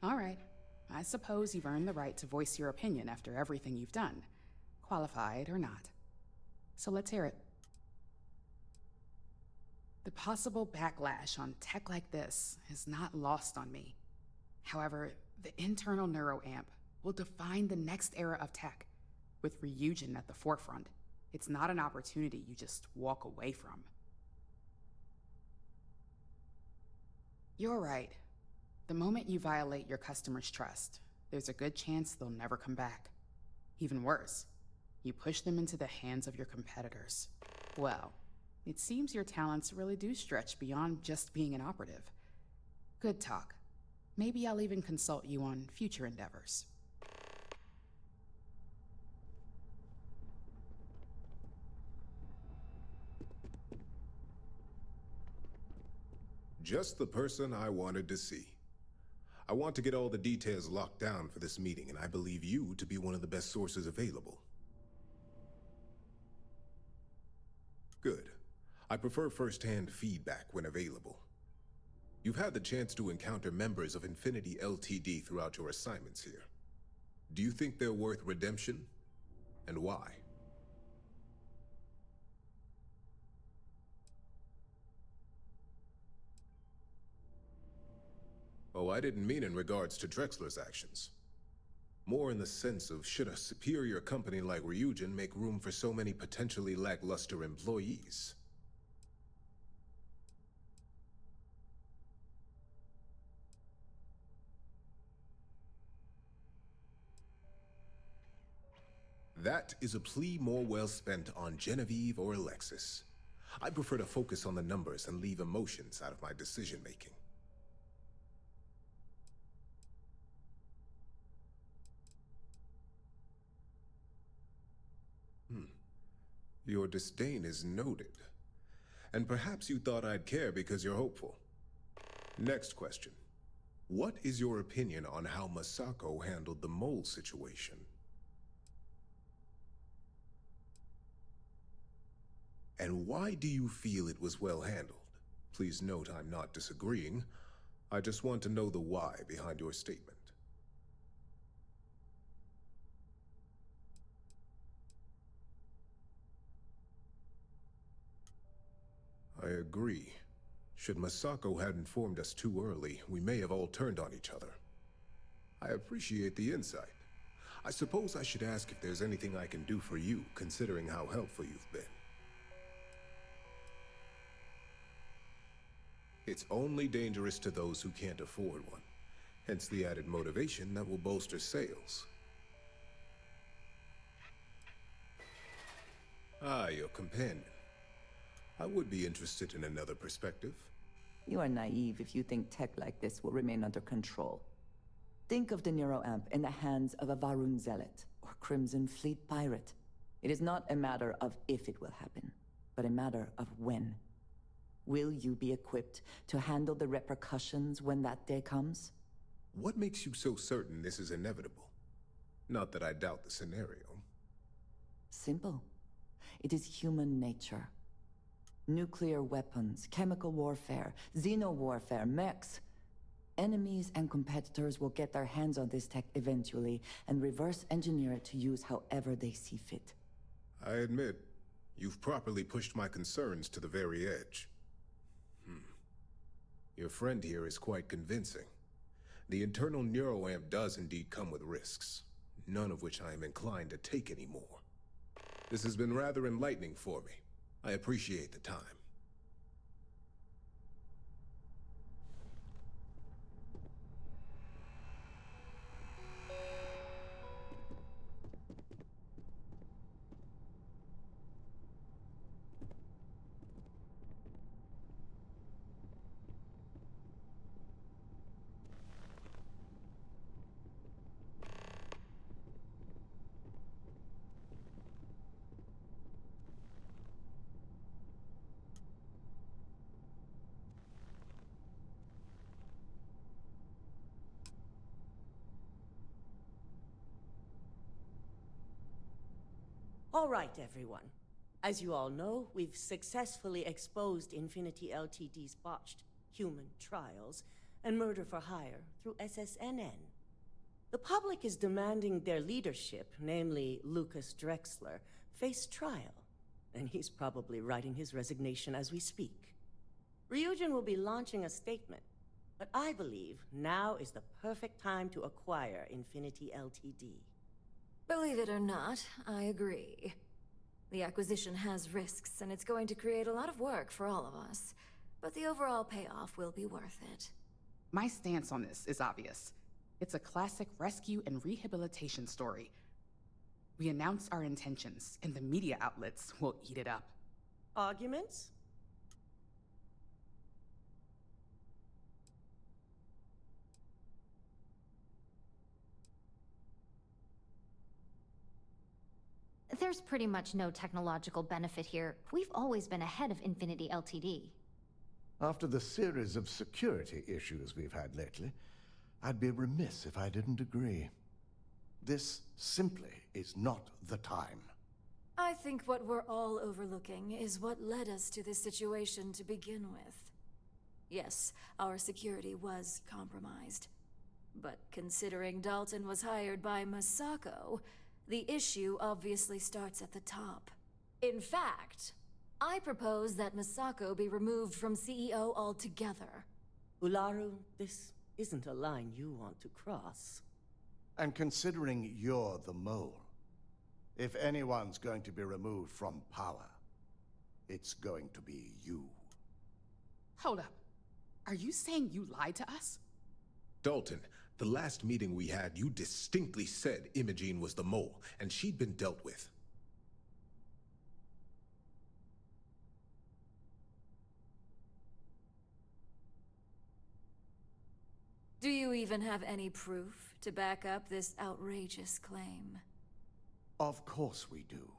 All right. I suppose you've earned the right to voice your opinion after everything you've done, qualified or not. So let's hear it. The possible backlash on tech like this is not lost on me. However, the internal neuroamp will define the next era of tech, with Ryujin at the forefront. It's not an opportunity you just walk away from. You're right. The moment you violate your customers' trust, there's a good chance they'll never come back. Even worse, you push them into the hands of your competitors. Well, it seems your talents really do stretch beyond just being an operative. Good talk. Maybe I'll even consult you on future endeavors. Just the person I wanted to see. I want to get all the details locked down for this meeting, and I believe you to be one of the best sources available. Good. I prefer first-hand feedback when available. You've had the chance to encounter members of Infinity Ltd. Throughout your assignments here. Do you think they're worth redemption? And why? Oh, I didn't mean in regards to Drexler's actions. More in the sense of, should a superior company like Ryujin make room for so many potentially lackluster employees? That is a plea more well spent on Genevieve or Alexis. I prefer to focus on the numbers and leave emotions out of my decision-making. Your disdain is noted. And perhaps you thought I'd care because you're hopeful. Next question. What is your opinion on how Masako handled the mole situation? And why do you feel it was well handled? Please note I'm not disagreeing. I just want to know the why behind your statement. I agree. Should Masako had informed us too early, we may have all turned on each other. I appreciate the insight. I suppose I should ask if there's anything I can do for you, considering how helpful you've been. It's only dangerous to those who can't afford one. Hence the added motivation that will bolster sales. Ah, your companion. I would be interested in another perspective. You are naive if you think tech like this will remain under control. Think of the neuroamp in the hands of a Varun Zealot or Crimson Fleet pirate. It is not a matter of if it will happen, but a matter of when. Will you be equipped to handle the repercussions when that day comes? What makes you so certain this is inevitable? Not that I doubt the scenario. Simple. It is human nature. Nuclear weapons, chemical warfare, xeno-warfare, mechs. Enemies and competitors will get their hands on this tech eventually and reverse engineer it to use however they see fit. I admit, you've properly pushed my concerns to the very edge. Your friend here is quite convincing. The internal neuroamp does indeed come with risks, none of which I am inclined to take anymore. This has been rather enlightening for me. I appreciate the time. All right, everyone. As you all know, we've successfully exposed Infinity Ltd's botched human trials and murder for hire through SSNN. The public is demanding their leadership, namely Lucas Drexler, face trial, and he's probably writing his resignation as we speak. Ryujin will be launching a statement, but I believe now is the perfect time to acquire Infinity Ltd. Believe it or not, I agree. The acquisition has risks, and it's going to create a lot of work for all of us. But the overall payoff will be worth it. My stance on this is obvious. It's a classic rescue and rehabilitation story. We announce our intentions, and the media outlets will eat it up. Arguments? There's pretty much no technological benefit here. We've always been ahead of Infinity Ltd. After the series of security issues we've had lately, I'd be remiss if I didn't agree. This simply is not the time. I think what we're all overlooking is what led us to this situation to begin with. Yes, our security was compromised. But considering Dalton was hired by Masako, the issue obviously starts at the top. In fact, I propose that Masako be removed from CEO altogether. Ularu, this isn't a line you want to cross. And considering you're the mole, if anyone's going to be removed from power, it's going to be you. Hold up. Are you saying you lied to us? Dalton, the last meeting we had, you distinctly said Imogene was the mole, and she'd been dealt with. Do you even have any proof to back up this outrageous claim? Of course we do.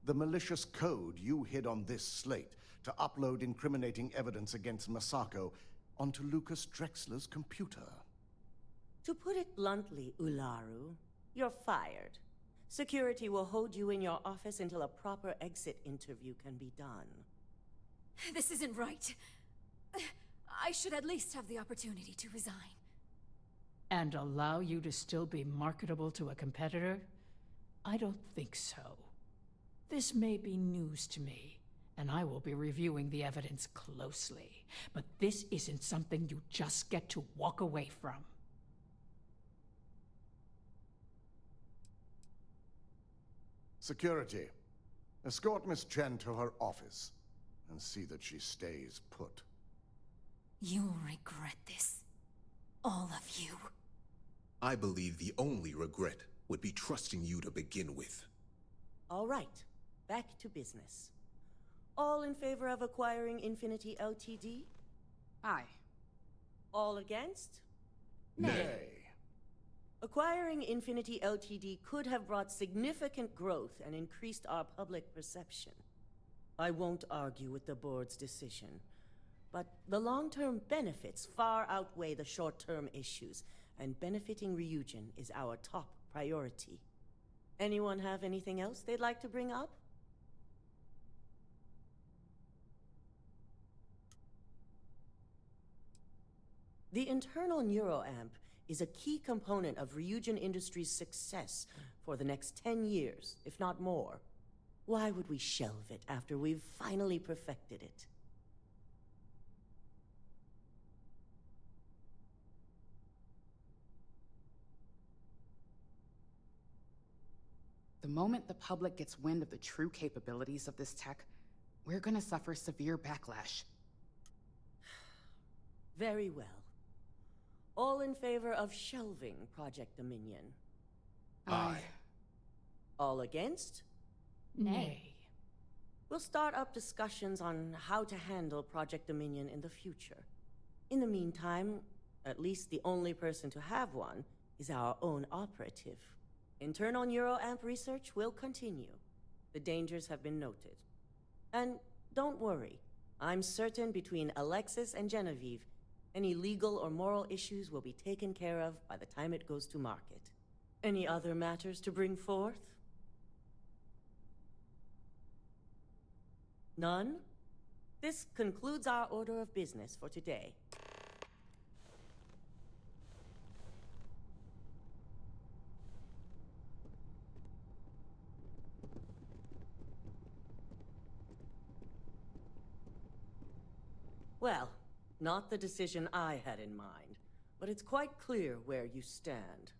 The malicious code you hid on this slate to upload incriminating evidence against Masako onto Lucas Drexler's computer. To put it bluntly, Ularu, you're fired. Security will hold you in your office until a proper exit interview can be done. This isn't right. I should at least have the opportunity to resign. And allow you to still be marketable to a competitor? I don't think so. This may be news to me, and I will be reviewing the evidence closely. But this isn't something you just get to walk away from. Security, escort Miss Chen to her office and see that she stays put. You'll regret this. All of you. I believe the only regret would be trusting you to begin with. All right, back to business. All in favor of acquiring Infinity Ltd? Aye. All against? Nay. Acquiring Infinity Ltd could have brought significant growth and increased our public perception. I won't argue with the board's decision, but the long-term benefits far outweigh the short-term issues, and benefiting Ryujin is our top priority. Anyone have anything else they'd like to bring up? The internal neuroamp is a key component of Ryujin Industries' success for the next 10 years, if not more. Why would we shelve it after we've finally perfected it? The moment the public gets wind of the true capabilities of this tech, we're gonna suffer severe backlash. Very well. All in favor of shelving Project Dominion? Aye. All against? Nay. We'll start up discussions on how to handle Project Dominion in the future. In the meantime, at least the only person to have one is our own operative. Internal neuroamp research will continue. The dangers have been noted. And don't worry, I'm certain between Alexis and Genevieve, any legal or moral issues will be taken care of by the time it goes to market. Any other matters to bring forth? None? This concludes our order of business for today. Well, not the decision I had in mind, but it's quite clear where you stand.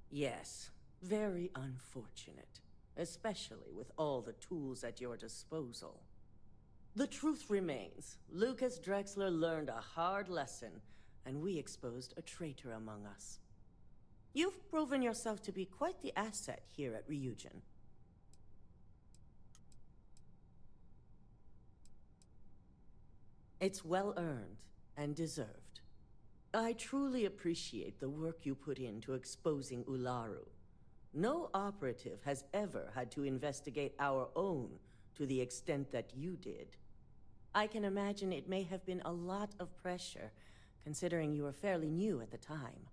Yes, very unfortunate, especially with all the tools at your disposal. The truth remains, Lucas Drexler learned a hard lesson, and we exposed a traitor among us. You've proven yourself to be quite the asset here at Ryujin. It's well earned and deserved. I truly appreciate the work you put into exposing Ularu. No operative has ever had to investigate our own to the extent that you did. I can imagine it may have been a lot of pressure, considering you were fairly new at the time.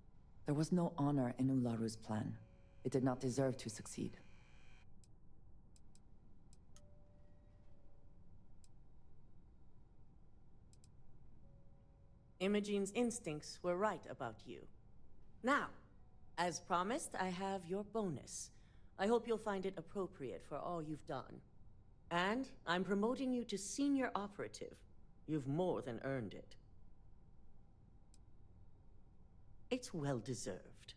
There was no honor in Ularu's plan. It did not deserve to succeed. Imogene's instincts were right about you. Now, as promised, I have your bonus. I hope you'll find it appropriate for all you've done. And I'm promoting you to senior operative. You've more than earned it. It's well deserved.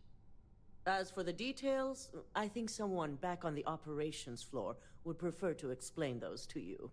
As for the details, I think someone back on the operations floor would prefer to explain those to you.